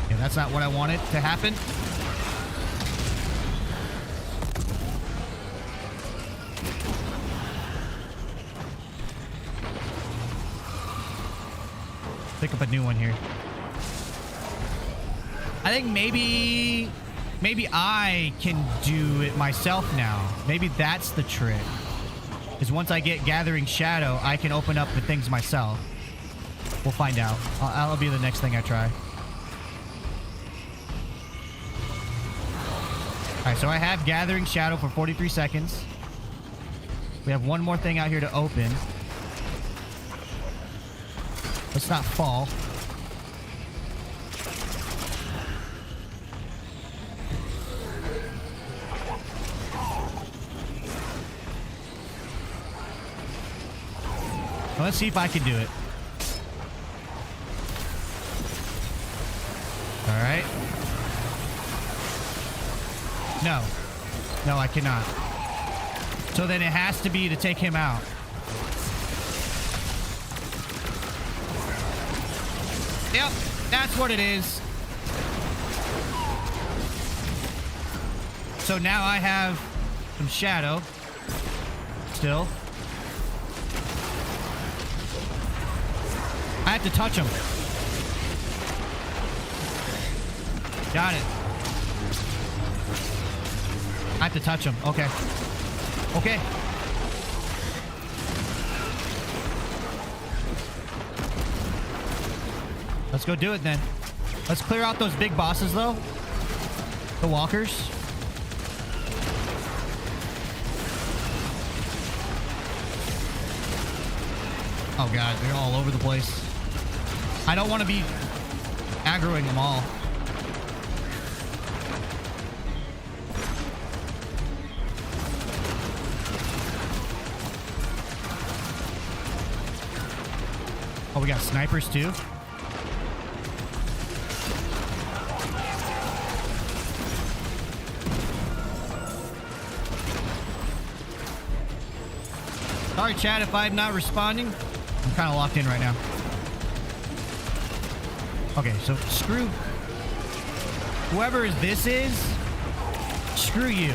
Yeah, that's not what I wanted to happen. Pick up a new one here. I think maybe I can do it myself now. Maybe that's the trick. Is once I get Gathering Shadow, I can open up the things myself. We'll find out. That'll be the next thing I try. All right, so I have Gathering Shadow for 43 seconds. We have one more thing out here to open. Let's not fall. Let's see if I can do it. All right. No. No, I cannot. So then it has to be to take him out. Yep, that's what it is. So now I have some shadow. Still. I have to touch him. Got it. I have to touch him. Okay. Okay. Let's go do it then. Let's clear out those big bosses though. The walkers. Oh god, they're all over the place. I don't want to be aggroing them all. Oh, we got snipers too. Sorry, chat, if I'm not responding. I'm kind of locked in right now. Okay, so screw whoever this is. Screw you.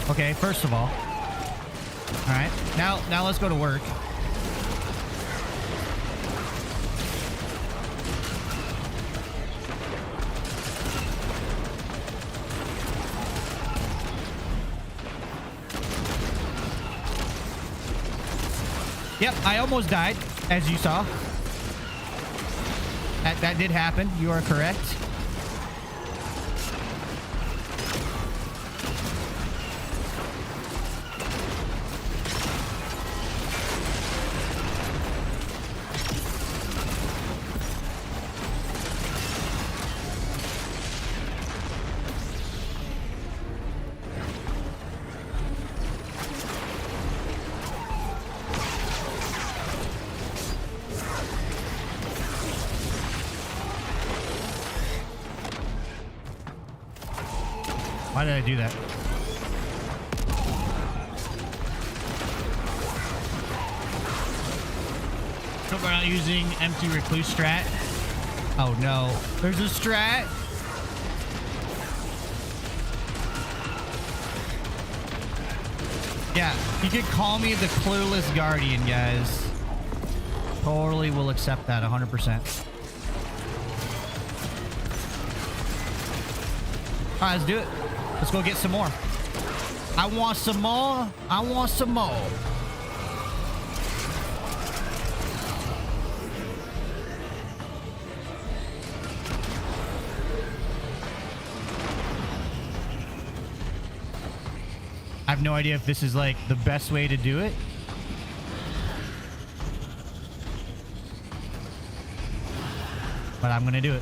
Okay, first of all. All right, now let's go to work. Yep, I almost died, as you saw. That did happen. You are correct. Why did I do that? So we're not using empty recluse strat. Oh no, there's a strat. Yeah, you could call me the clueless guardian, guys. Totally will accept that 100%. All right, let's do it. Let's go get some more. I want some more. I want some more. I have no idea if this is like the best way to do it. But I'm gonna do it.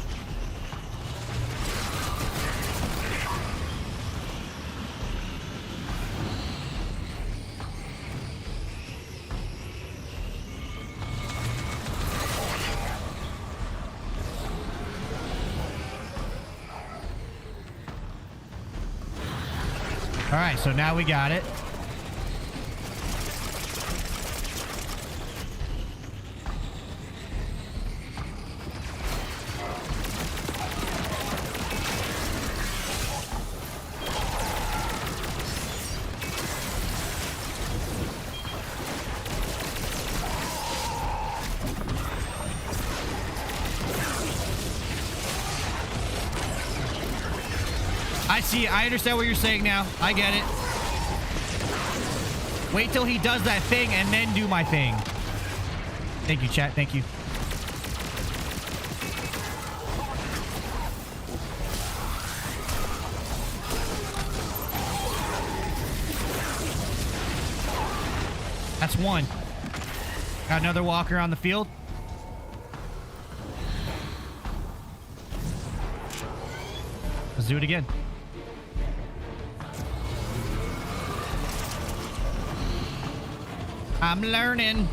All right, so now we got it. I see. I understand what you're saying now. I get it. Wait till he does that thing and then do my thing. Thank you, chat. Thank you. That's one. Got another walker on the field. Let's do it again. I'm learning.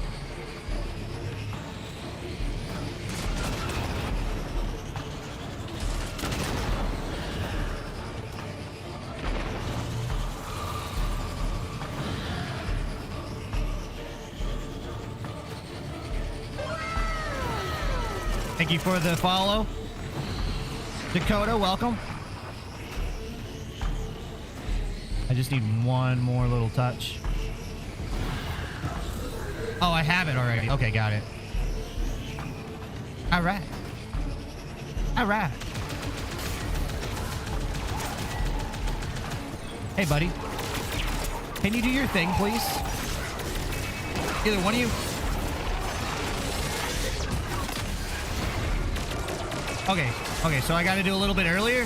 Thank you for the follow. Dakota, welcome. I just need one more little touch. Oh, I have it already. Okay, got it. All right. All right. Hey, buddy. Can you do your thing, please? Either one of you. Okay. Okay, so I got to do a little bit earlier.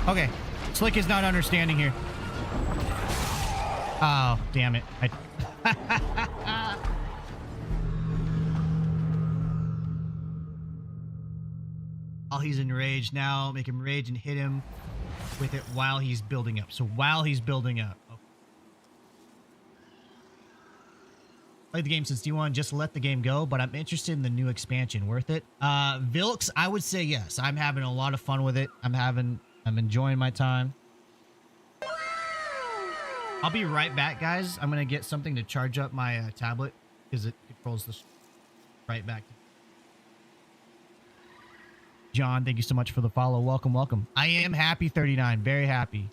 Okay. Slick is not understanding here. Oh, damn it. Oh, he's enraged now. Make him rage and hit him with it while he's building up. So while he's building up. Okay. Played the game since D1. Just let the game go, but I'm interested in the new expansion. Worth it? Vilks, I would say yes. I'm having a lot of fun with it. I'm enjoying my time. I'll be right back, guys. I'm going to get something to charge up my tablet because it controls this right back. John, thank you so much for the follow. Welcome, welcome. I am happy 39. Very happy.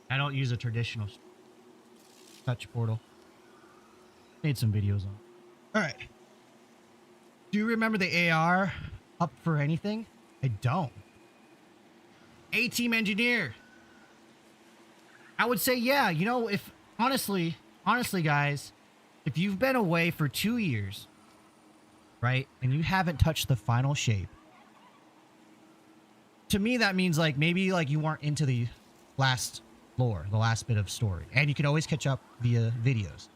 I don't use a traditional touch portal. Made some videos on. All right. Do you remember the AR up for anything? I don't. A-Team Engineer. I would say, yeah, you know, if honestly, guys, if you've been away for 2 years, right, and you haven't touched the final shape, to me, that means like maybe like you weren't into the last lore, the last bit of story, and you can always catch up via videos.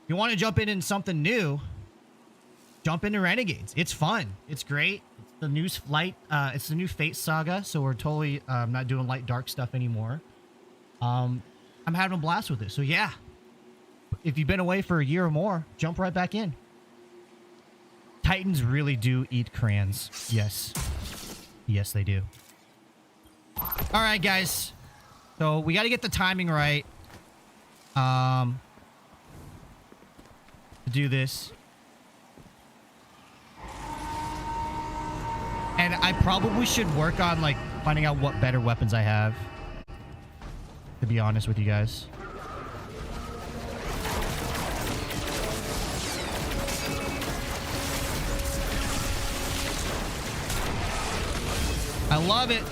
You want to jump in something new, jump into Renegades. It's fun. It's great. It's the new it's the new Fate saga, so we're totally not doing light dark stuff anymore. I'm having a blast with it. So yeah, if you've been away for a year or more, jump right back in. Titans really do eat crayons. Yes. Yes, they do. All right, guys. So we got to get the timing right. To do this. And I probably should work on like finding out what better weapons I have. To be honest with you guys. I love it.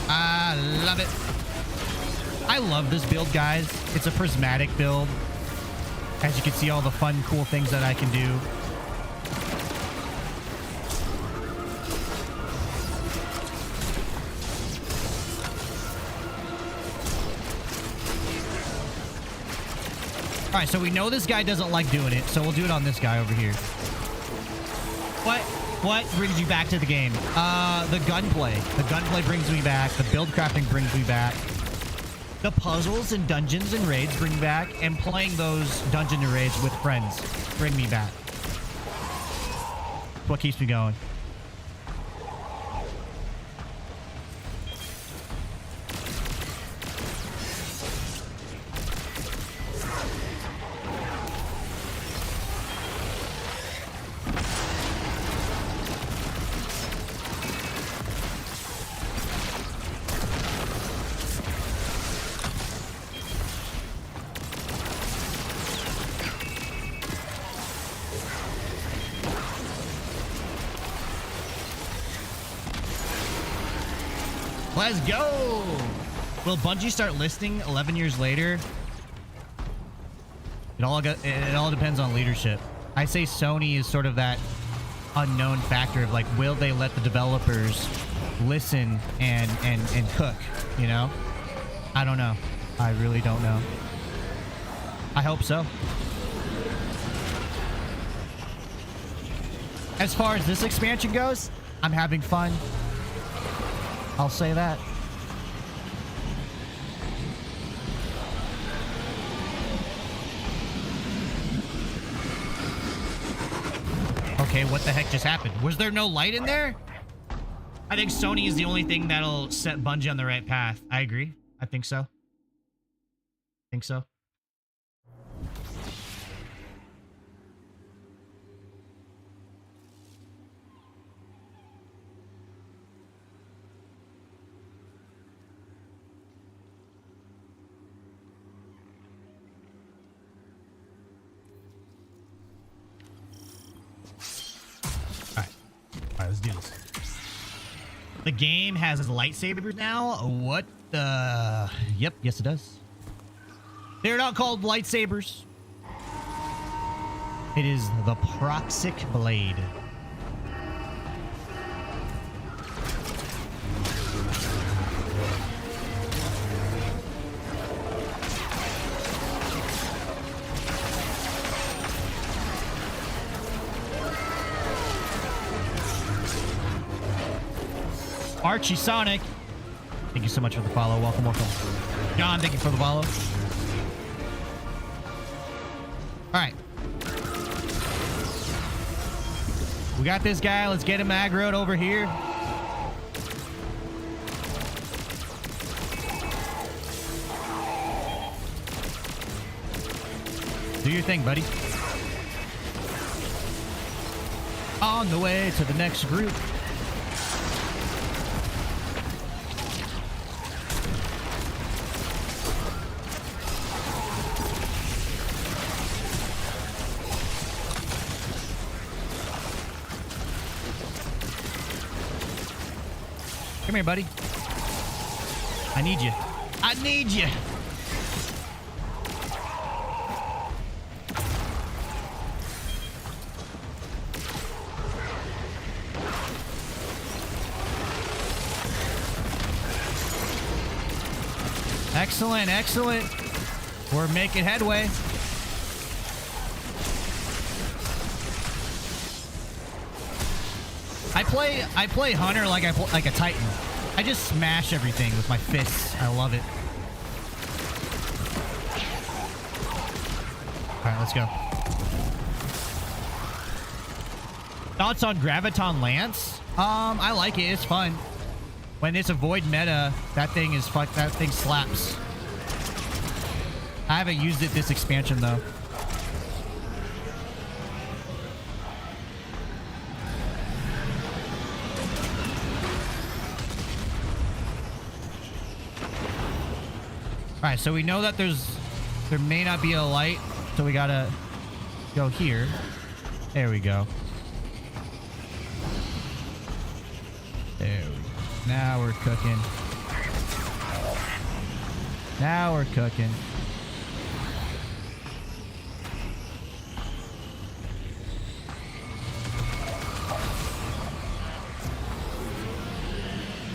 I love it. I love this build, guys. It's a prismatic build. As you can see, all the fun, cool things that I can do. All right, so we know this guy doesn't like doing it, so we'll do it on this guy over here. What brings you back to the game? The gunplay. The gunplay brings me back. The build crafting brings me back. The puzzles and dungeons and raids bring me back. And playing those dungeon and raids with friends bring me back. What keeps me going. Let's go. Will Bungie start listing 11 years later? It all depends on leadership. I say Sony is sort of that unknown factor of like, will they let the developers listen and cook, you know? I don't know. I really don't know. I hope so. As far as this expansion goes, I'm having fun. I'll say that. Okay, what the heck just happened? Was there no light in there? I think Sony is the only thing that'll set Bungie on the right path. I agree. I think so. Think so. Alright, let's do this. The game has lightsabers now? What the... Yep, yes it does. They're not called lightsabers. It is the Proxic Blade. Archie Sonic, thank you so much for the follow. Welcome, welcome. John, thank you for the follow. All right. We got this guy. Let's get him aggroed over here. Do your thing, buddy. On the way to the next group. Come here, buddy. I need you. I need you. Excellent, excellent. We're making headway. I play Hunter like a Titan. I just smash everything with my fists. I love it. All right, let's go. Thoughts on Graviton Lance? I like it. It's fun. When it's a void meta, that thing is fuck. That thing slaps. I haven't used it this expansion though. All right, so we know that there may not be a light, so we gotta go here. There we go. There we go. Now we're cooking. Now we're cooking.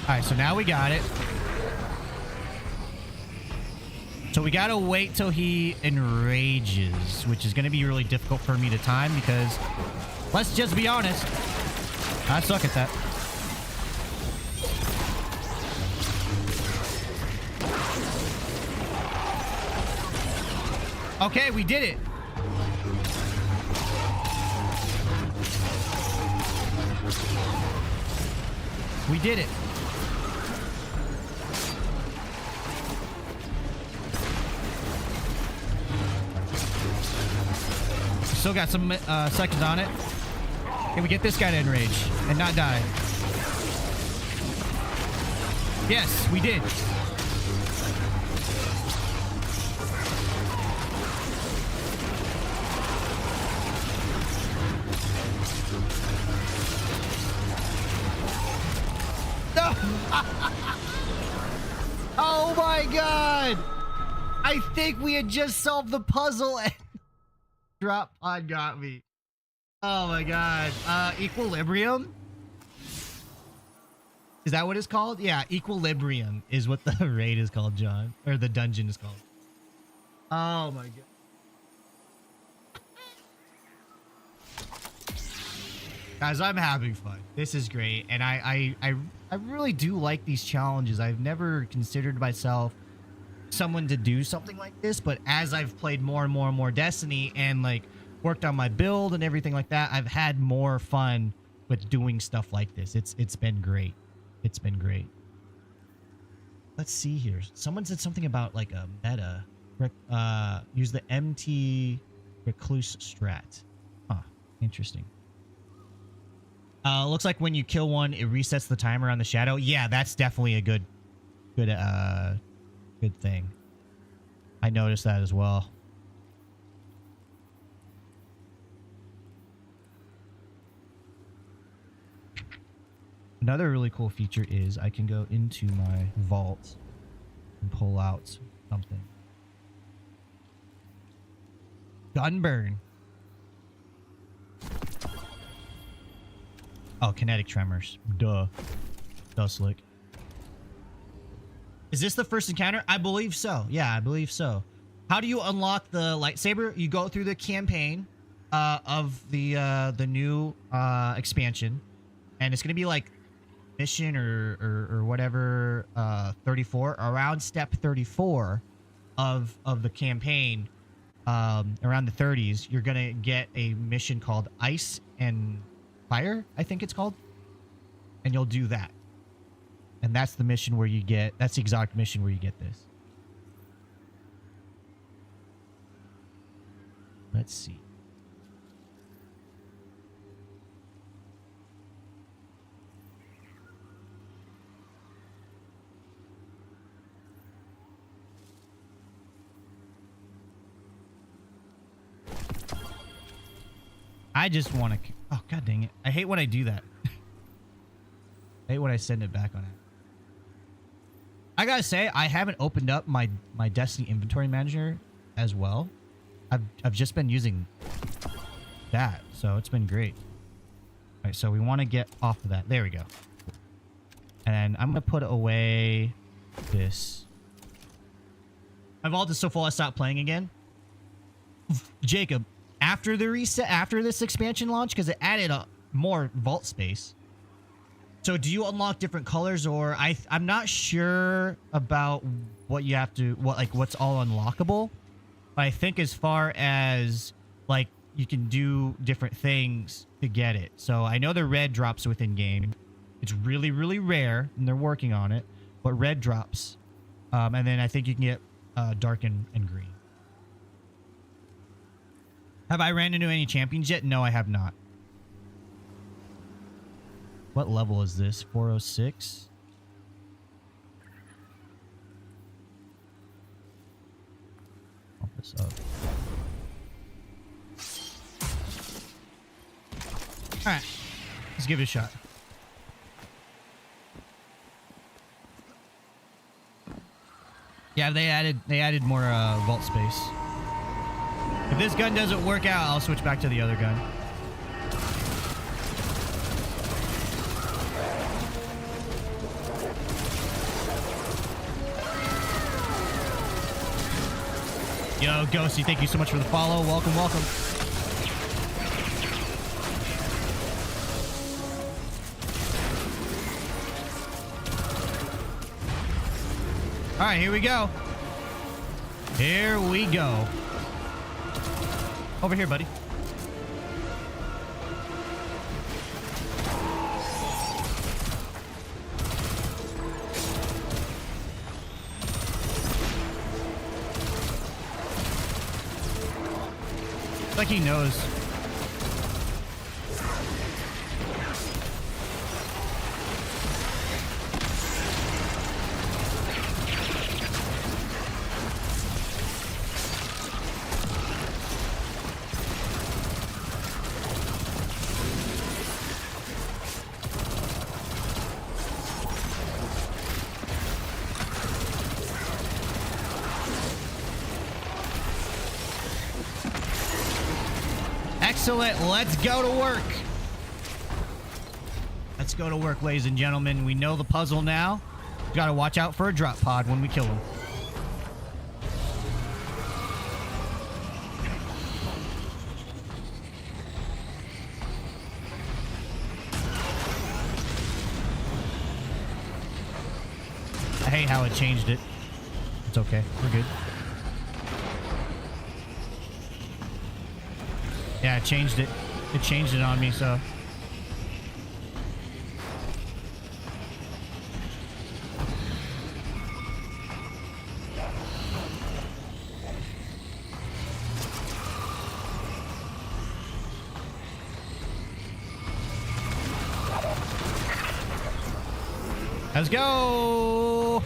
All right, so now we got it. So we gotta wait till he enrages, which is gonna be really difficult for me to time because, let's just be honest, I suck at that. Okay, we did it. We did it. Still got some seconds on it. Can we get this guy to enrage and not die? Yes, we did. No! Oh my god! I think we had just solved the puzzle and drop pod got me. Oh my god. Equilibrium? Is that what it's called? Yeah, Equilibrium is what the raid is called, John. Or the dungeon is called. Oh my god. Guys, I'm having fun. This is great. And I really do like these challenges. I've never considered myself someone to do something like this, but as I've played more and more and more Destiny and like worked on my build and everything like that, I've had more fun with doing stuff like this. It's been great. It's been great. Let's see here. Someone said something about like a meta. Use the MT Recluse strat. Huh. Interesting. Looks like when you kill one, it resets the timer on the shadow. Yeah, that's definitely a good thing. I noticed that as well. Another really cool feature is I can go into my vault and pull out something. Gunburn. Oh, kinetic tremors. Duh. Duh, Slick. Is this the first encounter? I believe so. Yeah, I believe so. How do you unlock the lightsaber? You go through the campaign of the new expansion, and it's gonna be like mission or whatever 34, around step 34 of the campaign, around the 30s. You're gonna get a mission called Ice and Fire, I think it's called, and you'll do that. And that's the mission where you get, that's the exact mission where you get this. Let's see. I just want to, oh god dang it. I hate when I do that. I hate when I send it back on it. I gotta say, I haven't opened up my Destiny inventory manager as well. I've just been using that, so it's been great. All right, so we want to get off of that. There we go. And I'm gonna put away this. My vault is so full I stopped playing again. Jacob, after the reset, after this expansion launch, because it added more vault space. So do you unlock different colors, or I'm not sure about what you have to, what's all unlockable. But I think as far as like you can do different things to get it. So I know the red drops within game. It's really, really rare, and they're working on it. But red drops, and then I think you can get dark and green. Have I ran into any champions yet? No, I have not. What level is this? 406? Pump this up. Alright. Let's give it a shot. Yeah, they added more vault space. If this gun doesn't work out, I'll switch back to the other gun. Yo, Ghosty, thank you so much for the follow. Welcome, welcome. All right, here we go. Here we go. Over here, buddy. Like he knows. Excellent. Let's go to work. Let's go to work, ladies and gentlemen. We know the puzzle now. We gotta watch out for a drop pod when we kill him. I hate how it changed it. It's okay. We're good. Yeah, it changed it. It changed it on me, so... Let's go!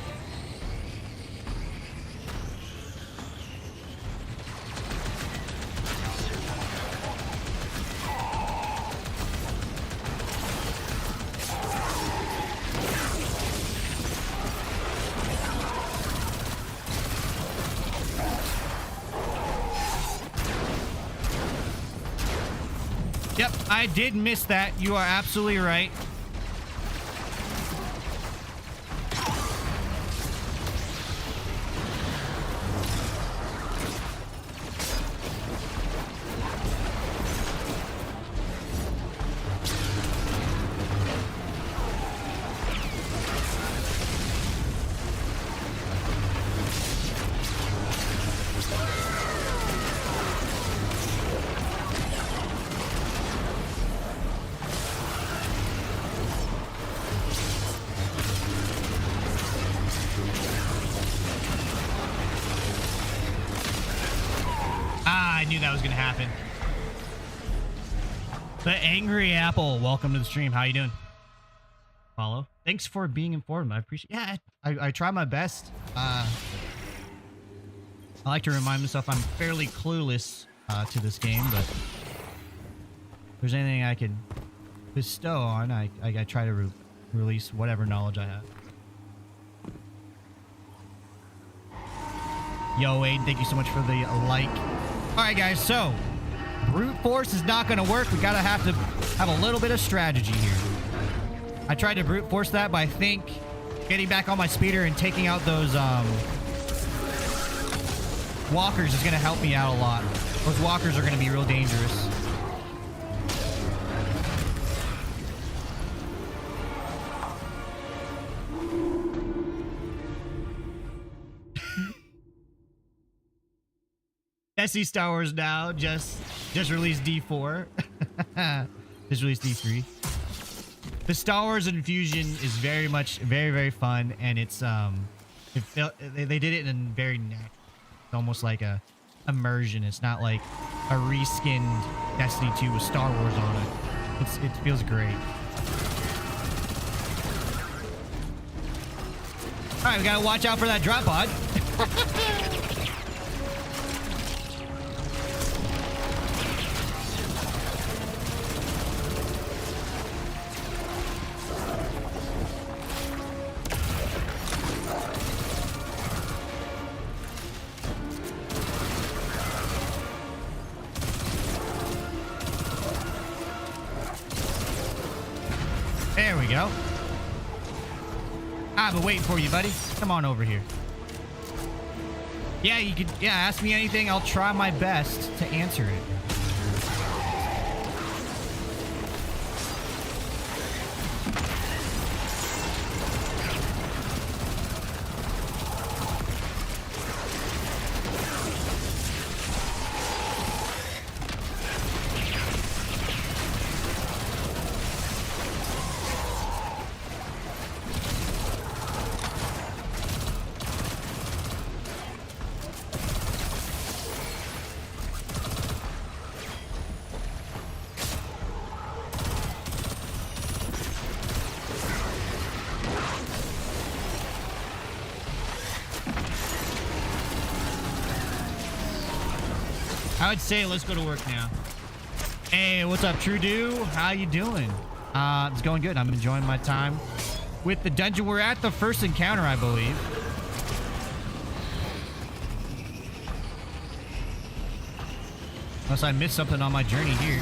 Yep, I did miss that. You are absolutely right. I knew that was gonna happen. The Angry Apple, welcome to the stream. How you doing? Follow. Thanks for being informed. I appreciate. Yeah, I try my best. I like to remind myself I'm fairly clueless to this game, but if there's anything I can bestow on, I try to release whatever knowledge I have. Yo, Aiden, thank you so much for the like. All right, guys, so brute force is not going to work. We gotta have to have a little bit of strategy here. I tried to brute force that, but I think getting back on my speeder and taking out those walkers is going to help me out a lot. Those walkers are going to be real dangerous. SC Star Wars now just released D4. Just released D3. The Star Wars infusion is very fun, and it's they did it in very natural. It's almost like a immersion. It's not like a reskinned Destiny 2 with Star Wars on it. It feels great. All right, we gotta watch out for that drop pod. There we go. I've been waiting for you, buddy. Come on over here. Yeah, you could. Yeah, ask me anything. I'll try my best to answer it. I would say let's go to work now. Hey, what's up, True Do? How you doing? It's going good. I'm enjoying my time with the dungeon. We're at the first encounter, I believe. Unless I missed something on my journey here.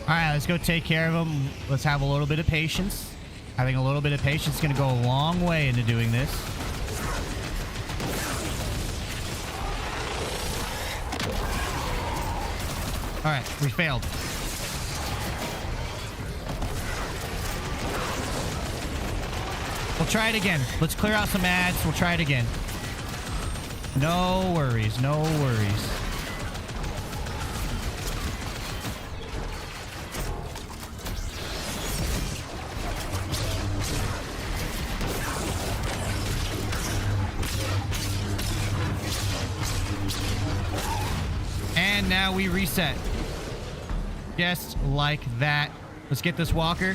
Alright, let's go take care of them. Let's have a little bit of patience. Having a little bit of patience is going to go a long way into doing this. Alright, we failed. We'll try it again. Let's clear out some ads. We'll try it again. No worries, no worries. And now we reset. Just like that. Let's get this walker.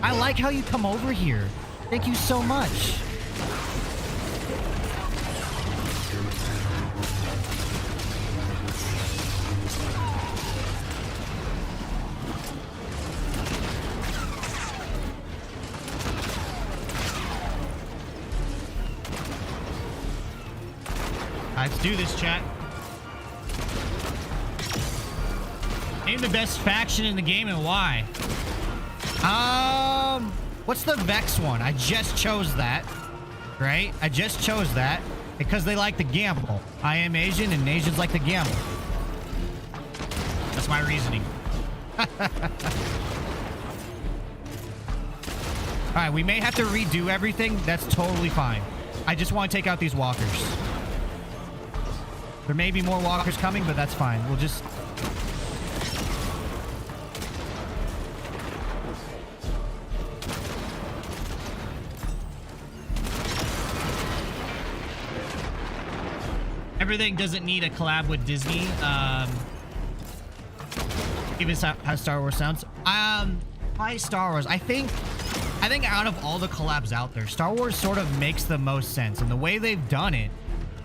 I like how you come over here. Thank you so much. Let's do this, chat. Name the best faction in the game and why. What's the Vex one? I just chose that, right? I just chose that because they like to gamble. I am Asian and Asians like to gamble. That's my reasoning. All right, we may have to redo everything. That's totally fine. I just want to take out these walkers. There may be more walkers coming, but that's fine. We'll just... Everything doesn't need a collab with Disney. Even how Star Wars sounds. Why Star Wars? I think out of all the collabs out there, Star Wars sort of makes the most sense. And the way they've done it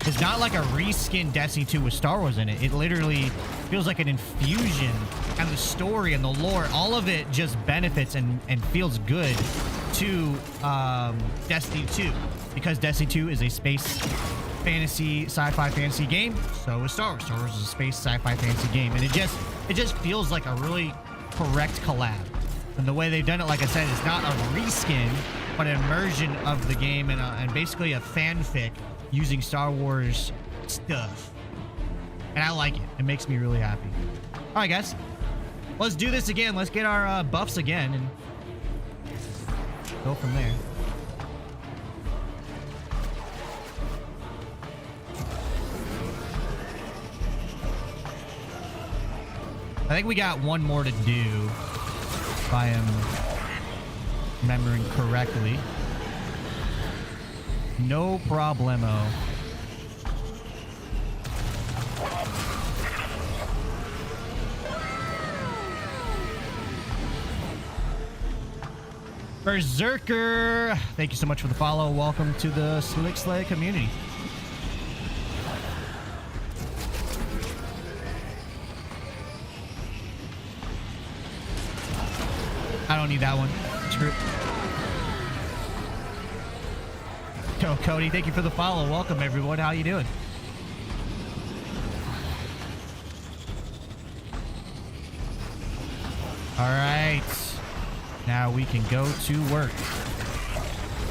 is not like a reskin Destiny 2 with Star Wars in it. It literally feels like an infusion, and the story and the lore, all of it just benefits and feels good to Destiny 2, because Destiny 2 is a space fantasy, sci-fi fantasy game. So is Star Wars. Star Wars is a space sci-fi fantasy game, and it just feels like a really correct collab. And the way they've done it, like I said, is not a reskin, but an immersion of the game and basically a fanfic using Star Wars stuff. And I like it. It makes me really happy. All right, guys. Let's do this again. Let's get our buffs again and go from there. I think we got one more to do, if I am remembering correctly. No problemo. Berserker, thank you so much for the follow. Welcome to the Slick Slay community. I don't need that one. Screw it. Yo, Cody, thank you for the follow. Welcome, everyone. How you doing? All right. Now we can go to work.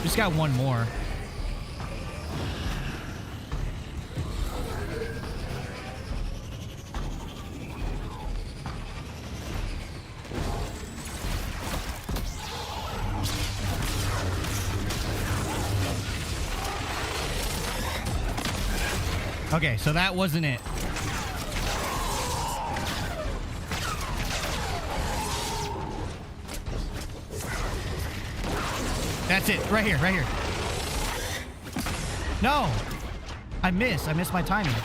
Just got one more. Okay, so that wasn't it. That's it. Right here, right here. No! I missed my timing.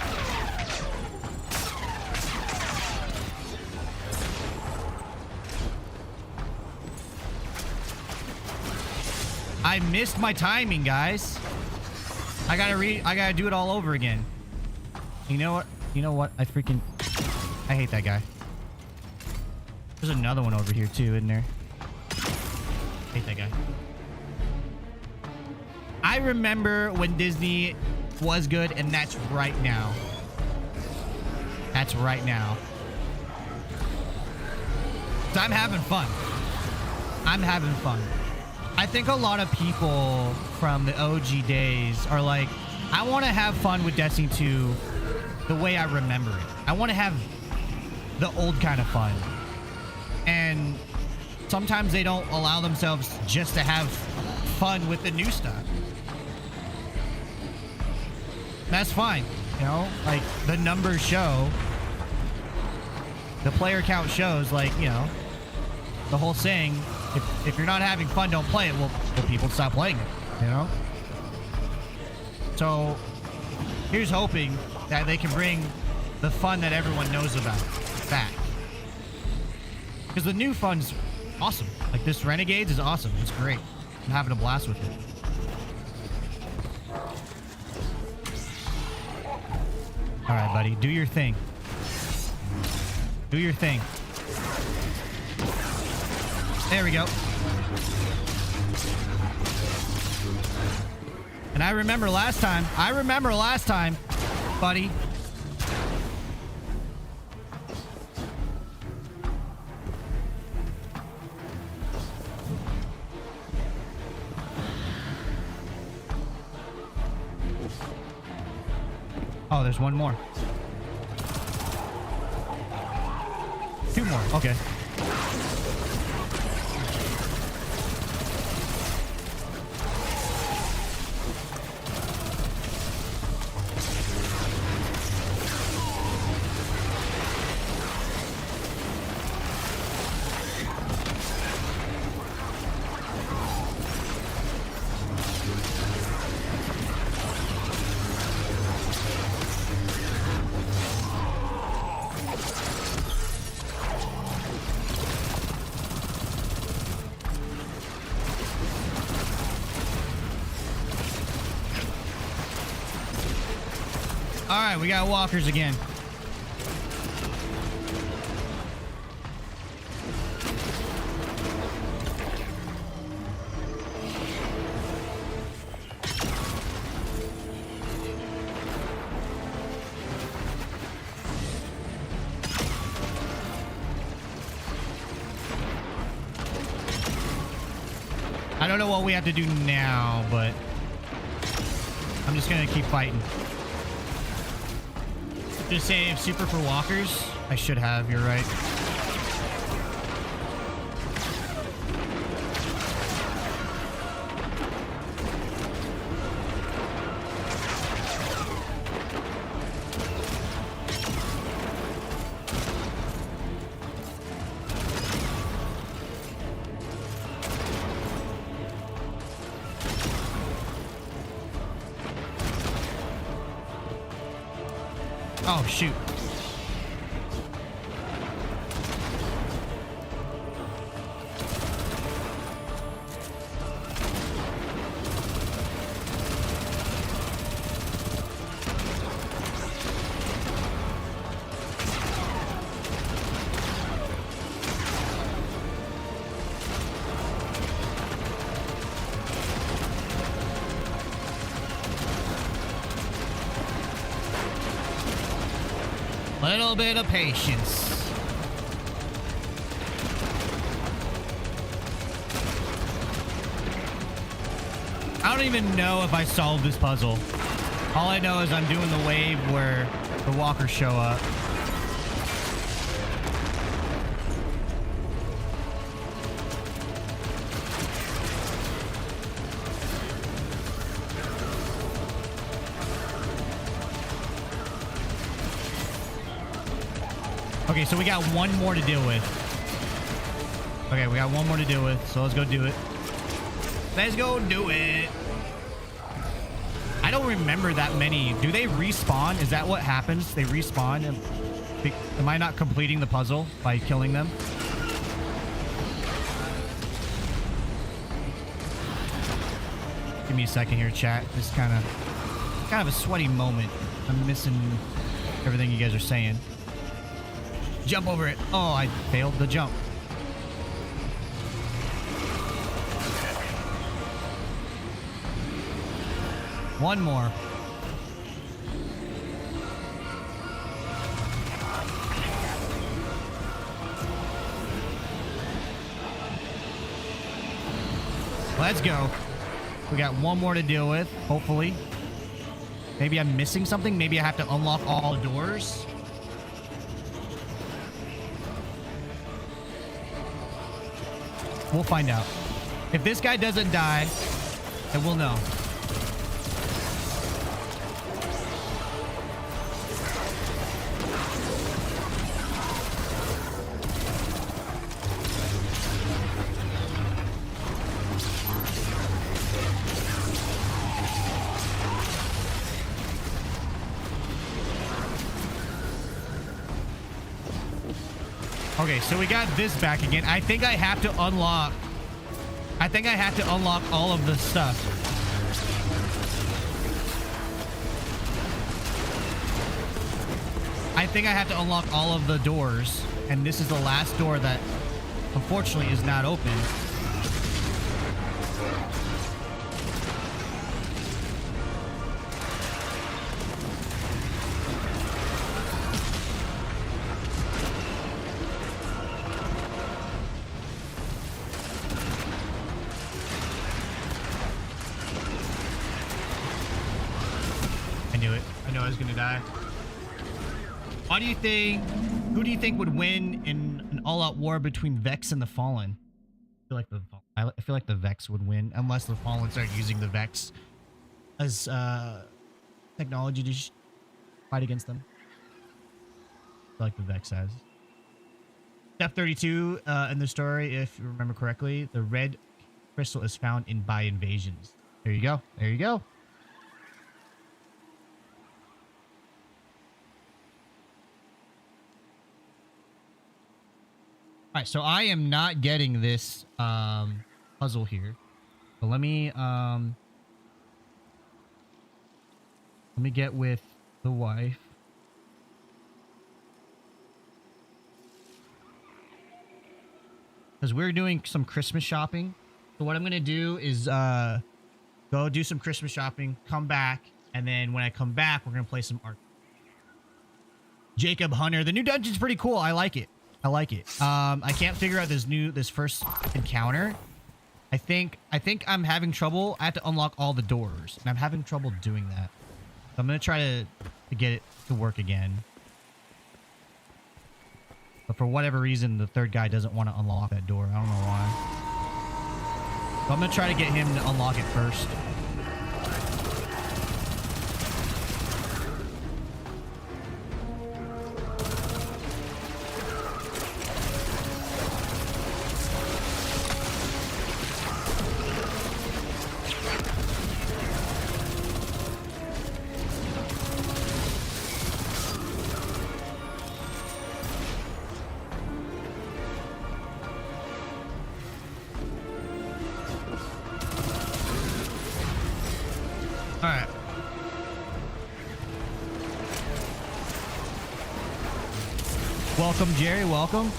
I missed my timing, guys. I gotta do it all over again. You know what? You know what? I hate that guy. There's another one over here too, isn't there? Hate that guy. I remember when Disney was good, and that's right now. That's right now. So I'm having fun. I'm having fun. I think a lot of people from the OG days are like, I want to have fun with Destiny 2 the way I remember it. I want to have the old kind of fun. And sometimes they don't allow themselves just to have fun with the new stuff. That's fine. You know, like the numbers show, the player count shows, like, you know, the whole saying, if you're not having fun, don't play it. Well, people stop playing it, you know? So here's hoping that they can bring the fun that everyone knows about back. Because the new fun's awesome. Like this Renegades is awesome. It's great. I'm having a blast with it. All right, buddy. Do your thing. Do your thing. There we go. And I remember last time, buddy. Oh, there's one more. Two more. Okay. All right, we got walkers again. I don't know what we have to do now, but I'm just gonna keep fighting. Just save super for walkers. I should have, you're right. Oh, shoot. Little bit of patience. I don't even know if I solved this puzzle. All I know is I'm doing the wave where the walkers show up. Okay, so we got one more to deal with. Okay, we got one more to deal with, so let's go do it. Let's go do it. I don't remember that many. Do they respawn? Is that what happens? They respawn? Am I not completing the puzzle by killing them? Give me a second here, chat. This is kind of a sweaty moment. I'm missing everything you guys are saying. Jump over it. Oh, I failed the jump. One more. Let's go. We got one more to deal with, hopefully. Maybe I'm missing something. Maybe I have to unlock all doors. We'll find out. If this guy doesn't die, then we'll know. Okay, so we got this back again. I think I have to unlock all of the stuff. I think I have to unlock all of the doors, and this is the last door that unfortunately is not open. Who do you think would win in an all-out war between Vex and the Fallen? I feel like the Vex would win, unless the Fallen start using the Vex as technology to fight against them. I feel like the Vex has. Step 32 in the story, if you remember correctly, the red crystal is found in by invasions. There you go. There you go. All right, so I am not getting this puzzle here. But let me get with the wife. Because we're doing some Christmas shopping. So what I'm going to do is go do some Christmas shopping, come back, and then when I come back, we're going to play some art. Jacob Hunter. The new dungeon's pretty cool. I like it. I like it. I can't figure out this first encounter. I think I'm having trouble. I have to unlock all the doors, and I'm having trouble doing that. So I'm gonna try to get it to work again. But for whatever reason, the third guy doesn't want to unlock that door. I don't know why. So I'm gonna try to get him to unlock it first. Alright. Welcome, Jerry. Welcome.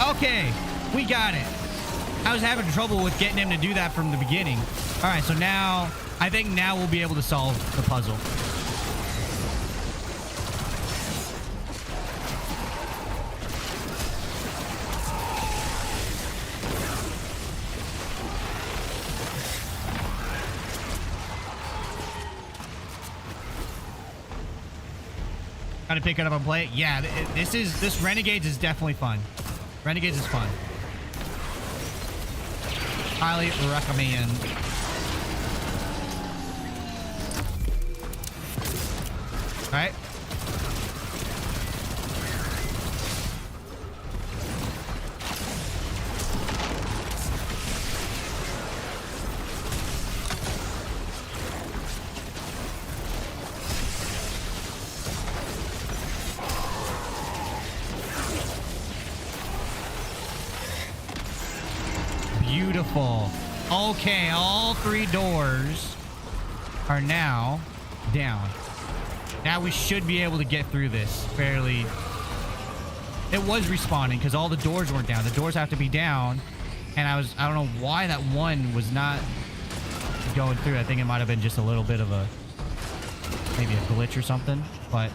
Okay. We got it. I was having trouble with getting him to do that from the beginning. Alright, so now... I think now we'll be able to solve the puzzle. Gotta pick it up and play it. Yeah, this Renegades is definitely fun. Renegades is fun. Highly recommend. Alright. Beautiful. Okay, all 3 doors are now down. Now we should be able to get through this fairly. It was respawning because all the doors weren't down. The doors have to be down. And I don't know why that one was not going through. I think it might have been just a little bit of maybe a glitch or something. But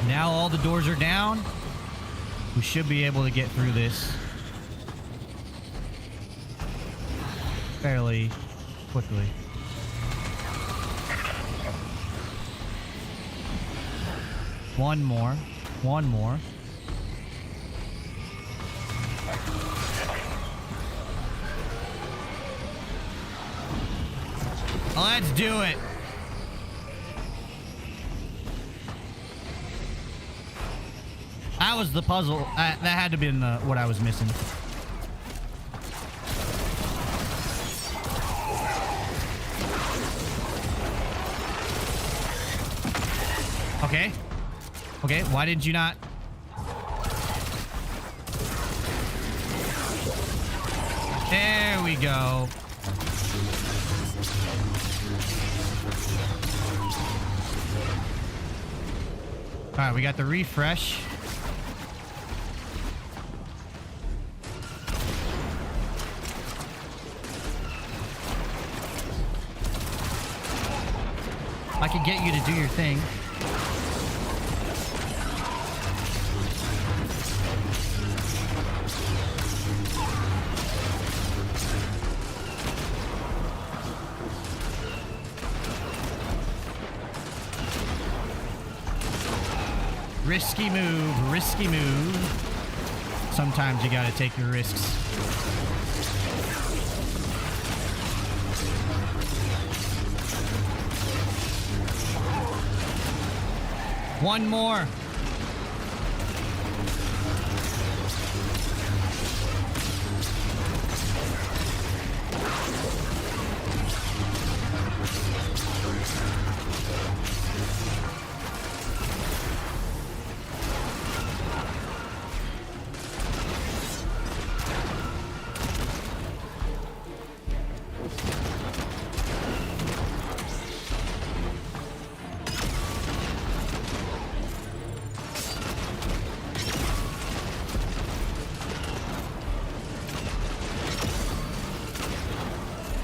now all the doors are down. We should be able to get through this fairly quickly. One more. Let's do it. That was the puzzle. That had to be what I was missing. Okay, why did you not? There we go. All right, we got the refresh. I could get you to do your thing. Risky move, risky move. Sometimes you gotta take your risks. One more.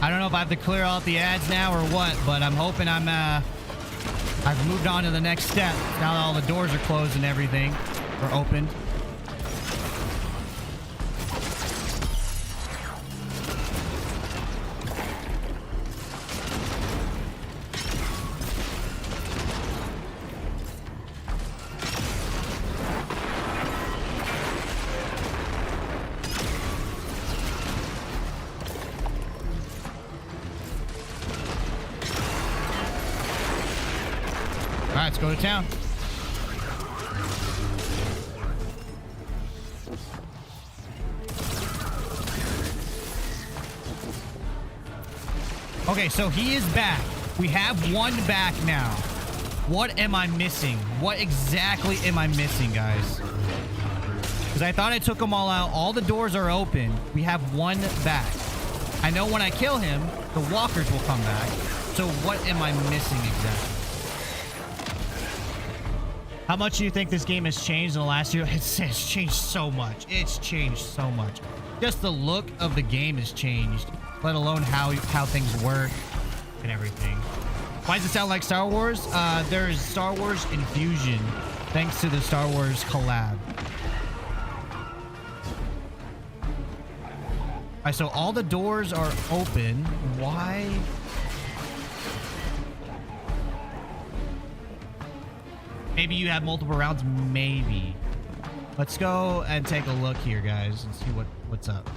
I don't know if I have to clear out the ads now or what, but I'm hoping I've moved on to the next step. Now that all the doors are closed and everything, or opened. Let's go to town. Okay, so he is back. We have one back now. What am I missing? What exactly am I missing, guys? Because I thought I took them all out. All the doors are open. We have one back. I know when I kill him, the walkers will come back. So what am I missing exactly? How much do you think this game has changed in the last year? It's changed so much. It's changed so much. Just the look of the game has changed, let alone how things work and everything. Why does it sound like Star Wars? There is Star Wars infusion thanks to the Star Wars collab. All right, so all the doors are open. Why? Maybe you have multiple rounds. Maybe. Let's go and take a look here, guys, and see what's up.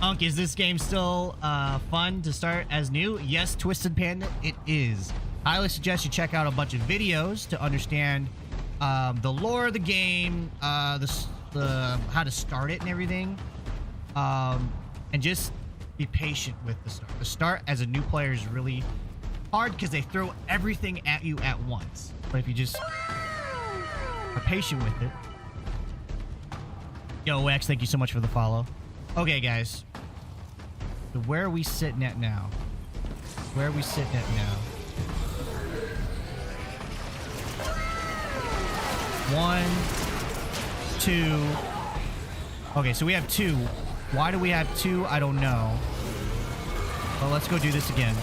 Unk, is this game still fun to start as new? Yes, Twisted Panda, it is. I highly suggest you check out a bunch of videos to understand the lore of the game, the how to start it and everything, and just be patient with the start. The start as a new player is really hard because they throw everything at you at once. But if you just are patient with it. Yo, X, thank you so much for the follow. Okay, guys. So where are we sitting at now? Where are we sitting at now? 1, 2. Okay, so we have 2. Why do we have 2? I don't know. Well, let's go do this again.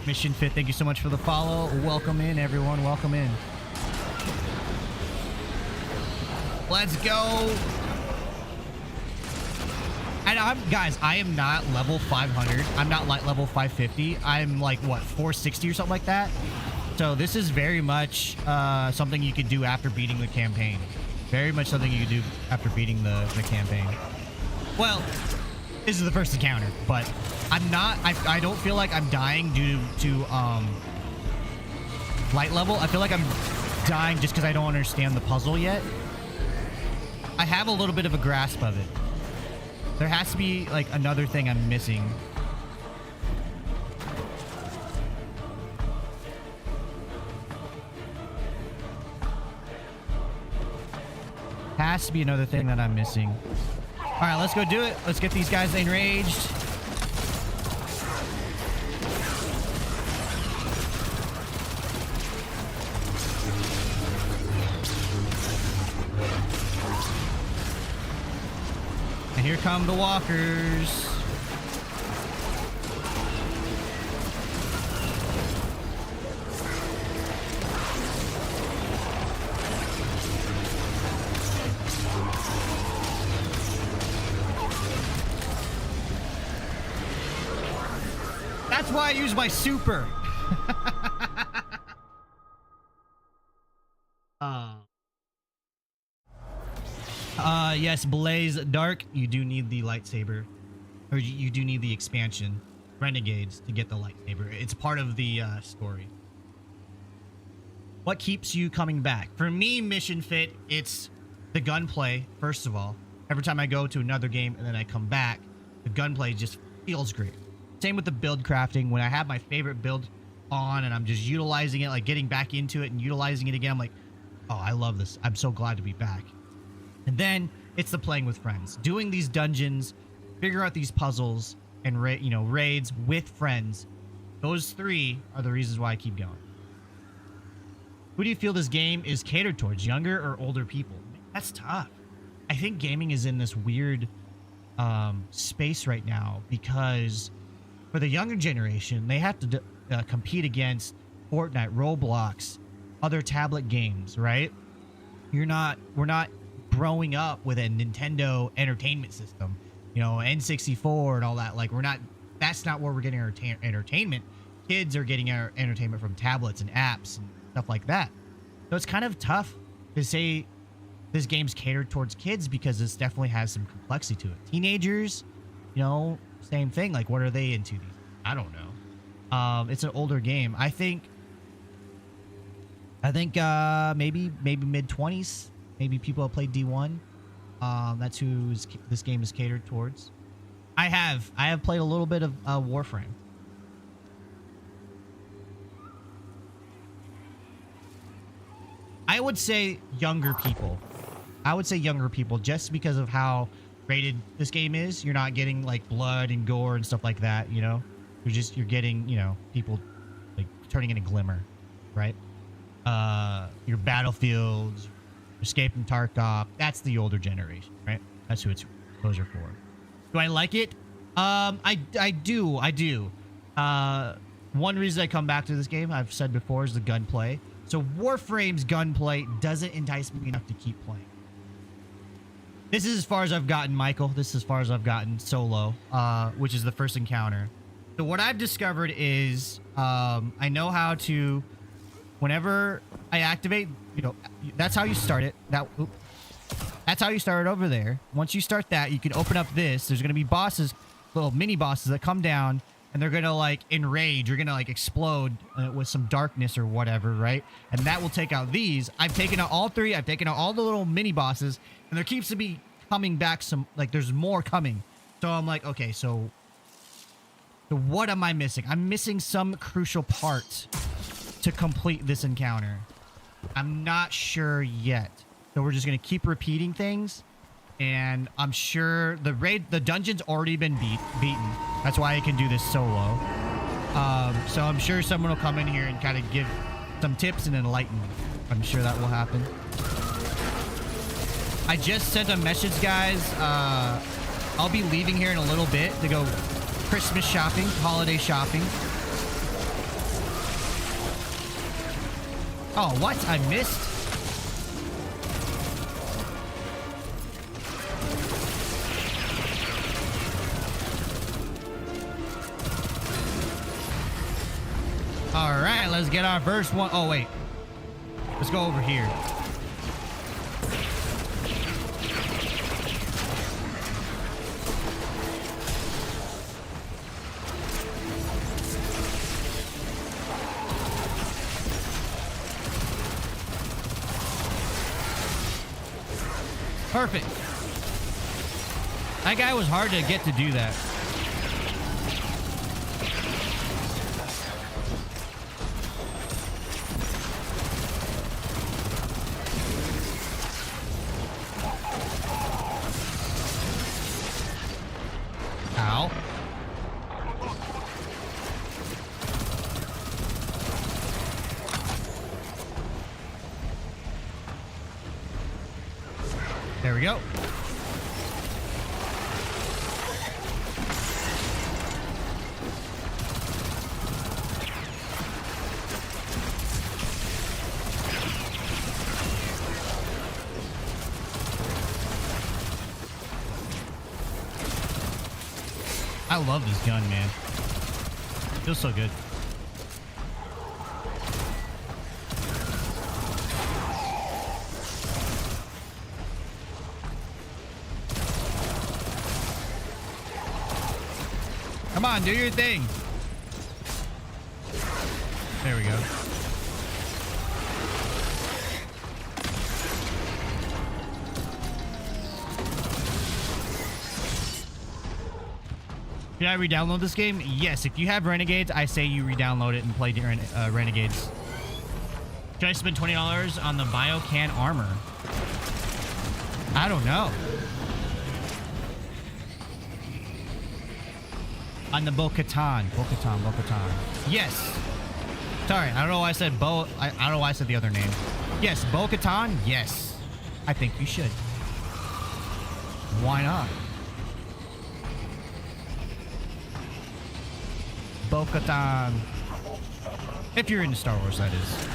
Mission Fit, thank you so much for the follow. Welcome in, everyone. Welcome in. Let's go. And guys, I am not level 500. I'm not like level 550. I'm like, what, 460 or something like that? So this is very much something you could do after beating the campaign. Very much something you could do after beating the campaign. Well, this is the first encounter, but I'm not, I don't feel like I'm dying due to light level. I feel like I'm dying just because I don't understand the puzzle yet. I have a little bit of a grasp of it. There has to be like another thing I'm missing. Has to be another thing that I'm missing. All right, let's go do it. Let's get these guys enraged. And here come the walkers. That's why I use my super. Yes, Blaze Dark, you do need the lightsaber. Or you do need the expansion, Renegades, to get the lightsaber. It's part of the story. What keeps you coming back? For me, Mission Fit, it's the gunplay, first of all. Every time I go to another game and then I come back, the gunplay just feels great. Same with the build crafting. When I have my favorite build on and I'm just utilizing it, like getting back into it and utilizing it again, I'm like, oh, I love this. I'm so glad to be back. And then it's the playing with friends, doing these dungeons, figure out these puzzles, and raids with friends. Those 3 are the reasons why I keep going. Who do you feel this game is catered towards, younger or older people? That's tough. I think gaming is in this weird space right now because for the younger generation, they have to compete against Fortnite, Roblox, other tablet games, right? We're not growing up with a Nintendo entertainment system, N64 and all that. Like, that's not where we're getting our entertainment. Kids are getting our entertainment from tablets and apps and stuff like that. So it's kind of tough to say this game's catered towards kids because this definitely has some complexity to it. Teenagers, same thing. Like, what are they into? I don't know. It's an older game. I think maybe mid-20s. Maybe people have played D1. That's who this game is catered towards. I have played a little bit of Warframe. I would say younger people. Just because of how rated this game is. You're not getting like blood and gore and stuff like that, You're getting, people like turning into Glimmer, right? Your Battlefields, Escape from Tarkov. That's the older generation, right? That's who those are for. Do I like it? I do. One reason I come back to this game, I've said before, is the gunplay. So Warframe's gunplay doesn't entice me enough to keep playing. This is as far as I've gotten, Michael. This is as far as I've gotten solo, which is the first encounter. So what I've discovered is I know how to, whenever I activate, you know, that's how you start it. That's how you start it over there. Once you start that, you can open up this. There's going to be bosses, little mini bosses that come down, and they're going to like enrage. You're going to like explode with some darkness or whatever, right? And that will take out these. I've taken out all 3. I've taken out all the little mini bosses, and there keeps to be coming back some, like there's more coming. So I'm like, okay, so what am I missing? I'm missing some crucial part to complete this encounter. I'm not sure yet. So we're just going to keep repeating things. And I'm sure the dungeon's already been beaten. That's why I can do this solo. So I'm sure someone will come in here and kind of give some tips and enlighten me. I'm sure that will happen. I just sent a message, guys. I'll be leaving here in a little bit to go Christmas shopping, holiday shopping. Oh, what? I missed? All right, let's get our first one. Oh, wait. Let's go over here. Perfect. That guy was hard to get to do that. Ow. There we go. I love this gun, man. Feels so good. Come on, do your thing. There we go. Should I re-download this game? Yes, if you have Renegades, I say you re-download it and play Renegades. Should I spend $20 on the Biocan armor? I don't know. On the Bo-Katan. Bo-Katan. Yes. Sorry, I don't know why I said I don't know why I said the other name. Yes, Bo-Katan. Yes. I think you should. Why not? Bo-Katan. If you're into Star Wars, that is.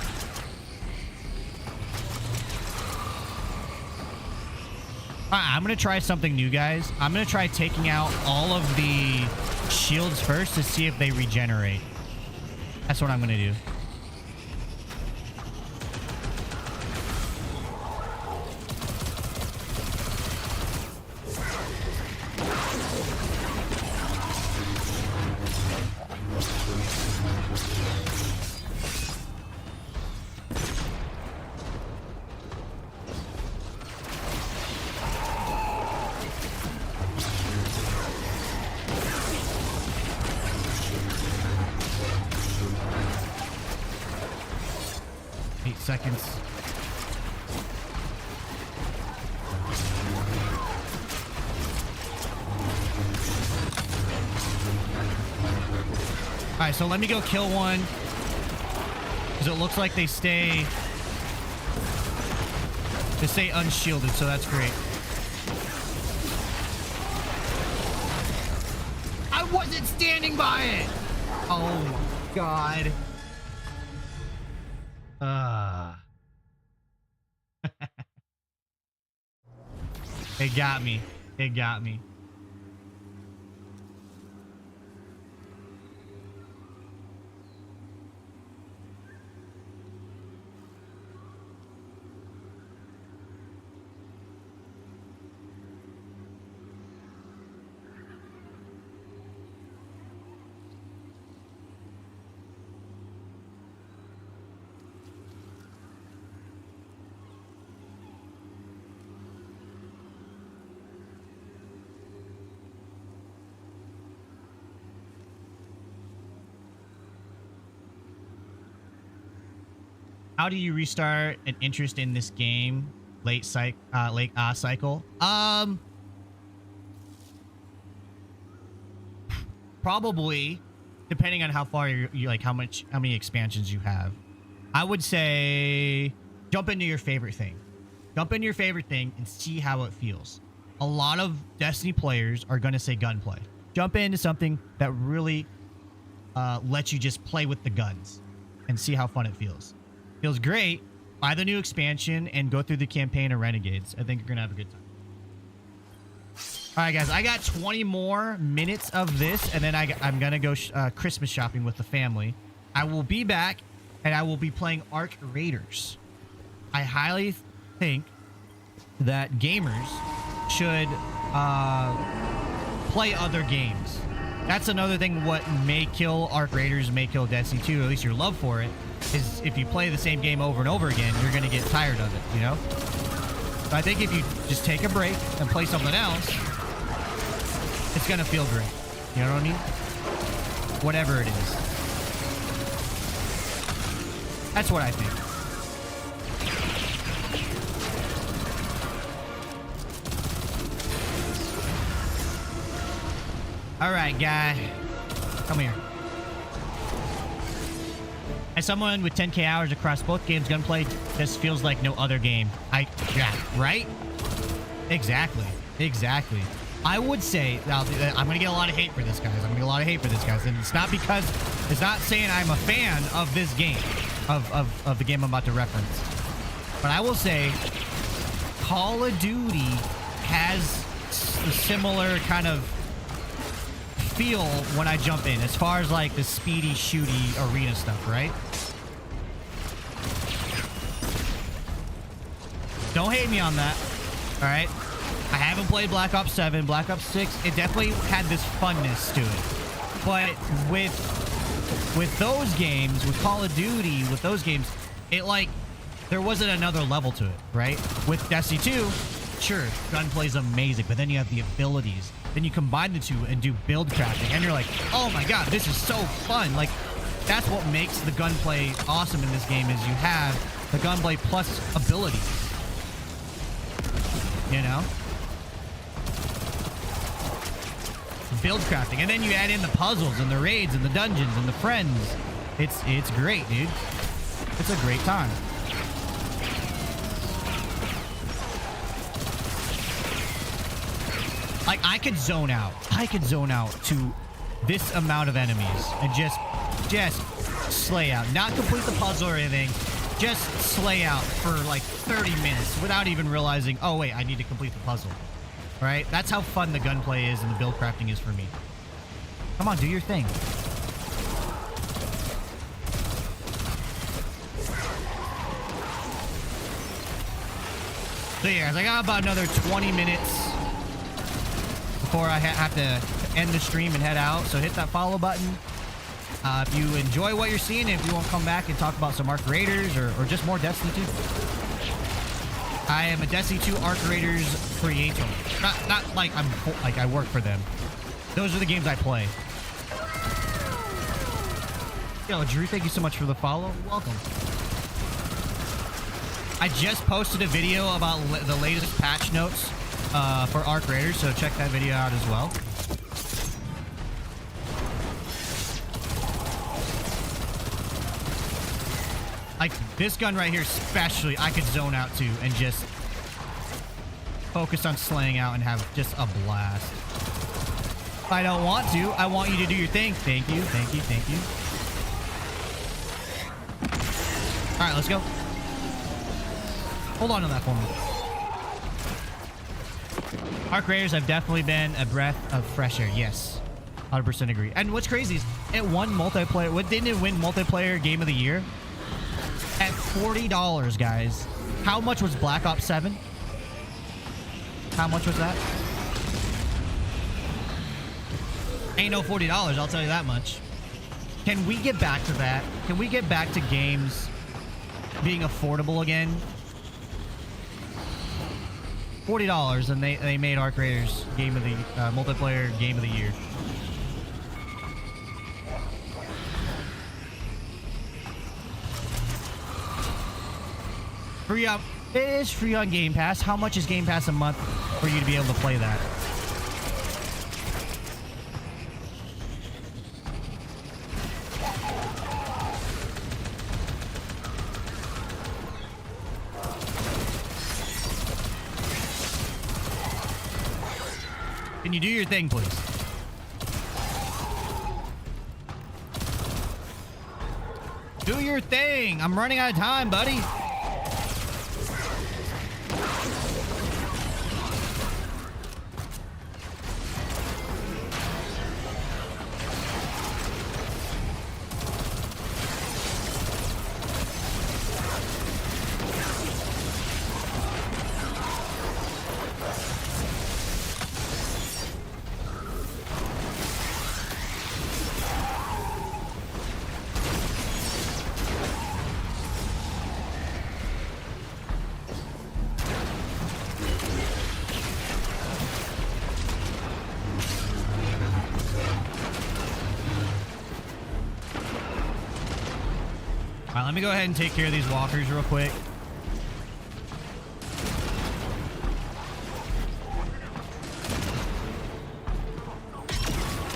I'm going to try something new, guys. I'm going to try taking out all of the shields first to see if they regenerate. That's what I'm going to do. Seconds. All right, so let me go kill one because it looks like they stay unshielded, so that's great. I wasn't standing by it. Oh my god. It got me. It got me. How do you restart an interest in this game? Late cycle. Probably, depending on how far you like, how many expansions you have. I would say jump into your favorite thing. Jump into your favorite thing and see how it feels. A lot of Destiny players are going to say gunplay. Jump into something that really lets you just play with the guns and see how fun it feels. Feels great. Buy the new expansion and go through the campaign of Renegades. I think you're going to have a good time. All right, guys. I got 20 more minutes of this, and then I'm going to go Christmas shopping with the family. I will be back, and I will be playing Arc Raiders. I highly think that gamers should play other games. That's another thing what may kill Arc Raiders, may kill Destiny 2, at least your love for it, is if you play the same game over and over again, you're going to get tired of it, you know? So I think if you just take a break and play something else, it's going to feel great. You know what I mean? Whatever it is. That's what I think. All right, guy. Come here. As someone with 10K hours across both games, gunplay just feels like no other game. Yeah, right? Exactly. I would say, now, I'm going to get a lot of hate for this, guys. And it's not because, it's not saying I'm a fan of this game, of the game I'm about to reference. But I will say, Call of Duty has a similar kind of feel when I jump in, as far as like the speedy, shooty arena stuff, right? Don't hate me on that, all right? I haven't played Black Ops 7, Black Ops 6. It definitely had this funness to it. But with those games, with Call of Duty, with those games, it like, there wasn't another level to it, right? With Destiny 2, sure, gunplay's amazing, but then you have the abilities. Then you combine the two and do build crafting, and you're like, oh my god, this is so fun. Like, that's what makes the gunplay awesome in this game, is you have the gunplay plus abilities. You know? Build crafting. And then you add in the puzzles and the raids and the dungeons and the friends. It's great, dude. It's a great time. Like, I could zone out to this amount of enemies and just slay out. Not complete the puzzle or anything. Just slay out for like 30 minutes without even realizing, oh wait, I need to complete the puzzle. Right? That's how fun the gunplay is and the build crafting is for me. Come on, do your thing. So yeah, guys, I got about another 20 minutes before I have to end the stream and head out. So hit that follow button. If you enjoy what you're seeing, if you want to come back and talk about some Arc Raiders or just more Destiny 2. I am a Destiny 2 Arc Raiders creator. Not like I work for them. Those are the games I play. Yo, Drew, thank you so much for the follow. Welcome. I just posted a video about the latest patch notes for Arc Raiders, so check that video out as well. Like, this gun right here especially, I could zone out to and just focus on slaying out and have just a blast. If I don't want to, I want you to do your thing. Thank you, thank you, thank you. All right, let's go. Hold on to that for me. Arc Raiders have definitely been a breath of fresh air. Yes, 100% agree. And what's crazy is it won multiplayer. What didn't it win multiplayer game of the year? At $40, guys. How much was Black Ops 7? How much was that? Ain't no $40, I'll tell you that much. Can we get back to that? Can we get back to games being affordable again? $40, and they made Arc Raiders game of the multiplayer game of the year. Free on. It is free on Game Pass. How much is Game Pass a month for you to be able to play that? Can you do your thing, please? Do your thing. I'm running out of time, buddy. Alright, let me go ahead and take care of these walkers real quick.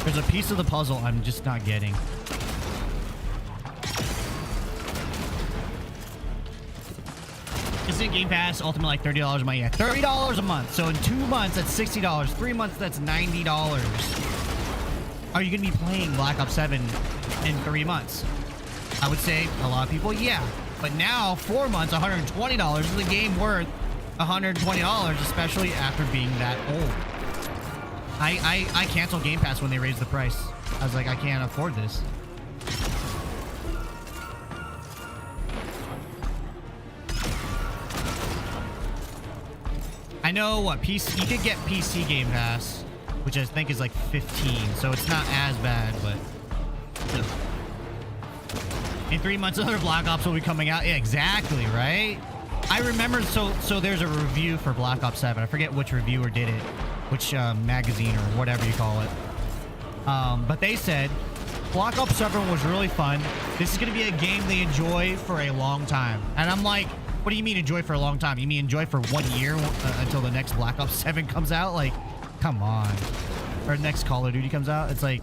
There's a piece of the puzzle I'm just not getting. Isn't Game Pass ultimately like $30 a month? Yeah, $30 a month. So in 2 months, that's $60. 3 months, that's $90. Are you going to be playing Black Ops 7 in 3 months? I would say a lot of people, yeah. But now, 4 months, $120 is a game worth $120, especially after being that old. I canceled Game Pass when they raised the price. I was like, I can't afford this. I know what PC you could get PC Game Pass, which I think is like 15, so it's not as bad, but still. In 3 months, another Black Ops will be coming out. Yeah, exactly, right? I remember, so there's a review for Black Ops 7. I forget which reviewer did it, which magazine or whatever you call it. But they said Black Ops 7 was really fun. This is going to be a game they enjoy for a long time. And I'm like, what do you mean enjoy for a long time? You mean enjoy for 1 year until the next Black Ops 7 comes out? Like, come on. Or next Call of Duty comes out? It's like,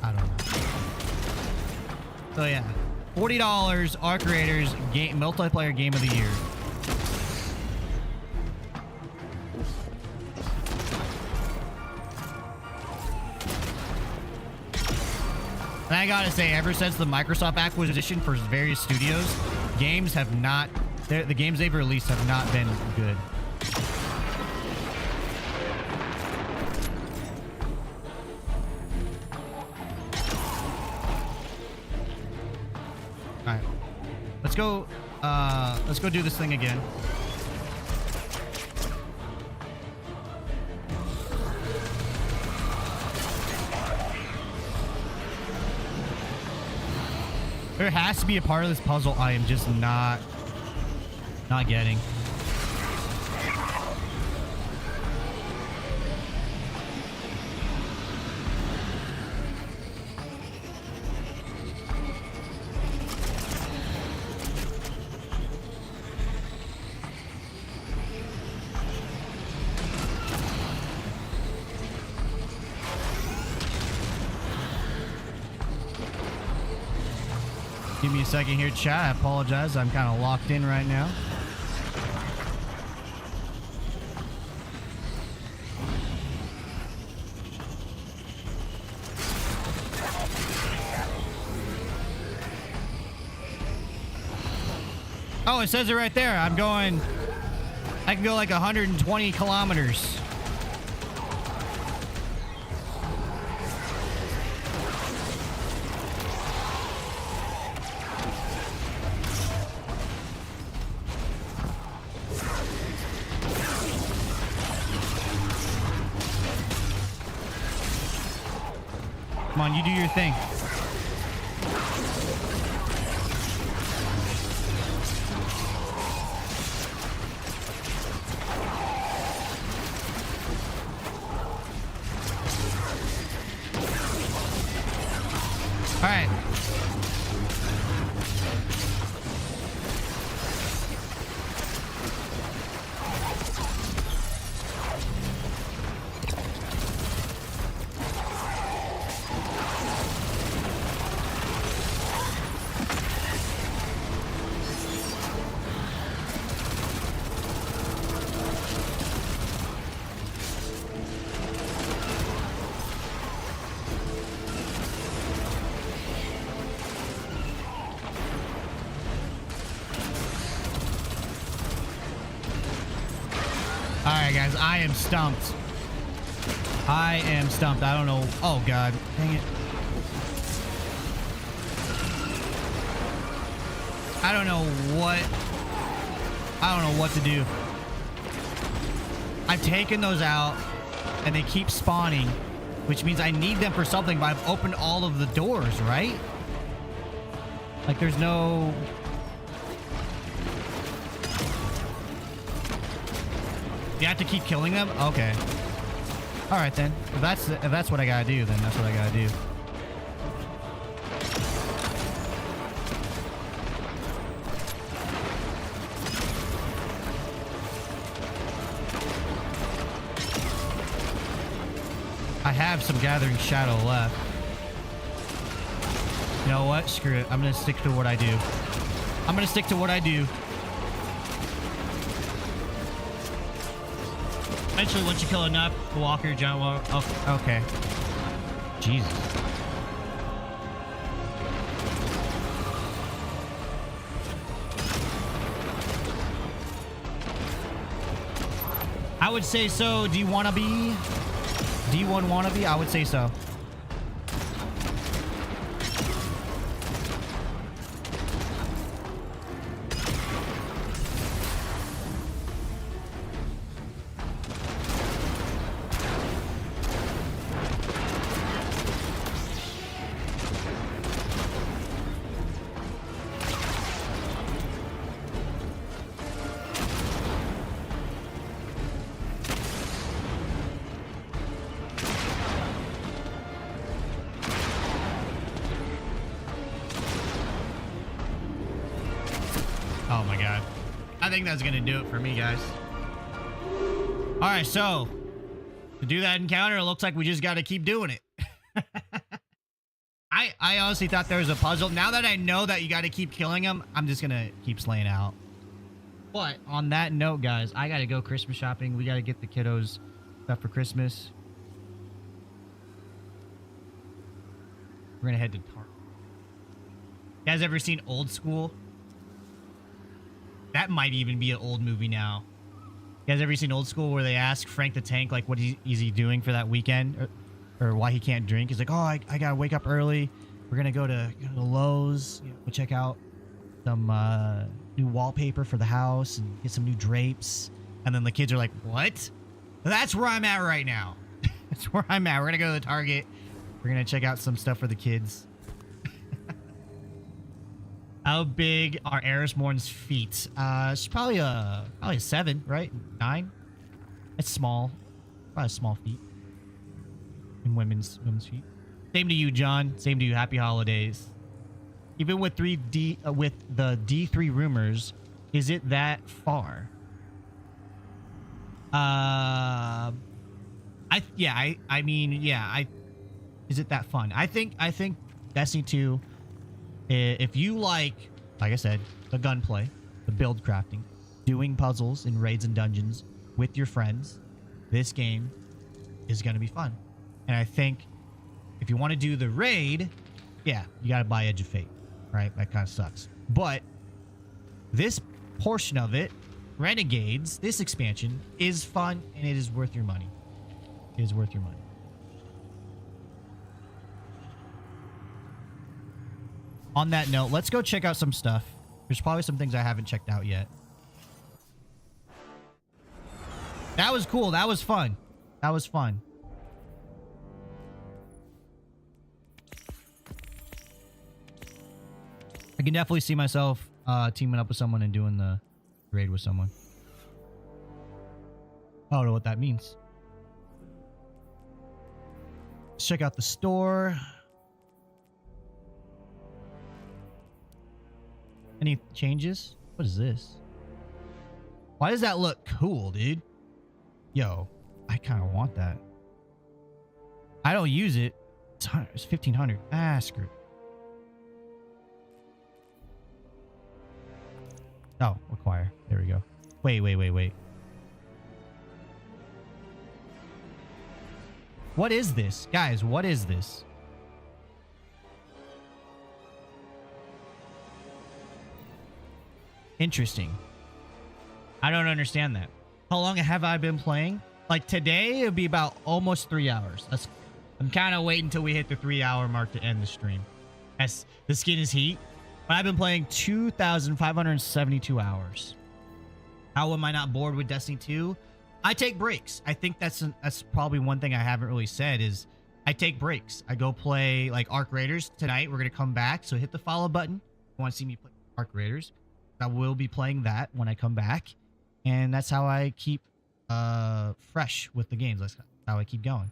I don't know. So yeah, $40, Arc Raiders game multiplayer game of the year. And I gotta say, ever since the Microsoft acquisition for various studios, games have not, the games they've released have not been good. Alright. Let's go do this thing again. There has to be a part of this puzzle I am just not getting. Give me a second here, chat. I apologize. I'm kind of locked in right now. Oh, it says it right there. I can go like 120 kilometers. Come on, you do your thing. All right. Alright, guys. I am stumped. I am stumped. I don't know. Oh, God. Dang it. I don't know what to do. I've taken those out, and they keep spawning, which means I need them for something, but I've opened all of the doors, right? Like, there's no... You have to keep killing them? Okay. Alright, then. If that's what I gotta do, then that's what I gotta do. I have some Gathering Shadow left. You know what? Screw it. I'm gonna stick to what I do. I'm gonna stick to what I do. Eventually, once you kill enough, the walker, giant walker. Oh, okay. Jesus. I would say so. Do you want to be? D1 wannabe? I would say so. Oh my god. I think that's gonna do it for me, guys. Alright, so to do that encounter, it looks like we just gotta keep doing it. I honestly thought there was a puzzle. Now that I know that you gotta keep killing them, I'm just gonna keep slaying out. But on that note, guys, I gotta go Christmas shopping. We gotta get the kiddos stuff for Christmas. We're gonna head to Target. You guys ever seen Old School? That might even be an old movie now. You guys ever seen Old School where they ask Frank the Tank, like, what is he doing for that weekend? Or why he can't drink? He's like, oh, I gotta wake up early. We're gonna go to Lowe's. Go check out some new wallpaper for the house and get some new drapes. And then the kids are like, what? That's where I'm at right now. That's where I'm at. We're gonna go to the Target. We're gonna check out some stuff for the kids. How big are Eris Morn's feet? She's probably a 7, right? 9. It's small. Probably small feet. In women's feet. Same to you, John. Same to you. Happy holidays. Even with the D3 rumors, is it that far? Is it that fun? I think Destiny 2. If you like I said, the gunplay, the build crafting, doing puzzles in raids and dungeons with your friends, this game is going to be fun. And I think if you want to do the raid, yeah, you got to buy Edge of Fate, right? That kind of sucks. But this portion of it, Renegades, this expansion, is fun and it is worth your money. It is worth your money. On that note, let's go check out some stuff. There's probably some things I haven't checked out yet. That was cool. That was fun. That was fun. I can definitely see myself teaming up with someone and doing the raid with someone. I don't know what that means. Let's check out the store. Any changes? What is this? Why does that look cool, dude? Yo, I kind of want that. I don't use it. It's 1,500. Ah, screw it. Oh, acquire. There we go. Wait. What is this? Guys, what is this? Interesting. I don't understand that. How long have I been playing? Like today, it'll be about almost 3 hours. I'm kind of waiting until we hit the 3-hour mark to end the stream. As the skin is heat. But I've been playing 2,572 hours. How am I not bored with Destiny 2? I take breaks. I think that's probably one thing I haven't really said is I take breaks. I go play like Arc Raiders tonight. We're going to come back. So hit the follow button. If you want to see me play Arc Raiders. I will be playing that when I come back. And that's how I keep fresh with the games. That's how I keep going.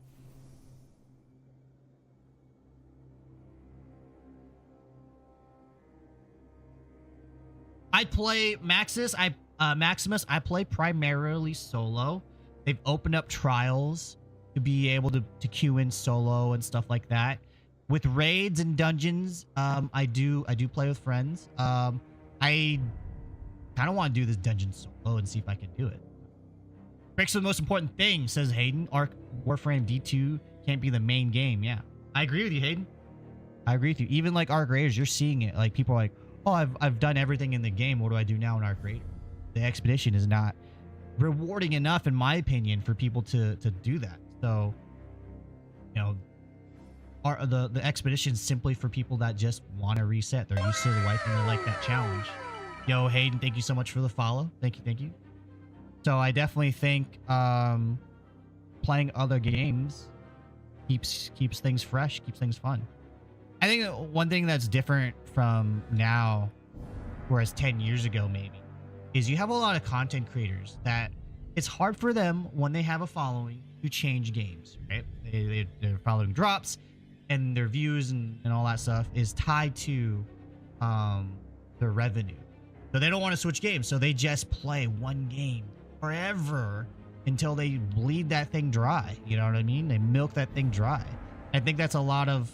I play Maximus. I play primarily solo. They've opened up trials to be able to queue in solo and stuff like that. With raids and dungeons, I do play with friends. I kind of want to do this dungeon solo and see if I can do it. Breaks are the most important thing, says Hayden. Warframe D2 can't be the main game. Yeah, I agree with you, Hayden. I agree with you. Even like Arc Raiders, you're seeing it. Like people are like, oh, I've done everything in the game. What do I do now in Arc Raiders? The expedition is not rewarding enough, in my opinion, for people to do that. So, you know, the expedition is simply for people that just want to reset. They're used to the life and they like that challenge. Yo, Hayden, thank you so much for the follow. Thank you. So I definitely think playing other games keeps things fresh, keeps things fun. I think one thing that's different from now, whereas 10 years ago maybe, is you have a lot of content creators that it's hard for them when they have a following to change games, right? Their following drops and their views and all that stuff is tied to their revenue. So they don't want to switch games. So they just play one game forever until they bleed that thing dry. You know what I mean? They milk that thing dry. I think that's a lot of,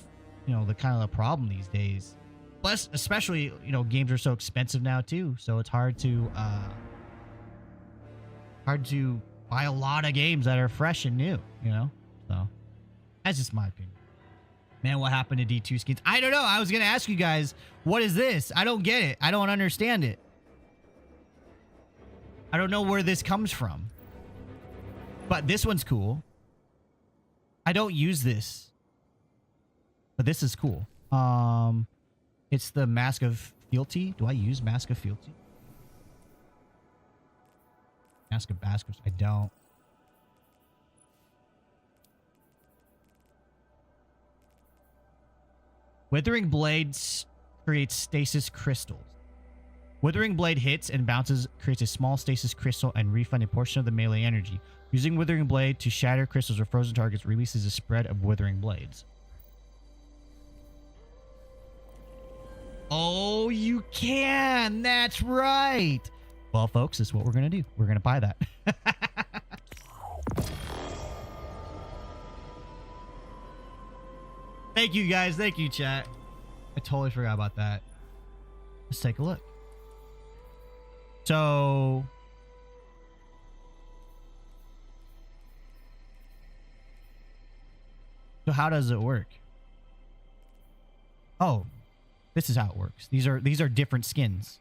you know, the kind of the problem these days. Plus, especially, you know, games are so expensive now too. So it's hard to buy a lot of games that are fresh and new, you know? So that's just my opinion. Man, what happened to D2 skins? I don't know. I was going to ask you guys, what is this? I don't get it. I don't understand it. I don't know where this comes from. But this one's cool. I don't use this. But this is cool. It's the Mask of Fealty. Do I use Mask of Fealty? Mask of Baskers. I don't. Withering Blades creates stasis crystals. Withering Blade hits and bounces, creates a small stasis crystal and refund a portion of the melee energy. Using Withering Blade to shatter crystals or frozen targets releases a spread of Withering Blades. Oh, you can! That's right! Well, folks, this is what we're going to do. We're going to buy that. Thank you, guys. Thank you, chat. I totally forgot about that. Let's take a look. So how does it work? Oh, this is how it works. These are different skins.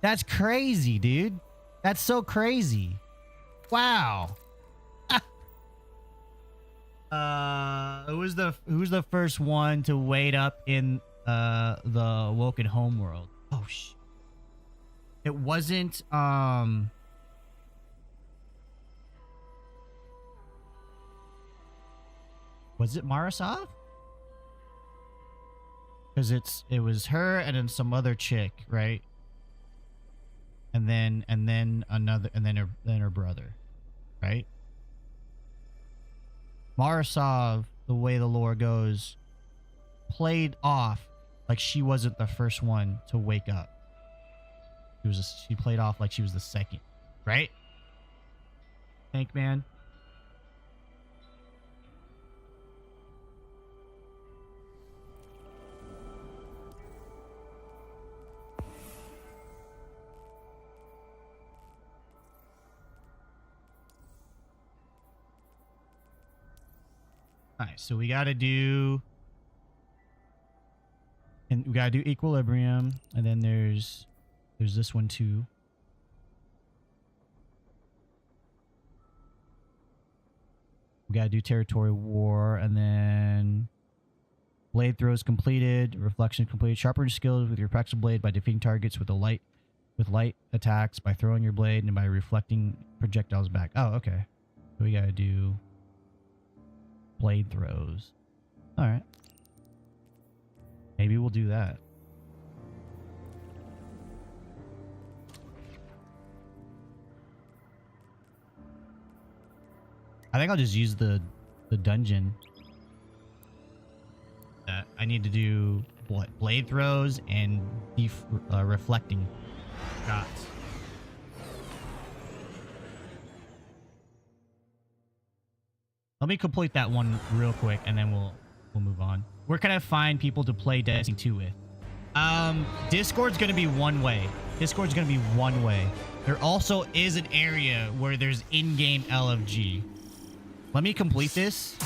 That's crazy, dude. That's so crazy. Wow. Who's the first one to wait up in the Woken Home world? Oh shit. It wasn't was it Marasov? Because it was her and then some other chick, right? And then another, and then her brother, right? Marasov, the way the lore goes, played off like she wasn't the first one to wake up. She played off like she was the second, right? Tank man. All right, so we got to do And we gotta do equilibrium, and then there's this one too. We gotta do territory war, and then blade throws completed, reflection completed. Sharpen skills with your practical blade by defeating targets with light attacks, by throwing your blade, and by reflecting projectiles back. Oh, okay. So we gotta do blade throws. All right. Maybe we'll do that. I think I'll just use the dungeon. I need to do what? Blade throws and reflecting shots. Let me complete that one real quick, and then we'll move on. Where can I find people to play Destiny 2 with? Discord's gonna be one way. Discord's gonna be one way. There also is an area where there's in-game LFG. Let me complete this.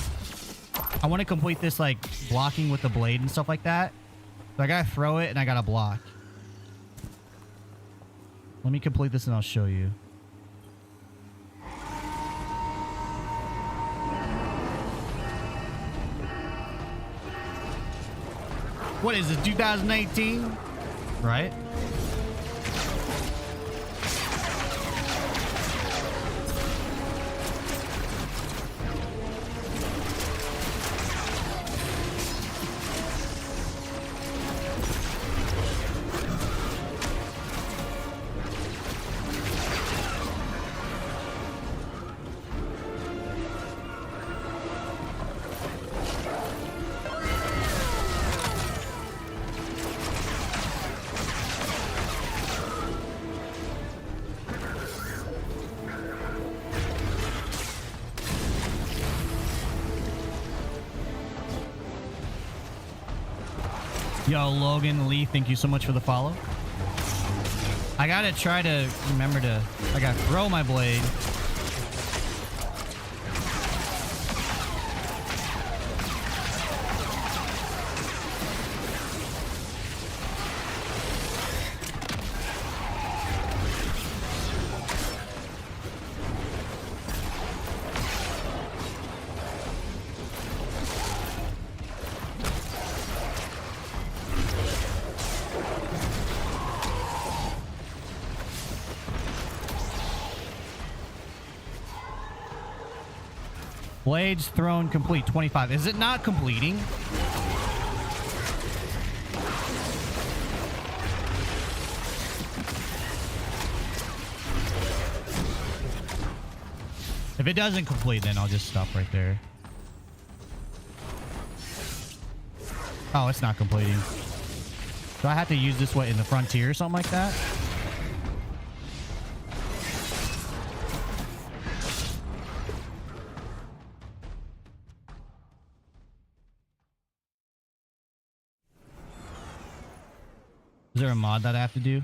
I want to complete this like blocking with the blade and stuff like that. So I gotta throw it and I gotta block. Let me complete this and I'll show you. What is this, 2018? Right? Yo, Logan Lee, thank you so much for the follow. I gotta try to remember to... I gotta throw my blade. Blades thrown complete 25. Is it not completing? If it doesn't complete, then I'll just stop right there. Oh, it's not completing. So I have to use this, what, in the frontier or something like that? Is there a mod that I have to do?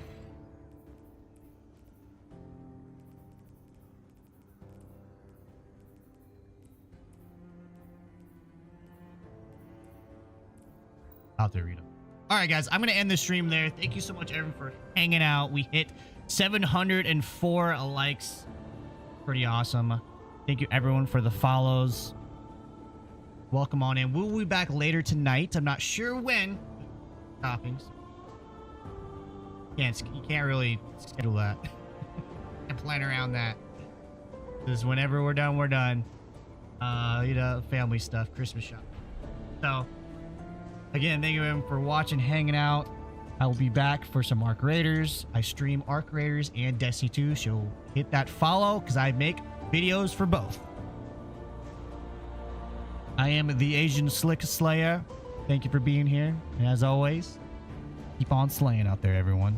I'll have to read them. All right, guys, I'm going to end the stream there. Thank you so much, everyone, for hanging out. We hit 704 likes. Pretty awesome. Thank you, everyone, for the follows. Welcome on in. We'll be back later tonight. I'm not sure when. Toppings. You can't really schedule that and plan around that. Because whenever we're done, we're done. You know, family stuff, Christmas shop. So, again, thank you everyone for watching, hanging out. I will be back for some Arc Raiders. I stream Arc Raiders and Destiny 2, so hit that follow because I make videos for both. I am the Asian Slick Slayer. Thank you for being here. And as always, keep on slaying out there, everyone.